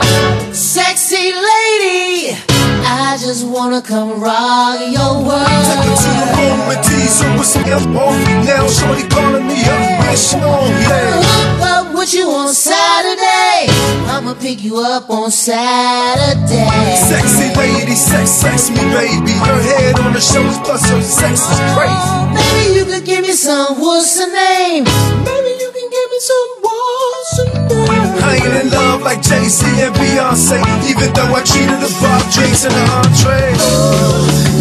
Sexy lady, I just wanna come rock your world. Take you to the room and tease her with some elbow. Now shorty calling me up when she on, yeah. Hook up with you on Saturday. I'ma pick you up on Saturday. Sexy lady, sex me baby. Her head on her shoulders plus her sex is crazy. Maybe you could give me some, what's her name? Maybe you can give me some, what's her name? I ain't in love like Jay-Z and Beyonce, even though I treated the bar drinks and the entree.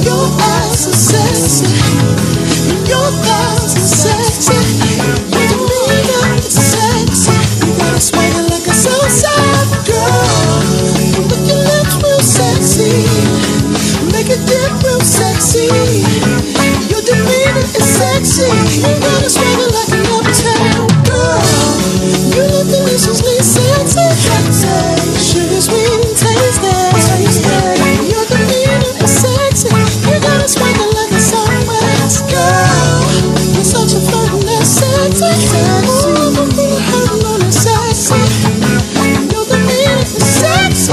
Your eyes are sexy, your thighs are sexy, your demeanor is sexy. You got a swagger like a Southside girl. Look your lips real sexy, make it dip real sexy. Your demeanor is sexy, you got a swagger like an uptown girl. You look deliciously sexy, sugar sweet and tasty. Your demeanor is sexy, you got a swagger like a Southwest girl. You're such a fun and sexy, sexy. Your demeanor is sexy,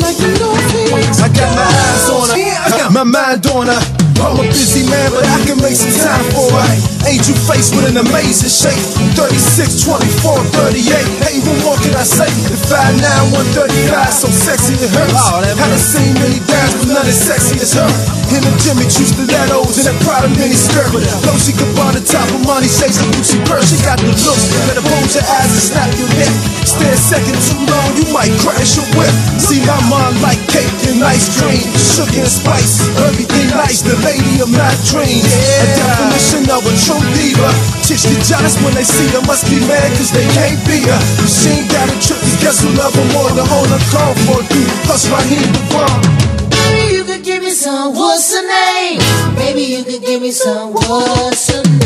like endorphins. I got my eyes on her, I got my mind on her. I'm a busy man, but I can make some time for her. Angel face with an amazing shape. 36, 24, 38. Hey, what more can I say? The 5'9", 135, so sexy it hurts. Haven't seen many guys, but none as sexy as her. In the gym, it choose stilettos and that Prada mini skirt. Though she could buy the top of money, shakes the Gucci purse. She got the looks, better close your eyes and snap your neck. Stay a second too long, you might crash your whip. See my mom like cake and ice cream, sugar and spice, everything nice. The lady of my dreams, a definition of a true diva. Chicks get jealous when they see her, must be mad cause they can't be her. If she ain't got a trip, guess who love her more than hold her call for a dude. Plus Raheem DeVaughn. Maybe you could give me some, what's her name? Maybe you could give me some, what's her name?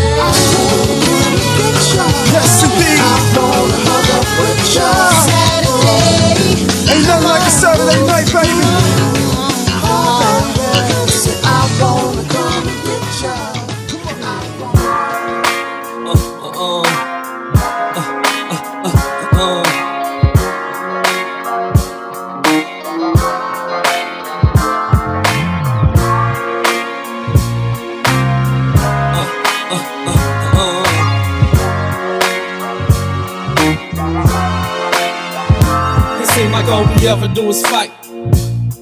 Yes indeed. I wanna hook up with you Saturday. Ain't nothing like a Saturday night, baby. I wanna come and get you. It seems like all we ever do is fight.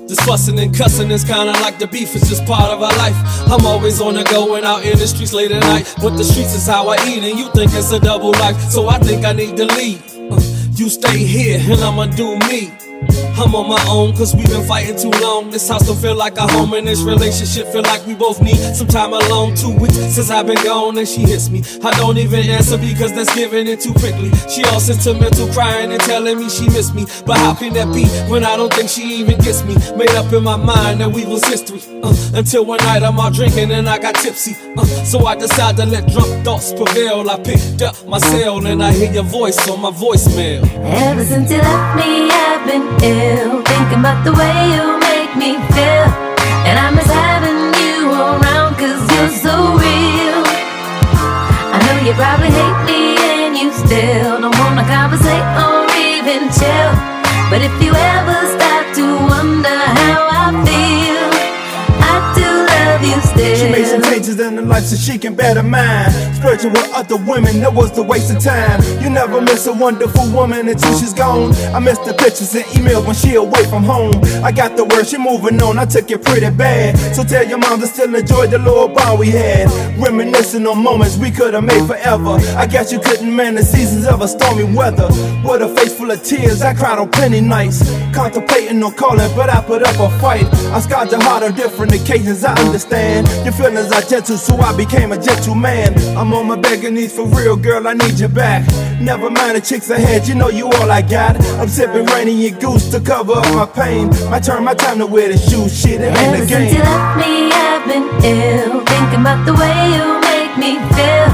This fussing and cussing is kinda like the beef, it's just part of our life. I'm always on the go and out in the streets late at night. But the streets is how I eat, and you think it's a double life. So I think I need to leave. You stay here, and I'ma do me. I'm on my own, cause we've been fighting too long. This house don't feel like a home, and this relationship feel like we both need some time alone. 2 weeks since I've been gone, and she hits me. I don't even answer because that's giving it too quickly. She all sentimental, crying and telling me she missed me. But how can that be when I don't think she even gets me? Made up in my mind that we was history. Until one night I'm out drinking and I got tipsy. So I decided to let drunk thoughts prevail. I picked up my cell and I hear your voice on my voicemail. Ever since you left me, I've been ill, thinking about the way you make me feel. And I miss having you around, cause you're so real. I know you probably hate me and you still don't wanna conversate or even chill. But if you ever stop to wonder how I feel, I do love you still. She made some changes in her life so she can better mine. Splurging with other women, that was the waste of time. You never miss a wonderful woman until she's gone. I miss the pictures and emails when she away from home. I got the word, she moving on, I took it pretty bad. So tell your mom to still enjoy the little bond we had. Reminiscing on moments we could have made forever. I guess you couldn't man the seasons of a stormy weather. With a face full of tears, I cried on plenty nights. Contemplating on calling, but I put up a fight. I scarred your heart on different occasions, I understand. Your feelings are gentle, so I became a gentleman. I'm on my begging knees for real, girl, I need you back. Never mind the chicks ahead, you know you all I got. I'm sipping rain in your goose to cover up my pain. My time to wear the shoes, shit, it ain't a game. Ever since you left me, I've been ill, thinking about the way you make me feel.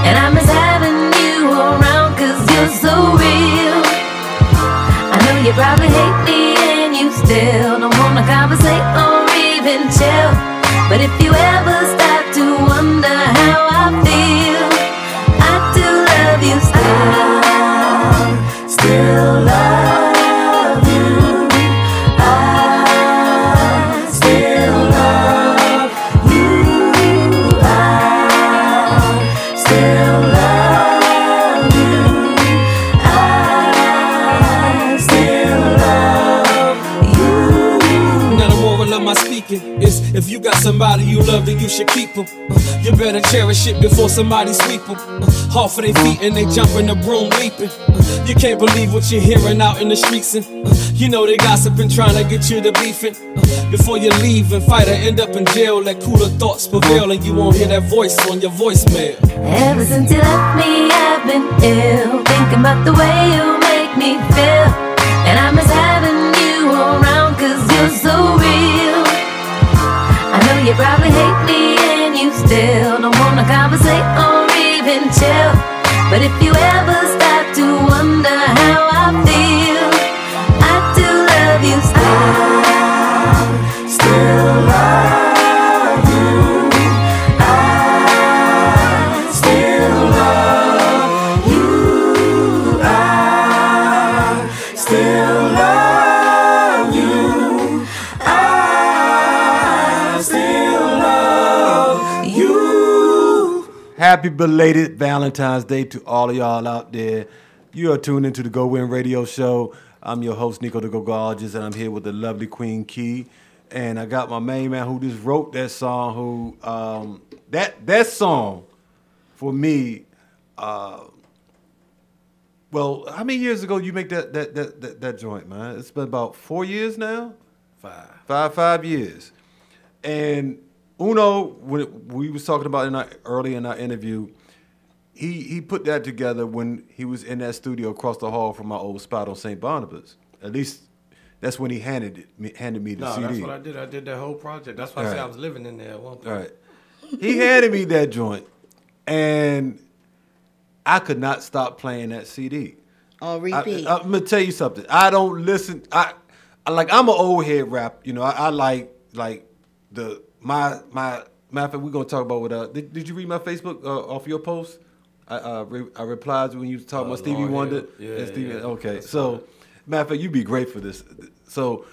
And I miss having you around, cause you're so real. I know you probably hate me and you still don't wanna conversate or even chill. But if you ever stop to wonder how I feel, I do love you still. I still love you. I still love you. I still love you. I still love you. Now the moral of my speaking is, if you got somebody you love, then you should keep them. You better cherish it before somebody sweep them. Off of their feet and they jump in the broom leaping. You can't believe what you're hearing out in the streets, and you know they gossiping, trying to get you to beefing. Before you leave and fight or end up in jail, let cooler thoughts prevail and you won't hear that voice on your voicemail. Ever since you left me, I've been ill, thinking about the way you make me feel. And I miss having you around, cause you're so real. I know you probably hate me and you still don't wanna conversate or even chill. But if you ever stop to wonder how I feel, I do love you still. I still love you. I still love you. I still love you. I still love you. Happy belated Valentine's Day to all of y'all out there. You are tuned into the GoWin Radio Show. I'm your host, Nico the Gogologist, and I'm here with the lovely Queen Key. And I got my main man who just wrote that song, who that song for me, well, how many years ago you make that joint, man? It's been about 4 years now? 5 years. And Uno, when we was talking about early in our interview, he put that together when he was in that studio across the hall from my old spot on St. Barnabas. At least that's when he handed me the CD. No, that's what I did. I did that whole project. That's why I said I was living in there at one point. All right. He handed me that joint, and I could not stop playing that CD. On repeat. I'm gonna tell you something. I don't listen. I'm an old head rap. You know, I like the my matter of fact, we're gonna talk about what. Did you read my Facebook off your post? I replied when you was talking about Stevie Wonder. Yeah, Stevie, yeah. okay, so matter of fact, you'd be great for this. So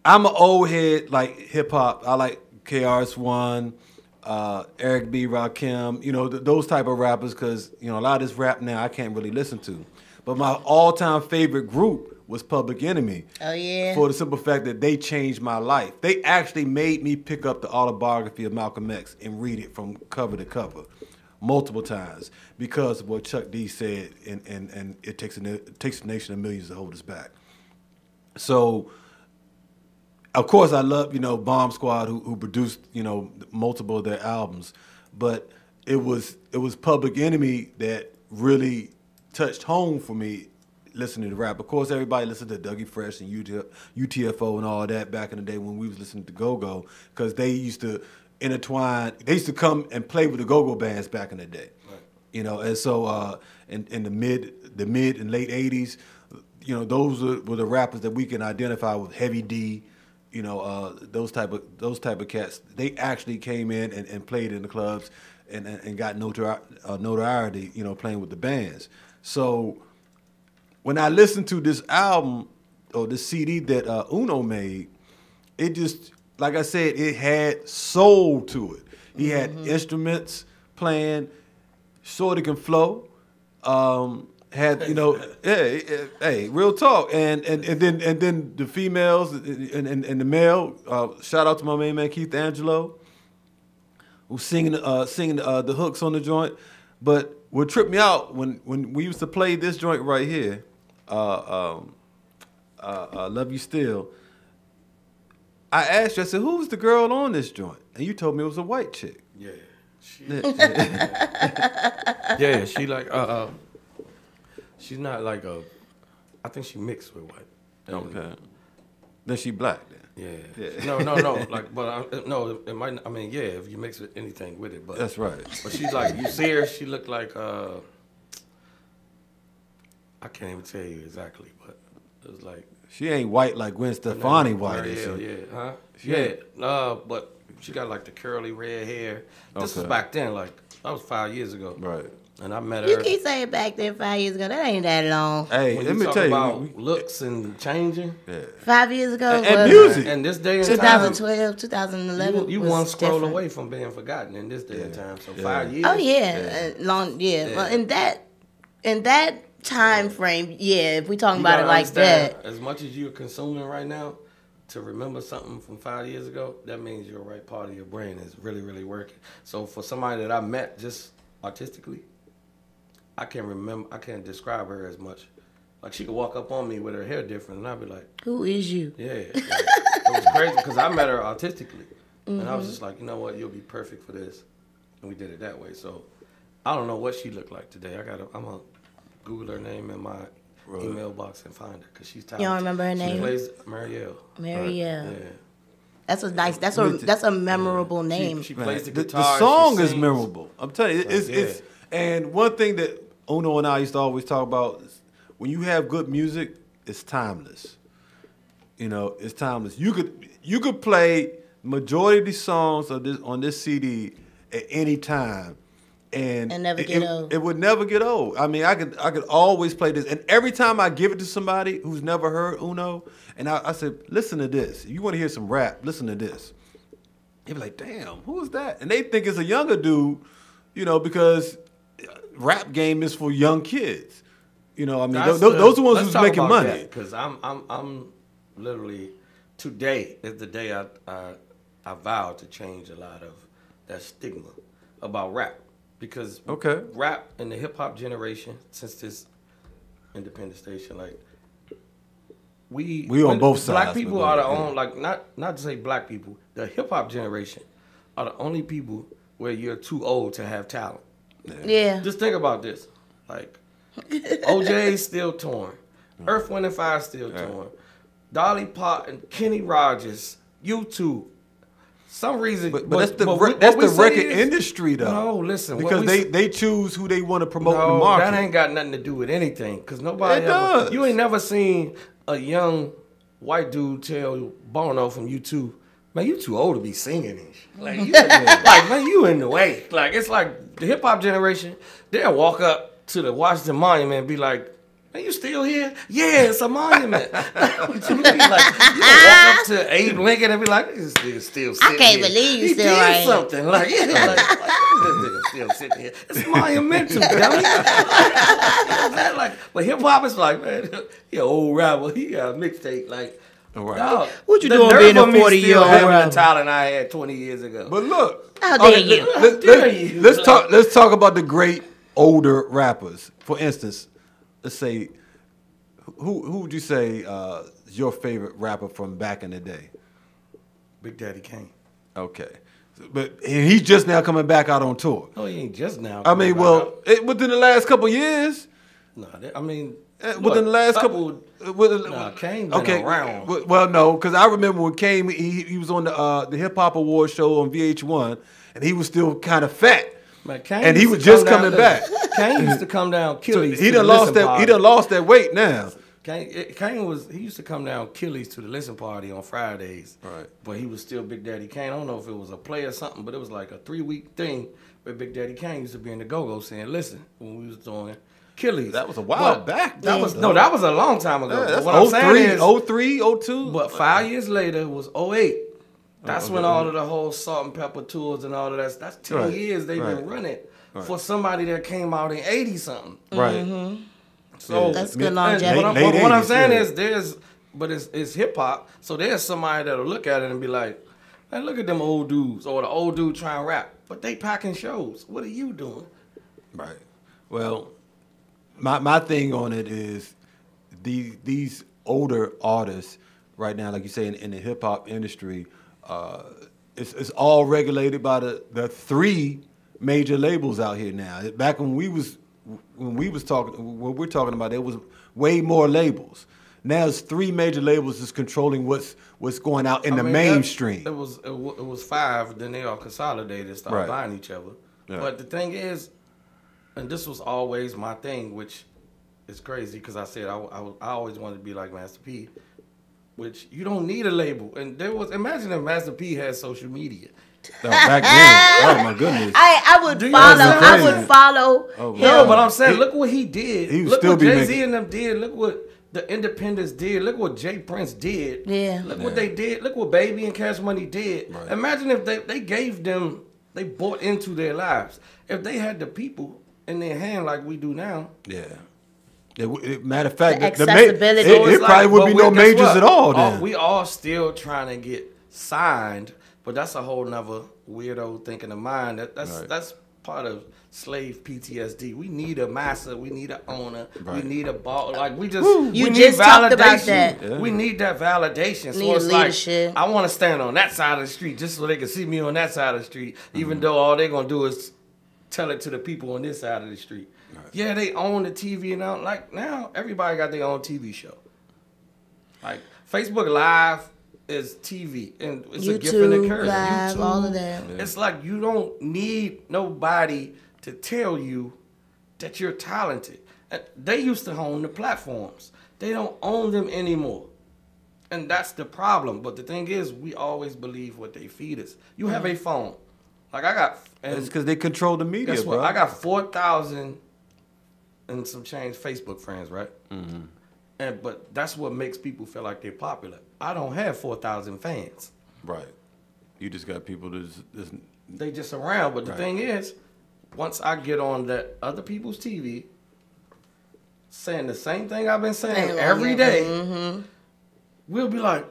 I'm an old head like hip hop. I like KRS-One, Eric B, Rakim. You know those type of rappers, because you know a lot of this rap now I can't really listen to. But my all-time favorite group was Public Enemy. Oh, yeah. For the simple fact that they changed my life. They actually made me pick up the autobiography of Malcolm X and read it from cover to cover multiple times because of what Chuck D said, and it takes a nation of millions to hold us back. So, of course, I love, Bomb Squad, who produced, multiple of their albums. But it was Public Enemy that really touched home for me listening to rap. Of course, everybody listened to Dougie Fresh and UTFO and all that back in the day when we was listening to Go-Go, because they used to intertwine. They used to come and play with the Go-Go bands back in the day. Right. And so in the mid and late 80s, those were the rappers that we can identify with. Heavy D, those type of cats. They actually came in and played in the clubs and got notoriety, playing with the bands. So when I listened to this album or this CD that Uno made, it just, like I said, it had soul to it. He had instruments playing, Shorty can flow. Had hey, real talk, and then the females and the male. Shout out to my main man Keith Angelo, who's singing the hooks on the joint. But what tripped me out when we used to play this joint right here, Love You Still. I asked you, I said, who's the girl on this joint? And you told me it was a white chick. Yeah. Yeah, she like she's not like I think she mixed with white. Okay. Then she black then. Yeah. No. Like, but no, it might. I mean, yeah, if you mix with anything with it, but that's right. But she's like, you see her, she looked like I can't even tell you exactly, but it was like she ain't white like Gwen Stefani white, is she? Yeah, huh? Yeah. But she got like the curly red hair. This was back then, like that was 5 years ago. Right. And I met her. You keep saying back then 5 years ago. That ain't that long. Hey, when let me talk tell you. About looks and changing. Yeah. 5 years ago. And music. And this day and 2012, 2011. You was one scroll different. away from being forgotten in this day and time. So 5 years. Oh yeah, long. Yeah. Well, in that time frame, yeah. If we talking about it like that, as much as you're consuming right now, to remember something from 5 years ago, that means your right part of your brain is really, really working. So for somebody that I met just artistically, I can't describe her as much. Like she could walk up on me with her hair different, and I'd be like, "Who is you?" Yeah, it was crazy because I met her artistically, and I was just like, you know what, you'll be perfect for this, and we did it that way. So I don't know what she looked like today. I'm gonna Google her name in my email box and find her because she's talented. You don't remember her name? She plays Marielle. Marielle. Right. Yeah. That's a nice. That's a memorable name. She plays the The guitar. song she is sings. memorable. I'm telling you, it's and one thing that Uno and I used to always talk about is when you have good music, it's timeless. It's timeless. You could play majority of these songs on this CD at any time, and never get old. It would never get old. I mean, I could always play this, and every time I give it to somebody who's never heard Uno, and I said, listen to this. If you want to hear some rap, listen to this. They be like, damn, who is that? And they think it's a younger dude, because rap game is for young kids. I mean, those are the ones who's making money. Because I'm literally, today is the day I vowed to change a lot of that stigma about rap. Because rap in the hip hop generation, since this independent station, like we on both sides. Black people are the only, like not to say black people, the hip hop generation are the only people where you're too old to have talent. Yeah. Just think about this. Like, OJ's still torn. Earth, Wind & Fire still torn. Dolly Parton, Kenny Rogers, U2. Some reason, but that's the record industry though. No, listen, because they choose who they want to promote in the market. That ain't got nothing to do with anything. Because nobody does. You ain't never seen a young white dude tell Bono from U2, man, you too old to be singing this. Like, man, you in the way. Like, it's like the hip hop generation, they'll walk up to the Washington Monument and be like, man, you still here? Yeah, it's a monument. What you mean? Like, you walk up to Abe Lincoln and be like, this nigga still sitting I can't here. believe you he still did right something. Like, yeah, like this nigga still sitting here. It's monumental, dummy. Like, But hip hop is like, man, he an old rapper. He got a mixtape. Like, dog, What you the doing nerve being a of me 40-year-old still having rapper? the talent I had 20 years ago. But look, How dare you? Let's talk about the great older rappers. For instance, let's say who would you say is your favorite rapper from back in the day? Big Daddy Kane. Okay. But he's just now coming back out on tour. No, he ain't just now. I mean, well, within the last couple years. No, I mean, within the last couple. Kane been around. Well, no, because I remember when Kane he was on the Hip Hop Award show on VH1, and he was still kind of fat, man, Kane and he used was to just come coming down- back. Kane used to come down Achilles. So he to done the lost listen that. party. He done lost that weight now. Kane he used to come down Achilles to the listen party on Fridays. Right. But he was still Big Daddy Kane. I don't know if it was a play or something, but it was like a 3-week thing where Big Daddy Kane used to be in the go-go saying, listen, when we was doing Achilles. That was a while back. That was that was a long time ago. Yeah, But that's what I'm saying is 03, 02. But 5 years later was 08. That's when all of the whole salt and pepper tours and all of that. That's 10 Right, years they've been running for somebody that came out in 80 something. Right. So That's good and longevity. what I'm saying is it's hip hop. So there's somebody that'll look at it and be like, man, look at them old dudes or the old dude trying to rap, but they packing shows. What are you doing? Right. Well, my thing on it is these older artists right now, like you say in the hip hop industry, it's all regulated by the 3 major labels out here now. Back when we're talking about, there was way more labels. Now it's 3 major labels is controlling what's going out in the mainstream. It was 5. Then they all consolidated, started buying each other. Yeah. But the thing is, and this was always my thing, which is crazy because I said I always wanted to be like Master P, which you don't need a label. And imagine if Master P had social media. No, back then, oh my goodness. I would follow him. No, but I'm saying, look what he did. He would look still what be Jay-Z making- and them did. Look what the Independents did. Look what Jay Prince did. Yeah. Look what they did. Look what Baby and Cash Money did. Right. Imagine if they gave them, they bought into their lives. If they had the people in their hand like we do now. Yeah. Matter of fact, The accessibility. it probably would be no majors at all then. We all still trying to get signed, but that's a whole nother weirdo thinking of mine. That's part of slave PTSD. We need a master. We need an owner. Right. We need a ball. Like we just You we just need talked about validation. that. Yeah. We need that validation. So Need it's leadership. like I want to stand on that side of the street just so they can see me on that side of the street, even though all they're gonna do is tell it to the people on this side of the street. Right. Yeah, they own the TV now. Like now, everybody got their own TV show. Like Facebook Live is TV, and it's a gift and a curse. Live, YouTube, all of that. Yeah. It's like you don't need nobody to tell you that you're talented. They used to own the platforms. They don't own them anymore. And that's the problem. But the thing is, we always believe what they feed us. You have a phone. Like I got... It's because they control the media, Guess what? bro. I got 4,000 and some change Facebook friends, right? Mm-hmm. But that's what makes people feel like they're popular. I don't have 4,000 fans. Right. You just got people that just They just around. But the Right. thing is, once I get on that other people's TV, saying the same thing I've been saying every day, we'll be like,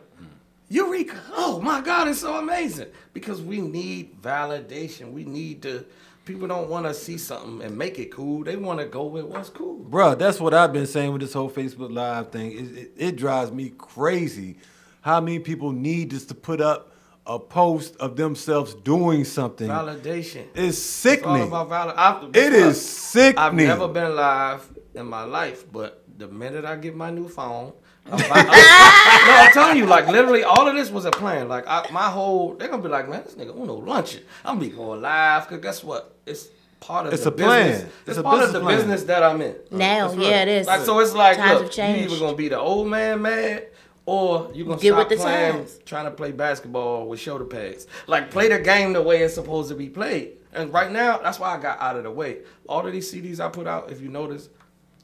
Eureka! Oh my God, it's so amazing. Because we need validation. We need to, people don't want to see something and make it cool. They want to go with what's cool. Bruh, that's what I've been saying with this whole Facebook Live thing. It drives me crazy how many people need just to put up a post of themselves doing something. Validation. It's sickening. It's all about It is sickening. I've never been live in my life, but the minute I get my new phone, I'm telling you, like literally, all of this was a plan. Like they're gonna be like, man, this nigga Uno lunching. I'm gonna be going live because guess what? It's part of It's the a plan. business. It's It's a part of business the plan. business that I'm in. Now, yeah, it is. Like so, it's like Times look, have changed. you either gonna be the old man mad or you gonna Get stop with the playing, times. trying to play basketball with shoulder pads. Like play the game the way it's supposed to be played. And right now, that's why I got out of the way. All of these CDs I put out, if you notice,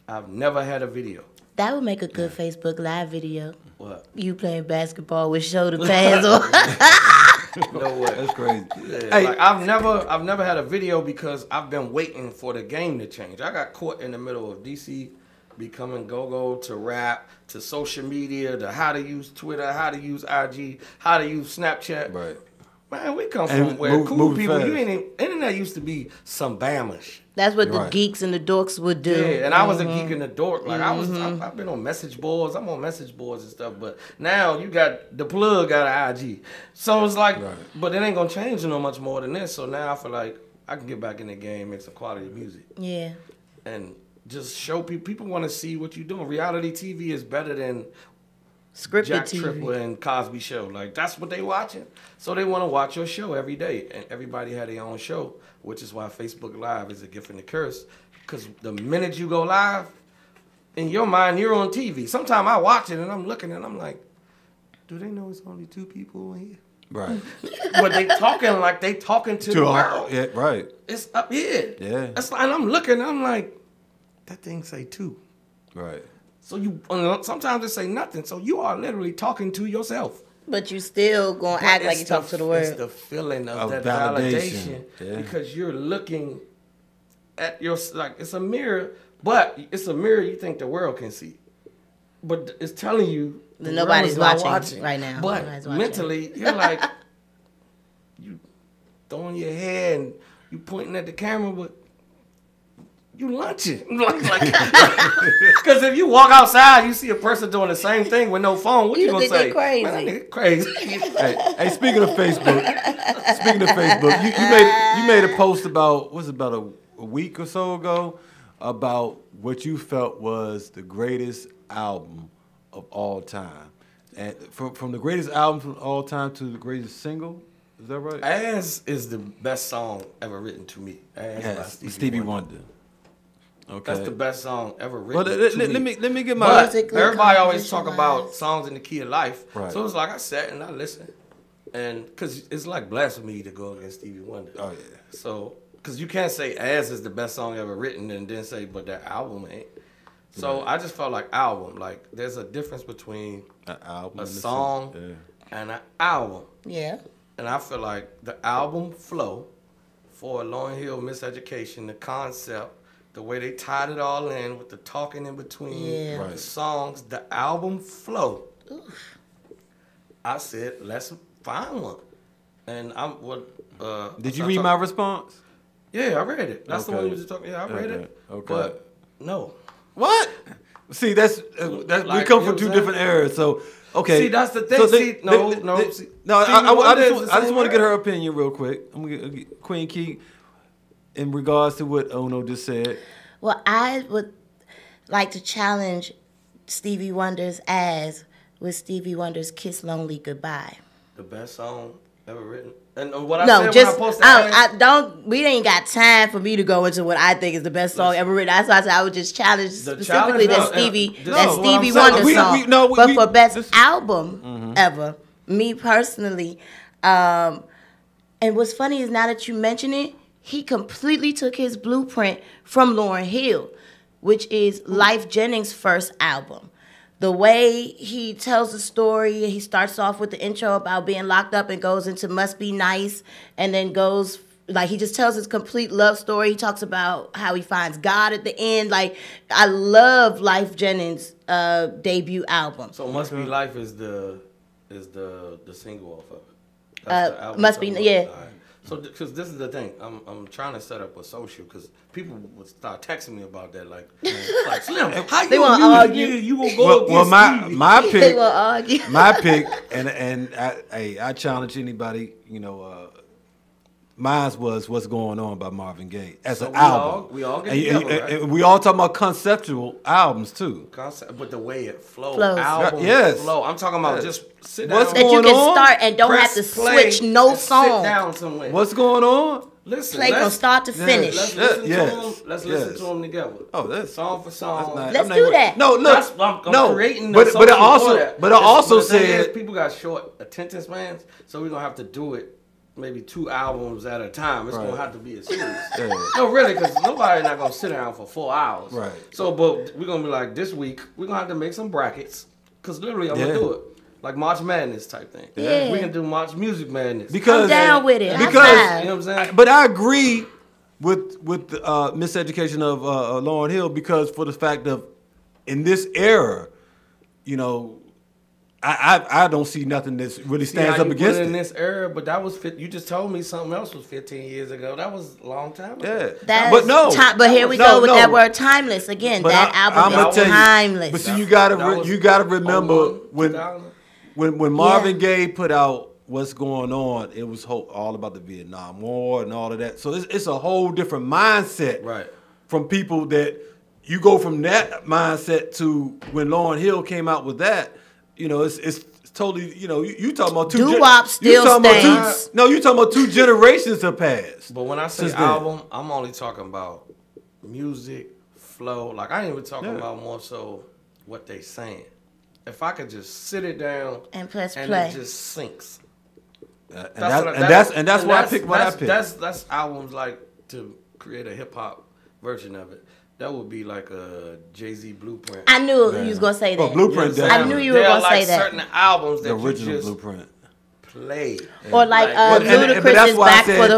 I've never had a video. That would make a good Facebook Live video. What? You playing basketball with shoulder pads on. No way. That's crazy. Yeah, Hey. like I've never had a video because I've been waiting for the game to change. I got caught in the middle of DC becoming go-go to rap to social media to how to use Twitter, how to use IG, how to use Snapchat. Right. Man, we come And from where cool moving people. fast. You ain't even, internet used to be some Bamish. That's what the Right. geeks and the dorks would do. Yeah, and I was a Mhm. geek and a dork. Like I've been on message boards. I'm on message boards and stuff. But now you got the plug got an IG, so it's like, but it ain't gonna change no much more than this. So now I feel like I can get back in the game, make some quality music, Yeah. and just show people. People want to see what you're doing. Reality TV is better than Scripted Jack TV. Tripper and Cosby Show. Like that's what they watching. So they want to watch your show every day, and everybody had their own show, which is why Facebook Live is a gift and a curse. Because the minute you go live, in your mind you're on TV. Sometimes I watch it and I'm looking and I'm like, do they know it's only 2 people in here? Right. But they talking like they talking to the world. Yeah, right. It's up here. Yeah. That's like, and I'm looking and I'm like, that thing say 2. Right. So you sometimes it say nothing. So you are literally talking to yourself. But you still gonna But act like it's you talk to the world. It's the feeling of that validation. validation because you're looking at your, like, it's a mirror, but it's a mirror you think the world can see, but it's telling you the world Nobody's is not watching right now. But Nobody's watching. mentally, you're like, you throwing your head and you pointing at the camera, but you lunching. Because if you walk outside, you see a person doing the same thing with no phone, what you gonna think say? they crazy. Man, that nigga crazy. Hey, speaking of Facebook, you made a post about about a week or so ago about what you felt was the greatest album of all time, and from the greatest album of all time to the greatest single. Is that right? Ass is the best song ever written to me. Ass by Stevie Wonder. Okay, that's the best song ever written. Well, let me get my. But everybody always talk about songs in the key of life. Right. So it's like I sat and I listened, and because it's like blasphemy to go against Stevie Wonder. Oh yeah. So because you can't say "As" is the best song ever written and then say, but that album ain't. So I just felt like album. Like there's a difference between an album, a song, and an album. Yeah. And I feel like the album flow for Lauryn Hill Miseducation, the concept, the way they tied it all in with the talking in between the songs, the album flow. Oof. I said, let's find one. And I'm what Did you read my response? Yeah, I read it. That's the Okay. one you was talking. Yeah, I read it. Okay. But no. What? See, that's Like, we come you know from what two I'm different eras. So okay. See, that's the thing. So See, no. I Stevie just Wonder is the want same to get her era. opinion real quick. I'm gonna get Queen Key in regards to what Ono just said. Well, I would like to challenge Stevie Wonder's "As" with Stevie Wonder's "Kiss Lonely Goodbye." The best song ever written. And what I No, said just when I posted I don't. We ain't got time for me to go into what I think is the best song ever written. That's why I said I would just challenge specifically that Stevie Wonder song. But for best album ever, me personally, and what's funny is now that you mention it, he completely took his blueprint from Lauryn Hill, which is Life Jennings' first album. The way he tells the story, he starts off with the intro about being locked up and goes into Must Be Nice, and then goes, like, he just tells his complete love story. He talks about how he finds God at the end. Like, I love Life Jennings' debut album. So Must Be Life is the single off of it. That's the album Must Be, yeah. All right. So because this is the thing, I'm trying to set up a social because people would start texting me about that like Slim, how They you wanna gonna argue. you gonna go Well, against my Stevie? pick, They will argue. my pick, and I challenge anybody. Mine was "What's Going On" by Marvin Gaye as So an we album. all get and, together, right? and we all talking about conceptual albums too. Concept, but the way it flows, Flows. album Yes. flow. I'm talking about Yes. just sit What's down. That you going can on? start and don't Press have to play switch no and song. Sit down somewhere. What's going on? Listen, Play from start to finish. Let's listen Yes. to them. Let's listen Yes. to them together. Oh, that's song for song. that's Let's I'm not do even- that. No, look, I'm creating the but it social also, for that. but I also the thing is, said people got short attention spans, so we're gonna have to do it maybe 2 albums at a time. It's Right. gonna have to be a series. Yeah. No, really, because nobody's not gonna sit down for 4 hours. Right. So, but we're gonna be like this week. We're gonna have to make some brackets, because literally I'm Yeah. gonna do it. Like March Madness type thing. Yeah. We can do March Music Madness. because I'm down with it. High because five. You know what I'm saying? But I agree with the miseducation of Lauryn Hill because for the fact of in this era, you know, I don't see nothing that really stands up against in it. this era, but that was you just told me something else was 15 years ago. That was a long time ago. Yeah, But here we go with that word timeless again. But that album is timeless. But see, you gotta remember when Marvin Gaye put out What's Going On, it was all about the Vietnam War and all of that. So it's a whole different mindset, right? From people that you go from that mindset to when Lauryn Hill came out with that. You know, it's totally. You know, you talking about two. Doo-wop still stands. You talking about 2 generations have passed. But when I say album, I'm only talking about music, flow. Like I ain't even talking about more so what they saying. If I could just sit it down and press and play, it just sinks. That's why I picked what I picked. That's albums like to create a hip hop version of it. That would be like a Jay-Z Blueprint. I knew you was gonna say that. Oh, Blueprint. I knew you were gonna say that. Certain albums that the original you just Blueprint. Play. Or like Ludacris is back for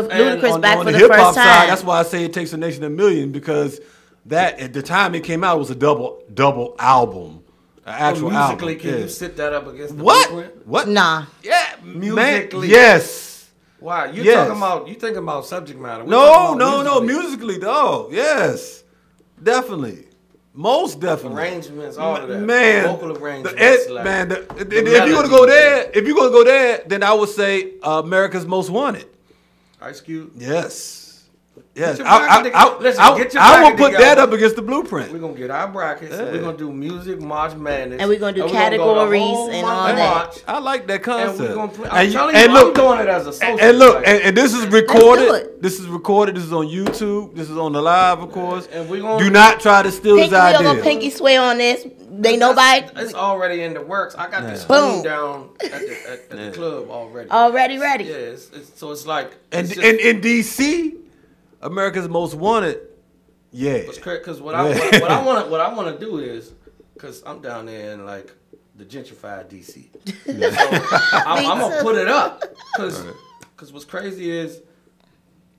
the hip first hop time. side. That's why I say It Takes a Nation of Million, because that at the time it came out was a double album. Actual musically, album. can you sit that up against the What? Blueprint? What? Nah. Yeah, musically. Man, yes. Why? You Yes. talking about? You thinking about subject matter? No. Musically, though. Yes, definitely. Most definitely. Arrangements, all of that. Man, vocal arrangements. if you're gonna go there, then I would say America's Most Wanted. Ice Cube. Yes. Get your I will put that up against the Blueprint. We're gonna get our brackets. Yeah. We're gonna do music, March Madness, and we're gonna do categories and all that. I like that concept. And we're gonna play. I'm telling you, I'm doing it as a social. And look, and this is recorded. This is recorded. This is on YouTube. This is on the live, of course. And we gonna do not try to steal his idea. We're gonna pinky swear on this. They nobody. It's already in the works. I got this boom down at the club already. Already ready. Yeah, so it's like. And in DC. America's Most Wanted, Because what I want to do is, because I'm down there in like the gentrified DC, so I'm gonna put it up. Because what's crazy is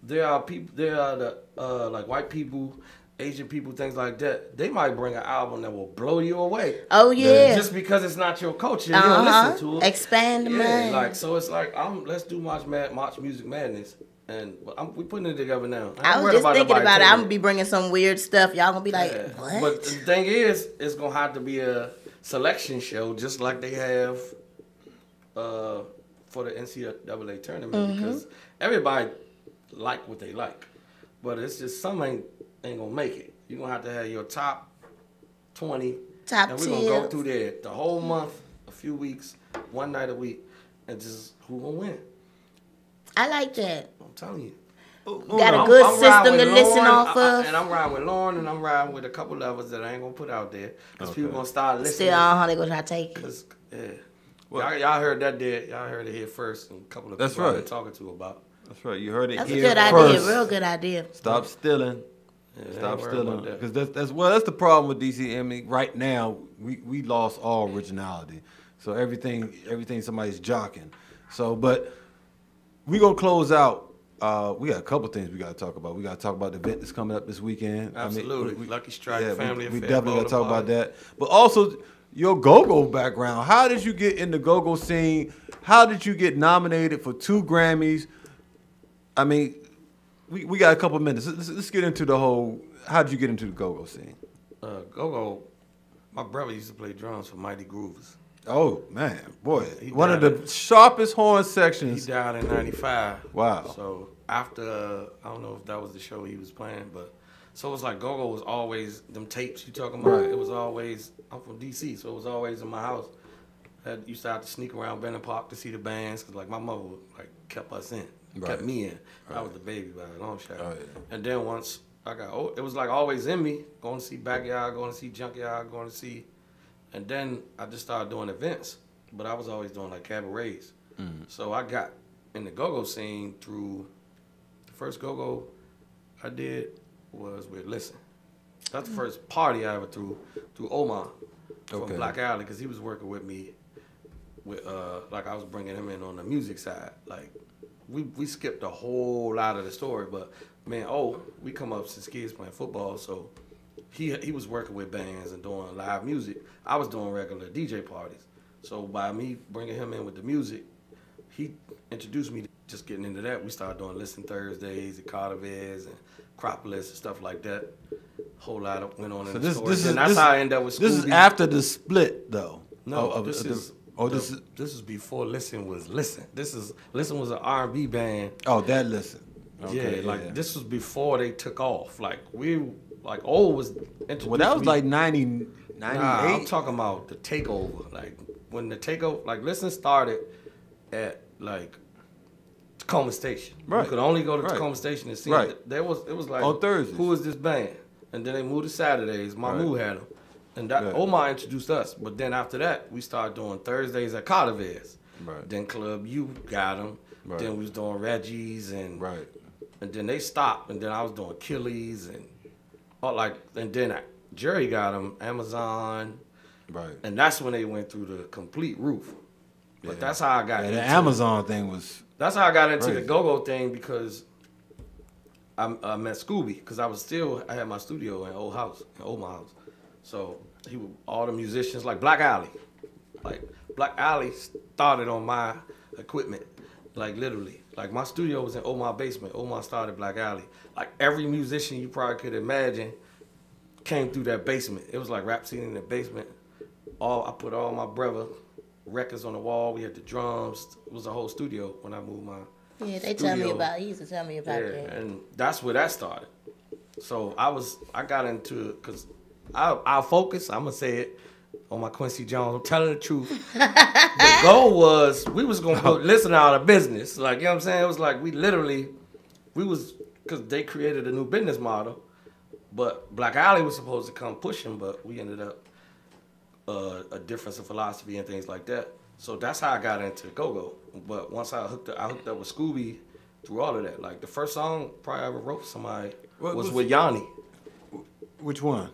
there are the like white people, Asian people, things like that. They might bring an album that will blow you away. Oh yeah, just because it's not your culture, you don't listen to it. Expand the mind. Like so, it's like let's do March Music Madness. And we putting it together now. I was just thinking about it. I'm gonna be bringing some weird stuff. Y'all gonna be like, what? But the thing is, it's gonna have to be a selection show, just like they have for the NCAA tournament, because everybody like what they like, but it's just some ain't gonna make it. You're gonna have to have your top 20, top and we're gonna go through there the whole month, a few weeks, one night a week, and just who gonna win. I like that. I'm telling you. Got a good system to listen off of. And I'm riding with Lauren, and I'm riding with a couple levels that I ain't gonna put out there, because people gonna start listening. Still, they gonna try to take it. Yeah. Y'all heard that there. Y'all heard it here first, and a couple of people I've been talking to about. That's right. You heard it That's here a good idea. Real good idea. Stop stealing. Stop stealing. Because that's the problem with DC. I mean, right now we lost all originality. So everything somebody's jocking. So, but we gonna close out. We got a couple things we got to talk about. We got to talk about the event that's coming up this weekend. Absolutely. I mean, Lucky Strike Family we Affair. definitely got to talk about that. But also your go-go background. How did you get in the go-go scene? How did you get nominated for 2 Grammys? I mean, we got a couple minutes. Let's get into the whole. How did you get into the go-go scene? Go-go. My brother used to play drums for Mighty Groovers. Oh man, boy, one of the sharpest horn sections. He died in '95. Wow. So after I don't know if that was the show he was playing, but so it was like go-go was always them tapes you talking about. Right. It was always. I'm from DC, so it was always in my house. I used to have to sneak around Benton Park to see the bands, because like my mother like kept us in, kept me in. I was the baby by a long shot. Oh, yeah. And then once I got old, it was like always in me, going to see Backyard, going to see Junkyard, going to see. And then I just started doing events, but I was always doing like cabarets. Mm-hmm. So I got in the go-go scene through the first go-go I did was with Listen. That's the first party I ever threw Omar from Black Alley, because he was working with me with like I was bringing him in on the music side. Like we skipped a whole lot of the story, but man, we come up since kids playing football, so he was working with bands and doing live music. I was doing regular DJ parties. So by me bringing him in with the music, he introduced me to just getting into that. We started doing Listen Thursdays and Cardivis and Acropolis and stuff like that. Whole lot of went on in the story. And that's how I ended up with Scooby. This is after the split, though. No, this is before Listen was Listen. Listen was an R&B band. Oh, that Listen. Okay, yeah, this was before they took off. Old was introduced. Well, that was like 98. Nah, I'm talking about the takeover. Like when the takeover, like Listen started at like Tacoma Station. Right. You could only go to Right. Tacoma Station and see. Right. It was like On Thursdays. Who is this band? And then they moved to Saturdays. Mahmoud had them. And that Right. Omar introduced us. But then after that, we started doing Thursdays at Cardivis. Right. Then Club U got them. Right. Then we was doing Reggie's and then they stopped. And then I was doing Achilles and and then Jerry got them, Amazon. Right. And that's when they went through the complete roof. But that's how I got into the Amazon thing was. That's how I got into crazy. the go-go thing because I met Scooby because I had my studio in my house. So all the musicians like Black Alley started on my equipment, like literally. Like my studio was in Omar basement. Omar started Black Alley. Like every musician you probably could imagine came through that basement. It was like rap scene in the basement. I put all my brother records on the wall. We had the drums. It was a whole studio when I moved my Yeah, they studio. he used to tell me about that. And that's where that started. So I got into it because I'll focus, I'm gonna say it, on my Quincy Jones. I'm telling the truth. The goal was we was gonna put Listen out of business. Like, you know what I'm saying? It was like because they created a new business model, but Black Alley was supposed to come pushing, but we ended up a difference of philosophy and things like that. So that's how I got into go-go. But once I hooked up with Scooby through all of that. Like the first song probably I ever wrote for somebody was with Yanni. Which one?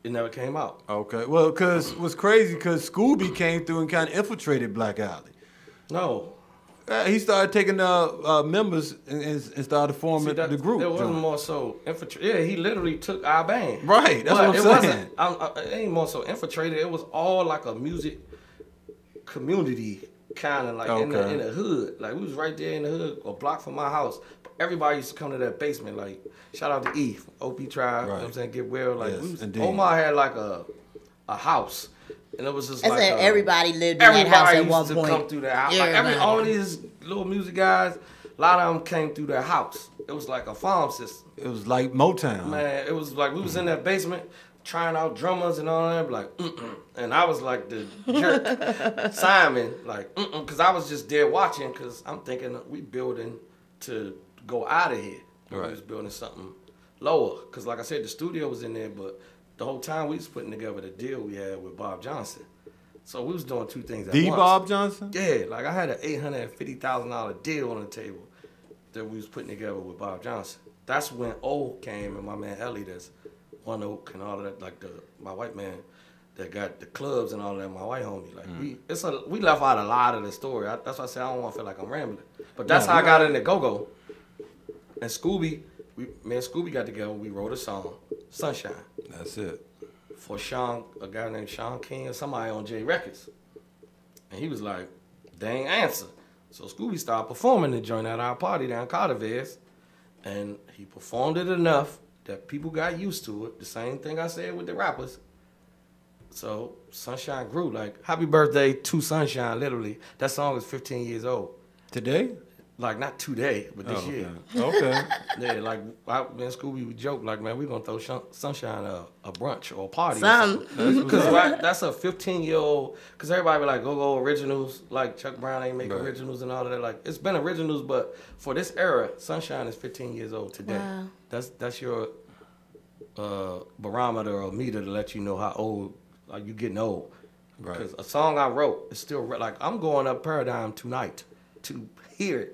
It never came out. Okay. Well, because it was crazy because Scooby came through and kind of infiltrated Black Alley. No. He started taking members and started forming the group. It wasn't more so infiltrated. Yeah, he literally took our band. Right, that's but what I'm saying. It ain't more so infiltrated. It was all like a music community, kind of like in the hood. Like we was right there in the hood, a block from my house. Everybody used to come to that basement. Like shout out to E from OP Tribe. You know what I'm saying? Get well. Like Omar had like a house. And it was just I like said everybody lived in that house at one used to point. come through that house. Like all these little music guys, a lot of them came through their house. It was like a farm system. It was like Motown. Man, it was like we was in that basement trying out drummers and all that. Like, and I was like the jerk, Simon. Like, because I was just there watching. Because I'm thinking we building to go out of here. Right. We was building something lower. Because like I said, the studio was in there, but the whole time we was putting together the deal we had with Bob Johnson. So we was doing two things at once. Bob Johnson? Yeah, like I had an $850,000 deal on the table that we was putting together with Bob Johnson. That's when O came and my man Ellie, that's One Oak and all of that, like my white man that got the clubs and all that, my white homie. Like we left out a lot of the story. That's why I say I don't want to feel like I'm rambling. But that's how I got into go-go. And Scooby, me and Scooby got together, we wrote a song, Sunshine. That's it. For a guy named Sean King or somebody on J Records. And he was like, they ain't answer. So Scooby started performing the joint at our party down Cardivis. And he performed it enough that people got used to it. The same thing I said with the rappers. So Sunshine grew. Like, happy birthday to Sunshine, literally. That song is 15 years old. Today? Like, not today, but this year. Okay. Yeah, like, me and Scooby, we joke, like, man, we going to throw Sunshine a brunch or a party. Because that's a 15-year-old, because everybody be like, go originals, like Chuck Brown ain't make originals and all of that. Like, it's been originals, but for this era, Sunshine is 15 years old today. Wow. That's your barometer or meter to let you know how old, like, you getting old. Because a song I wrote is still, like, I'm going up Paradigm tonight to hear it.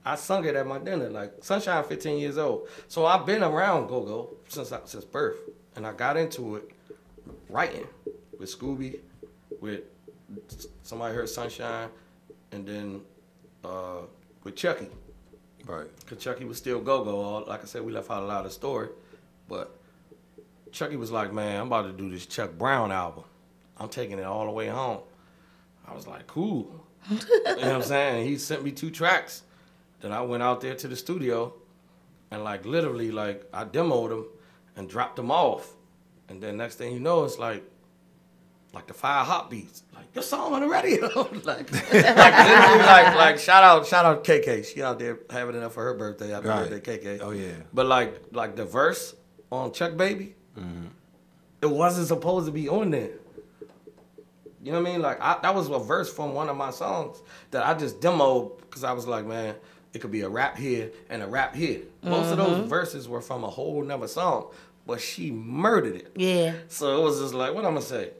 I sung it at my dinner, like Sunshine 15 years old. So I've been around go-go since birth. And I got into it writing with Scooby, with somebody heard Sunshine, and then with Chucky. Right. Because Chucky was still go-go. Like I said, we left out a lot of the story. But Chucky was like, man, I'm about to do this Chuck Brown album. I'm taking it all the way home. I was like, cool. You know what I'm saying? He sent me 2 tracks. Then I went out there to the studio and like literally like I demoed them and dropped them off. And then next thing you know, it's like the 5 hot beats. Like, your song on the radio. like literally like shout out KK. She out there having it up for her birthday. Happy birthday, KK. Oh yeah. But like the verse on Chuck Baby, it wasn't supposed to be on there. You know what I mean? Like that was a verse from one of my songs that I just demoed because I was like, man, it could be a rap here and a rap here. Most of those verses were from a whole nother song, but she murdered it. Yeah. So it was just like, what I'm gonna say?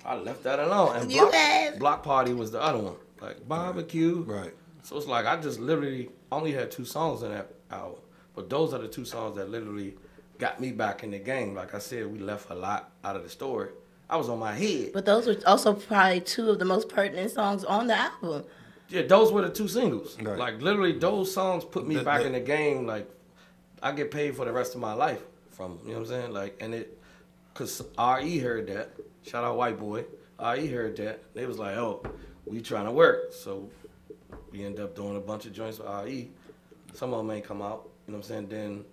I left that alone. And Block Party was the other one, like barbecue. Right. So it's like I just literally only had 2 songs in that album, but those are the 2 songs that literally got me back in the game. Like I said, we left a lot out of the story. I was on my head. But those were also probably 2 of the most pertinent songs on the album. Yeah, those were the 2 singles. Right. Like literally, those songs put me back in the game. Like I get paid for the rest of my life from. You know what I'm saying? Like, and it, cause RE heard that. Shout out White Boy. RE heard that. They was like, oh, we trying to work. So we end up doing a bunch of joints with RE. Some of them ain't come out. You know what I'm saying? Then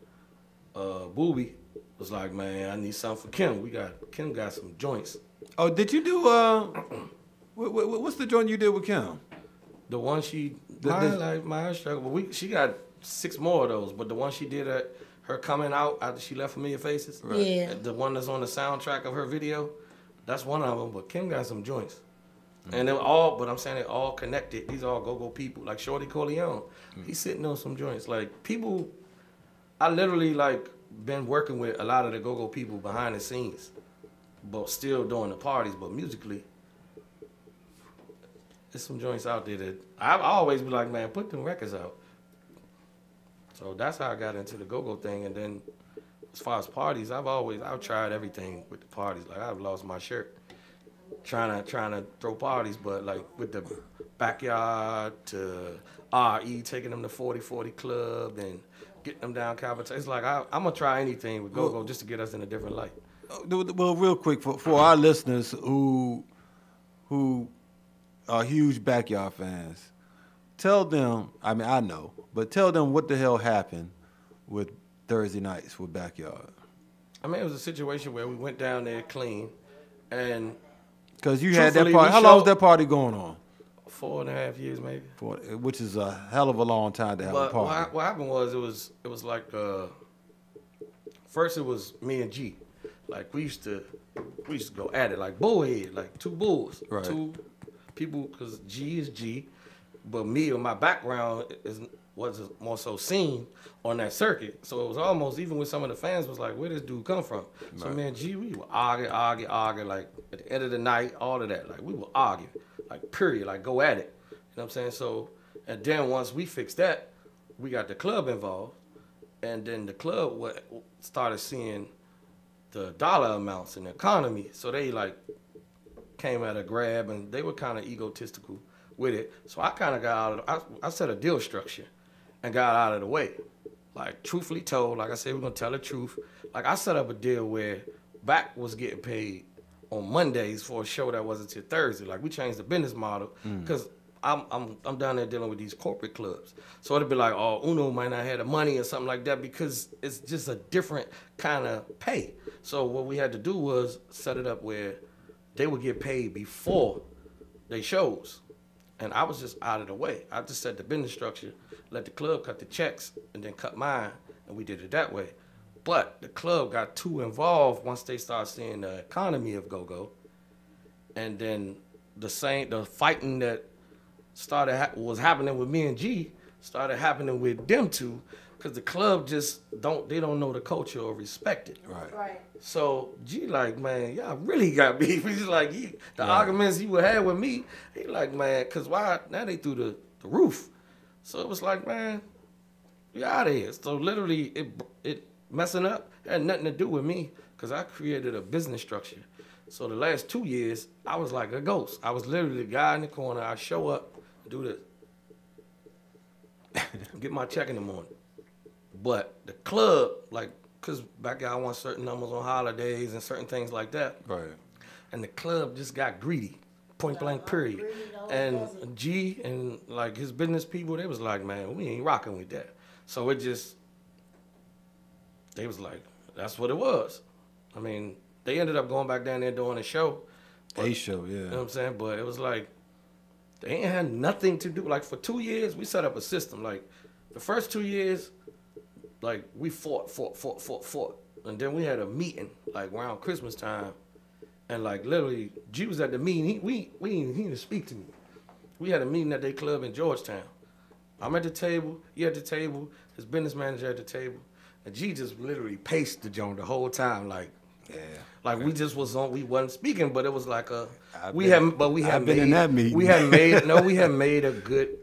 Booby was like, man, I need something for Kim. Kim got some joints. Oh, did you do what's the joint you did with Kim? The one she my struggle. But she got 6 more of those. But the one she did her coming out after she left Familiar Faces. Right. Yeah. The one that's on the soundtrack of her video. That's one of them. But Kim got some joints. And they're all, but I'm saying they're all connected. These are all go-go people. Like Shorty Corleone. He's sitting on some joints. Like people, I literally like been working with a lot of the go-go people behind the scenes, but still doing the parties. But musically, there's some joints out there that I've always be like, man, put them records out. So that's how I got into the go-go thing. And then as far as parties, I've tried everything with the parties. Like I've lost my shirt trying to throw parties, but like with the backyard to RE, taking them to 40/40 Club and getting them down Calvert. It's like I'm gonna try anything with go-go just to get us in a different light. Well, real quick for our listeners who are huge backyard fans, tell them. I mean, I know, but tell them what the hell happened with Thursday nights with Backyard. I mean, it was a situation where we went down there clean, and because you had that party. How long was that party going on? 4.5 years, maybe. Which is a hell of a long time to have a party. What happened was it was like first it was me and G, like we used to go at it like bullhead, like 2 bulls, right. 2 people, because G is G, but me and my background was more so seen on that circuit, so it was almost, even with some of the fans, was like, where this dude come from? Right. So me and G, we would argue, like at the end of the night, all of that, like we would argue, like period, like go at it. You know what I'm saying? So, and then once we fixed that, we got the club involved, and then the club started seeing the dollar amounts in the economy, so they like came at a grab, and they were kind of egotistical with it. So I kind of got out of, I set a deal structure and got out of the way. Like, truthfully told, like I said, we're going to tell the truth. Like, I set up a deal where Back was getting paid on Mondays for a show that wasn't till Thursday. Like, we changed the business model because I'm down there dealing with these corporate clubs. So it'd be like, oh, Uno might not have the money or something like that, because it's just a different kind of pay. So what we had to do was set it up where they would get paid before they shows. And I was just out of the way. I just set the business structure, let the club cut the checks, and then cut mine, and we did it that way. But the club got too involved once they started seeing the economy of go-go, and then the fighting that was happening with me and G started happening with them two, because the club just don't know the culture or respect it. Right. So G like, man, y'all really got beef. He's like, the arguments he would have with me, he like, man, because why? Now they threw the roof. So it was like, man, we out of here. So literally, it messing up had nothing to do with me, because I created a business structure. So the last 2 years, I was like a ghost. I was literally the guy in the corner. I show up, do this, get my check in the morning. But the club, like because Backyard won certain numbers on holidays and certain things like that. Right. And the club just got greedy, point blank, period. And G and like his business people, they was like, man, we ain't rocking with that. So it just, they was like, that's what it was. I mean, they ended up going back down there doing a show. A show, yeah. You know what I'm saying? But it was like, they ain't had nothing to do. Like for 2 years, we set up a system. Like the first 2 years, like we fought. And then we had a meeting like around Christmas time. And like literally, G was at the meeting. He didn't speak to me. We had a meeting at their club in Georgetown. I'm at the table, he at the table, his business manager at the table. And G just literally paced the joint the whole time, like, yeah. Like we just was on, we wasn't speaking, but it was like a, we had made a good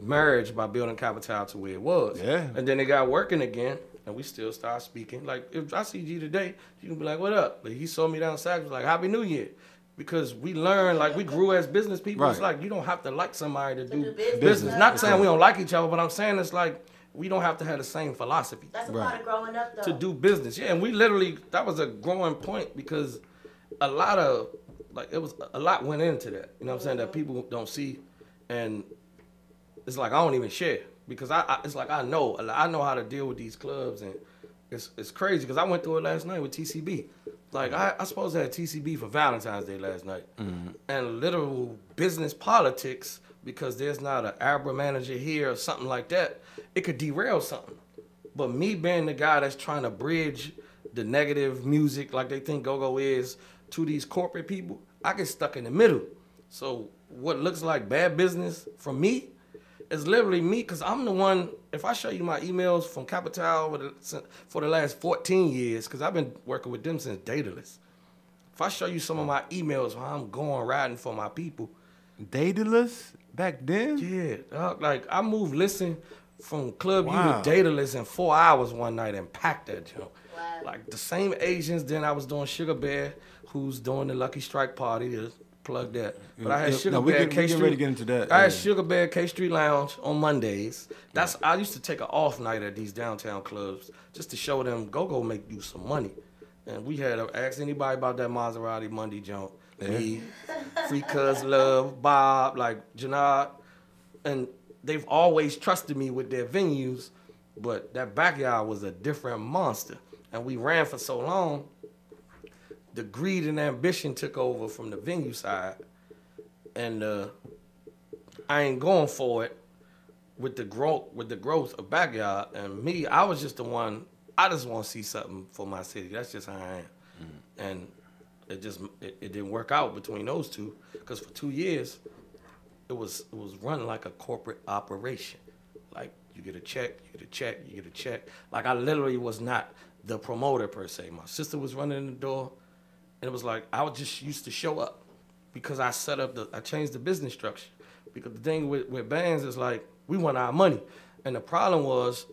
marriage by building Capital to where it was. Yeah. And then it got working again, and we still started speaking. Like if I see G today, you can be like, "What up?" But he saw me downstairs, was like, "Happy New Year," because we learned, like we grew as business people. Right. It's like you don't have to like somebody to do business. Not saying we don't like each other, but I'm saying it's like we don't have to have the same philosophy. That's a part of growing up, though. To do business, yeah. And we literally, that was a growing point because a lot went into that. You know what I'm saying? That people don't see, and it's like I don't even share because it's like I know how to deal with these clubs, and it's crazy because I went through it last night with TCB. Like I supposed to have TCB for Valentine's Day last night, and literal business politics because there's not an Abra manager here or something like that. It could derail something. But me being the guy that's trying to bridge the negative music like they think go-go is to these corporate people, I get stuck in the middle. So what looks like bad business for me is literally me, because I'm the one, if I show you my emails from Capital for the last 14 years, because I've been working with them since Dataless. If I show you some of my emails while I'm going riding for my people. Dataless? Back then? Yeah. Like I moved Listen from Club U to Dataless in 4 hours one night and packed that jump. Wow. Like the same Asians, then I was doing Sugar Bear, who's doing the Lucky Strike party, to plug that. But I had Sugar Bear K Street. Ready to get into that. I had Sugar Bear K Street Lounge on Mondays. I used to take an off night at these downtown clubs just to show them go make you some money. And we had asked anybody about that Maserati Monday jump. Yeah. Me, Free Cuz Love, Bob, like Janad, and they've always trusted me with their venues, but that Backyard was a different monster. And we ran for so long, the greed and ambition took over from the venue side. And I ain't going for it with the growth of Backyard. And me, I was just the one, I just want to see something for my city. That's just how I am. And it didn't work out between those two, because for 2 years, it was run like a corporate operation. Like you get a check, you get a check, you get a check. Like I literally was not the promoter per se. My sister was running the door, and it was like I was just used to show up because I changed the business structure. Because the thing with bands is like we want our money, and the problem was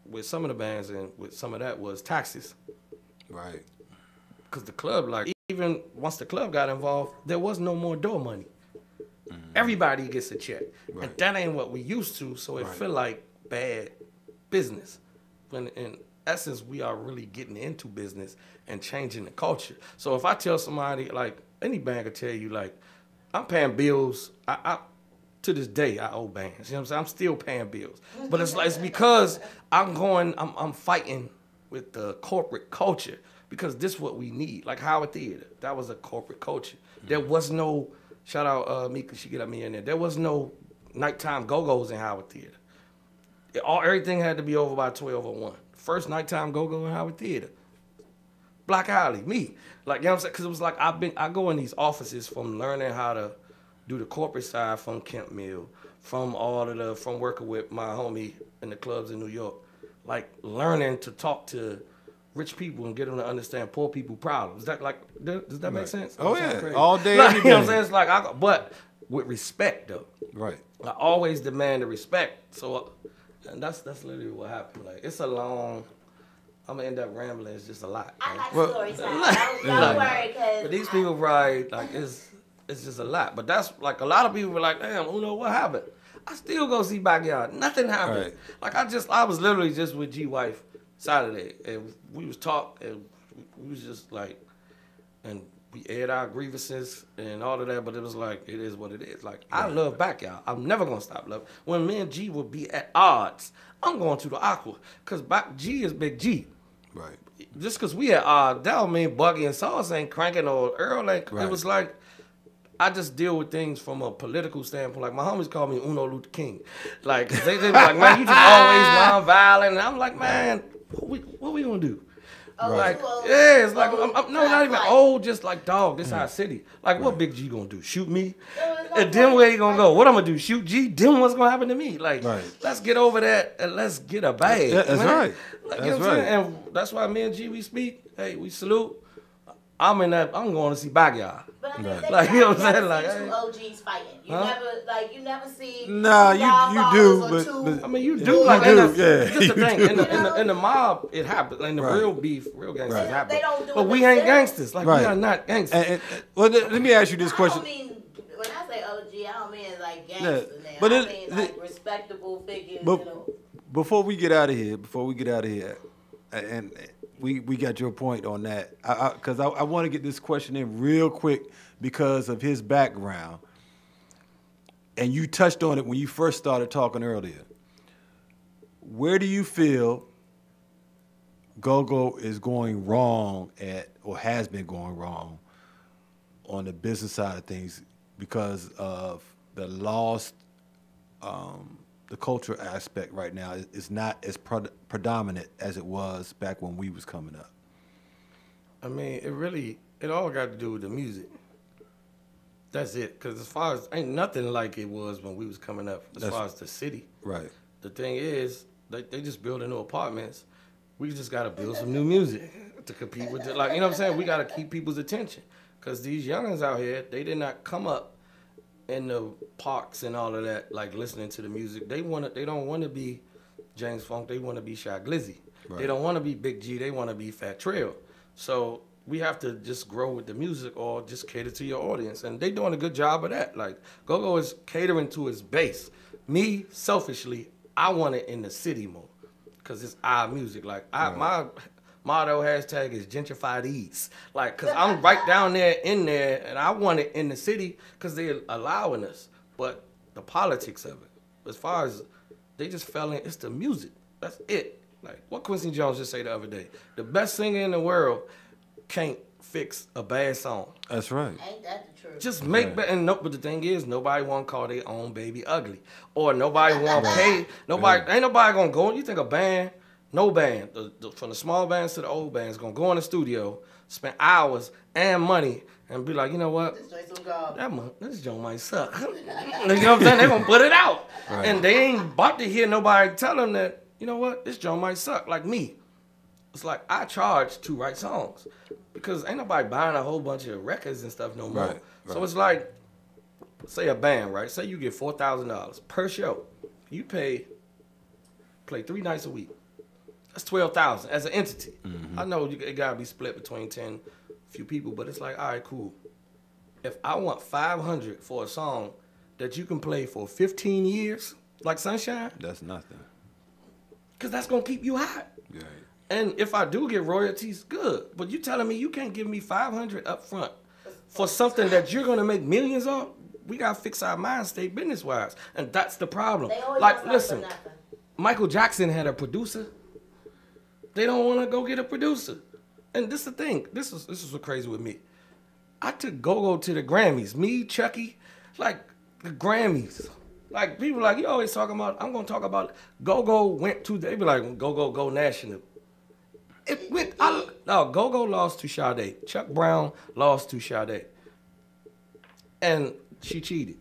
with some of the bands and with some of that was taxes. Right. Because the club, like even once the club got involved, there was no more door money. Everybody gets a check. Right. And that ain't what we used to, so it feel like bad business. When in essence, we are really getting into business and changing the culture. So if I tell somebody, like any band could tell you, like, I'm paying bills. I to this day, I owe bands. You know what I'm saying? I'm still paying bills. But it's because I'm fighting with the corporate culture, because this is what we need. Like Howard Theater, that was a corporate culture. There was no, shout out Mika, she get up me in there. There was no nighttime go-go's in Howard Theater. Everything had to be over by 12:01. First nighttime go-go in Howard Theater. Black Alley, me. Like, you know what I'm saying? Because it was like I go in these offices from learning how to do the corporate side from Kemp Mill, from working with my homie in the clubs in New York. Like learning to talk to rich people and get them to understand poor people problems. Does that make sense? Oh yeah, all day, like, every day. You know what I'm saying? It's like, but with respect though. Right. I always demand the respect. So, and that's literally what happened. Like it's a long. I'm gonna end up rambling. It's just a lot. I like story time. Don't worry, cause. But these people probably like it's just a lot. But that's like a lot of people were like, damn, Uno, what happened? I still go see Backyard. Nothing happened. Right. Like I was literally just with G Wife Saturday, and we was talking, and we was just like, and we aired our grievances and all of that, but it was like, it is what it is. Like, I love Backyard. I'm never gonna stop loving. When me and G would be at odds, I'm going to the Aqua, because G is Big G. Right. Just because we at odds, that don't mean Buggy and Sauce ain't cranking or Earl ain't. Right. It was like, I just deal with things from a political standpoint. Like, my homies call me Uno Luther King. Like, they be like, man, you just always nonviolent. And I'm like, man, what we gonna do? Like, yeah, it's like, no, not even old, just like, dog, this our city. Like, what Big G gonna do? Shoot me? And then where he gonna go? What I'm gonna do? Shoot G? Then what's gonna happen to me? Like, let's get over that and let's get a bag. Yeah, that's man. right. Like, That's you know what I'm right. saying? And that's why me and G, we speak. Hey, we salute. I'm going to see Backyard. But I mean, Like, you know what I'm saying? Like, Like, two OGs fighting. You never see. Nah, you do, but I mean, you do. Like, do, Just the thing. do. In the mob, it happens. In the real beef, real gangsters happen. They don't do But it we ain't themselves. gangsters. Like, we are not gangsters. Well, let me ask you this question. I don't mean, when I say OG, I don't mean like Yeah, gangsters. but I mean like respectable figures. But before we get out of here, and we got your point on that, because I want to get this question in real quick because of his background, and you touched on it when you first started talking earlier. Where do you feel Go-Go is going wrong at, or has been going wrong on the business side of things because of the lost, the culture aspect right now is not as predominant as it was back when we was coming up? I mean, it all got to do with the music. That's it. Because as far as, ain't nothing like it was when we was coming up as far as the city. Right. The thing is, they just building new apartments. We just got to build some new music to compete with it. Like, you know what I'm saying? We got to keep people's attention. Because these youngins out here, they did not come up in the parks and all of that, like listening to the music. They don't want to be James Funk. They want to be Shy Glizzy. Right. They don't want to be Big G. They want to be Fat Trail. So we have to just grow with the music or just cater to your audience. And they doing a good job of that. Like, Go-Go is catering to its base. Me, selfishly, I want it in the city more because it's our music. Like, my motto hashtag is gentrified east. Like, because I'm right down there in there, and I want it in the city because they're allowing us. But the politics of it, as far as they just fell in, it's the music. That's it. Like, what Quincy Jones just say the other day? The best singer in the world can't fix a bad song. That's right. Ain't that the truth? Just make but the thing is, nobody want to call their own baby ugly, or nobody want to pay. Ain't nobody gonna go. You think a band? No band, from the small bands to the old bands, gonna go in the studio, spend hours and money, and be like, you know what? This joint might suck. You know what I'm saying? They gonna put it out, and they ain't about to hear nobody tell them that, you know what? This joint might suck. Like me, it's like I charge to write songs because ain't nobody buying a whole bunch of records and stuff no more. So it's like, say a band, right? Say you get $4,000 per show. You play 3 nights a week. That's $12,000 as an entity. I know it gotta be split between few people, but it's like, all right, cool. If I want $500 for a song that you can play for 15 years, like Sunshine, that's nothing. Cause that's gonna keep you hot. Right. And if I do get royalties, good. But you telling me you can't give me $500 up front for something that you're gonna make millions on? We gotta fix our mind state business wise, and that's the problem. Like, listen, Michael Jackson had a producer. They don't want to go get a producer, and this is the thing. This is what's crazy with me. I took Go-Go to the Grammys. Me, Chucky, like the Grammys. Like, people like, you always talking about, I'm gonna talk about Go-Go went to. They be like, Go-Go go national. It went. No, Go-Go lost to Sade. Chuck Brown lost to Sade, and she cheated.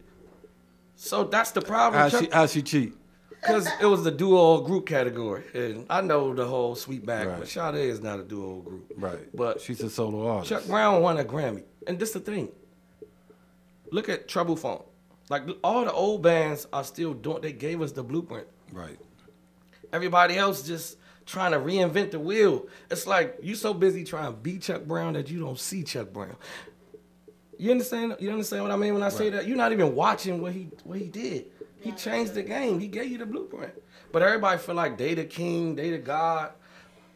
So that's the problem. How'd she cheat? Because it was the duo or group category. And I know the whole sweet back, but Sade is not a duo or group. Right. But she's a solo artist. Chuck Brown won a Grammy. And this the thing. Look at Trouble Funk. Like, all the old bands are still doing, they gave us the blueprint. Right. Everybody else just trying to reinvent the wheel. It's like you so busy trying to be Chuck Brown that you don't see Chuck Brown. You understand? You understand what I mean when I say that? You're not even watching what he did. He changed the game. He gave you the blueprint. But everybody feel like they the king, they the God.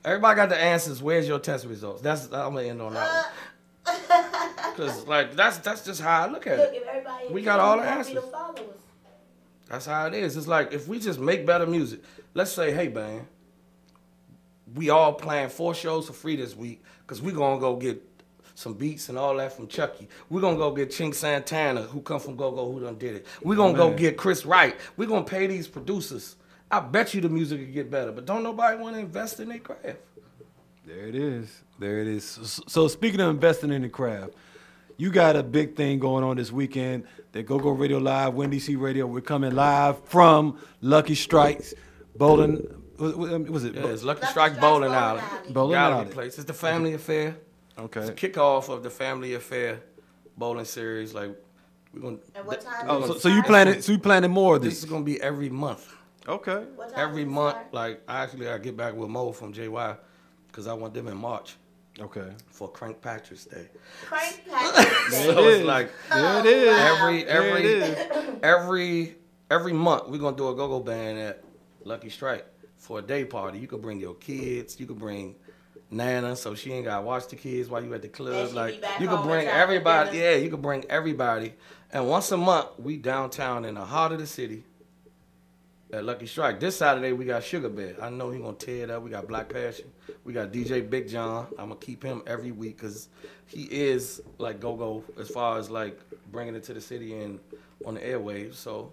Everybody got the answers. Where's your test results? I'm gonna end on that one. Cause like that's just how I look at it. We got all the answers. That's how it is. It's like if we just make better music. Let's say, hey man, we all playing 4 shows for free this week because we gonna go get some beats and all that from Chucky. We're gonna go get Chink Santana, who come from Go-Go, who done did it. We're gonna go get Chris Wright. We're gonna pay these producers. I bet you the music will get better, but don't nobody want to invest in their craft. There it is. There it is. So speaking of investing in the craft, you got a big thing going on this weekend. The Go-Go Radio Live, Win DC Radio. We're coming live from Lucky Strikes Bowling. Was it? Yeah, it's Lucky Strike Bowling Alley. Bowling Gallery Alley. place. It's the family affair. Okay. It's a kickoff of the family affair bowling series. Like we're gonna. And what time? Oh, so you planning? So you planning more of these? This is gonna be every month. Okay. Every month. Like I get back with Mo from JY because I want them in March. Okay. For Crank Patrick's Day. Crank Patrick's Day. So it's like there it is. Every month we're gonna do a go-go band at Lucky Strike for a day party. You could bring your kids. You could bring Nana, so she ain't gotta watch the kids while you at the club. Like you could bring everybody. Yeah, you could bring everybody. And once a month we downtown in the heart of the city at Lucky Strike. This Saturday we got Sugar Bear. I know he gonna tear it up. We got Black Passion. We got DJ Big John. I'm gonna keep him every week because he is like go-go as far as like bringing it to the city and on the airwaves. So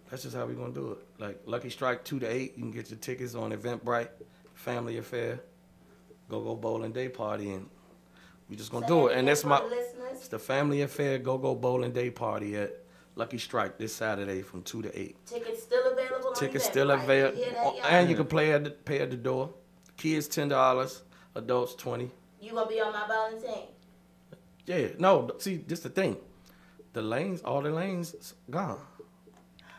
that's just how we gonna do it. Like Lucky Strike 2 to 8. You can get your tickets on Eventbrite, Family Affair, Go-Go Bowling Day Party, and we just gonna do it. And that's it's the Family Affair Go-Go Bowling Day Party at Lucky Strike this Saturday from 2 to 8. Tickets still available. Tickets still available, and you can pay at the door. Kids $10, adults $20. You gonna be on my bowling team? Yeah, no. See, this the thing. All the lanes gone.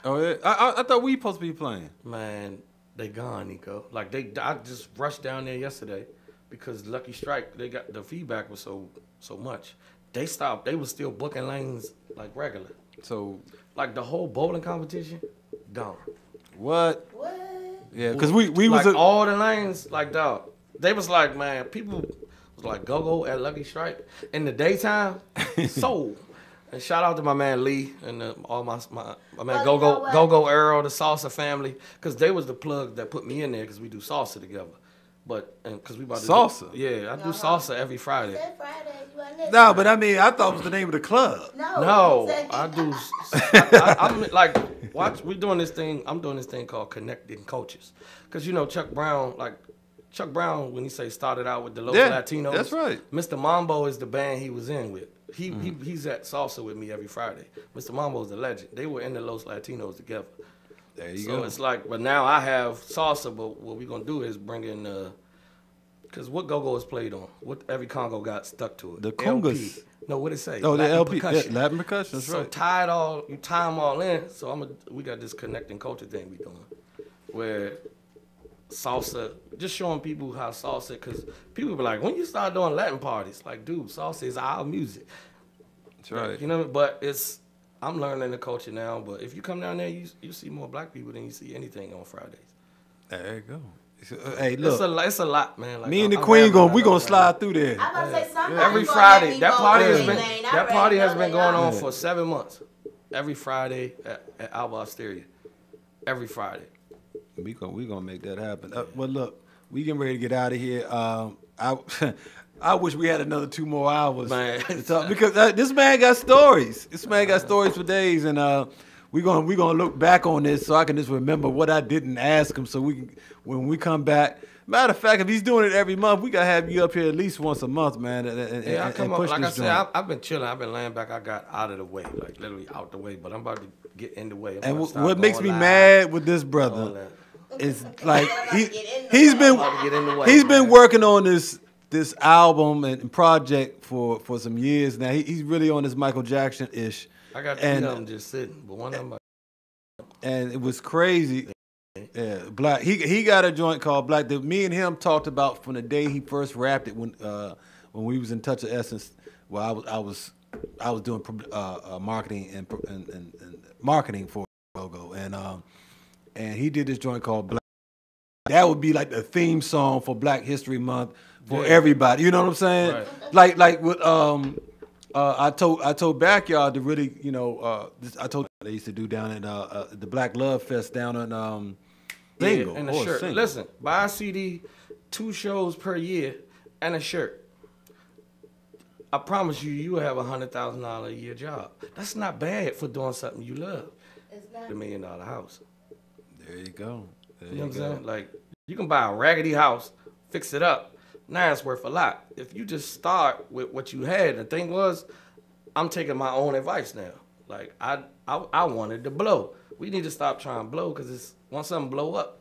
Oh yeah, I thought we supposed to be playing. Man, they gone, Nico. Like I just rushed down there yesterday because Lucky Strike, they got the feedback was so much. They stopped. They was still booking lanes like regular. So like the whole bowling competition, gone. What? Yeah, because we like was all the lanes, like dog. They was like, man, people was like go at Lucky Strike in the daytime. Sold. And shout out to my man Lee and all my man Go Earl, the Salsa family, because they was the plug that put me in there because we do salsa together. But because we about to salsa. I do salsa every Friday. No, but I mean, I thought it was the name of the club. No, I do. I'm like, watch. We doing this thing. I'm doing this thing called Connecting Coaches, because you know Chuck Brown, when he say started out with the Los Latinos. That's right. Mr. Mambo is the band he was in with. He's at salsa with me every Friday. Mr. Mambo's the legend. They were in the Los Latinos together. There you go. So it's like, but now I have salsa, but what we're going to do is bring in, because what go-go is played on? What every Congo got stuck to it? The congas. LP. No, what it say? Oh, Latin the LP. percussion. Latin percussion, that's so right. You tie them all in. So we got this connecting culture thing we doing, where salsa, just showing people how salsa, because people be like, when you start doing Latin parties, like, dude, salsa is our music. That's right. Like, you know, but I'm learning the culture now, but if you come down there, you see more black people than you see anything on Fridays. There you go. Hey, look. It's a lot, man. Like, me and the Queen we gonna slide through there. I'm about to say something. Every Friday. That party has been going on for 7 months. Every Friday at Alba Osteria. Every Friday. We gonna make that happen. Well, look, we getting ready to get out of here. I wish we had another 2 more hours, man, because this man got stories. This man got stories for days, and we're gonna look back on this so I can just remember what I didn't ask him. So when we come back. Matter of fact, if he's doing it every month, we gotta have you up here at least once a month, man. I come up. Like I said, I've been chilling. I've been laying back. I got out of the way, like literally out the way. But I'm about to get in the way. And what makes me mad with this brother is like he's been working on this album and project for some years now. He's really on this Michael Jackson-ish. I got 2 of them just sitting, but one of them. And it was crazy. Yeah, Black. He got a joint called Black that me and him talked about from the day he first rapped it when we was in Touch of Essence. Well, I was doing marketing and marketing for Go-Go, and he did this joint called Black. that would be like the theme song for Black History Month for Yeah. everybody. You know what I'm saying? Right. Like with I told Backyard to really, I told they used to do down at the Black Love Fest down in Single. And a or shirt. Single. Listen, buy a CD, 2 shows per year, and a shirt. I promise you will have a $100,000 a year job. That's not bad for doing something you love. It's not. The $1 million house. There you go. There You know what I'm go. saying? Like, you can buy a raggedy house, fix it up. Now it's worth a lot. If you just start with what you had, the thing was, I'm taking my own advice now. Like, I wanted to blow. We need to stop trying to blow because once something blow up,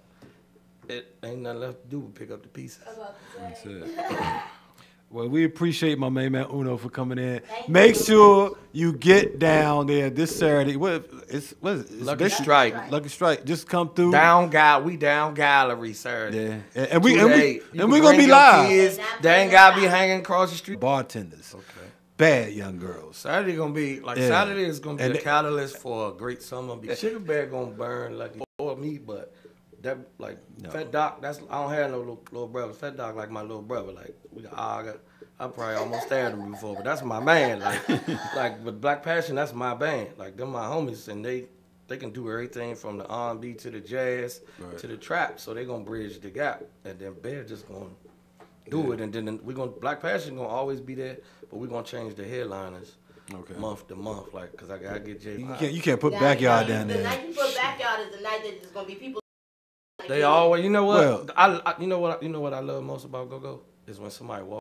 it ain't nothing left to do but pick up the pieces. That's it. Well, we appreciate my main man Uno for coming in. Make sure you get down there this Saturday. What is it? It's Lucky Strike. Lucky Strike. Just come through. We down gallery Saturday. Yeah, and we 2 to 8. and You we can gonna bring be your live. Kids. They ain't gotta be hanging across the street. Bartenders. Okay. Bad young girls. Saturday gonna be like Yeah. Saturday is gonna be And a catalyst for a great summer. Sugar Bear gonna burn like or me, but that like Fat Doc. I don't have no little brother. Fat Doc like my little brother. Like we got I probably almost stabbed him before, but that's my man. Like with Black Passion, that's my band. Like them my homies, and they can do everything from the R&B to the jazz to the trap. So they gonna bridge the gap, and then Bear just gonna do it, and then Black Passion gonna always be there, but we gonna change the headliners month to month, like because I gotta get Jay. You can't put Backyard down The there. night you put Backyard is the night that there's gonna be people. They always, you know what? Well- You know what I love most about Go Go is when somebody walks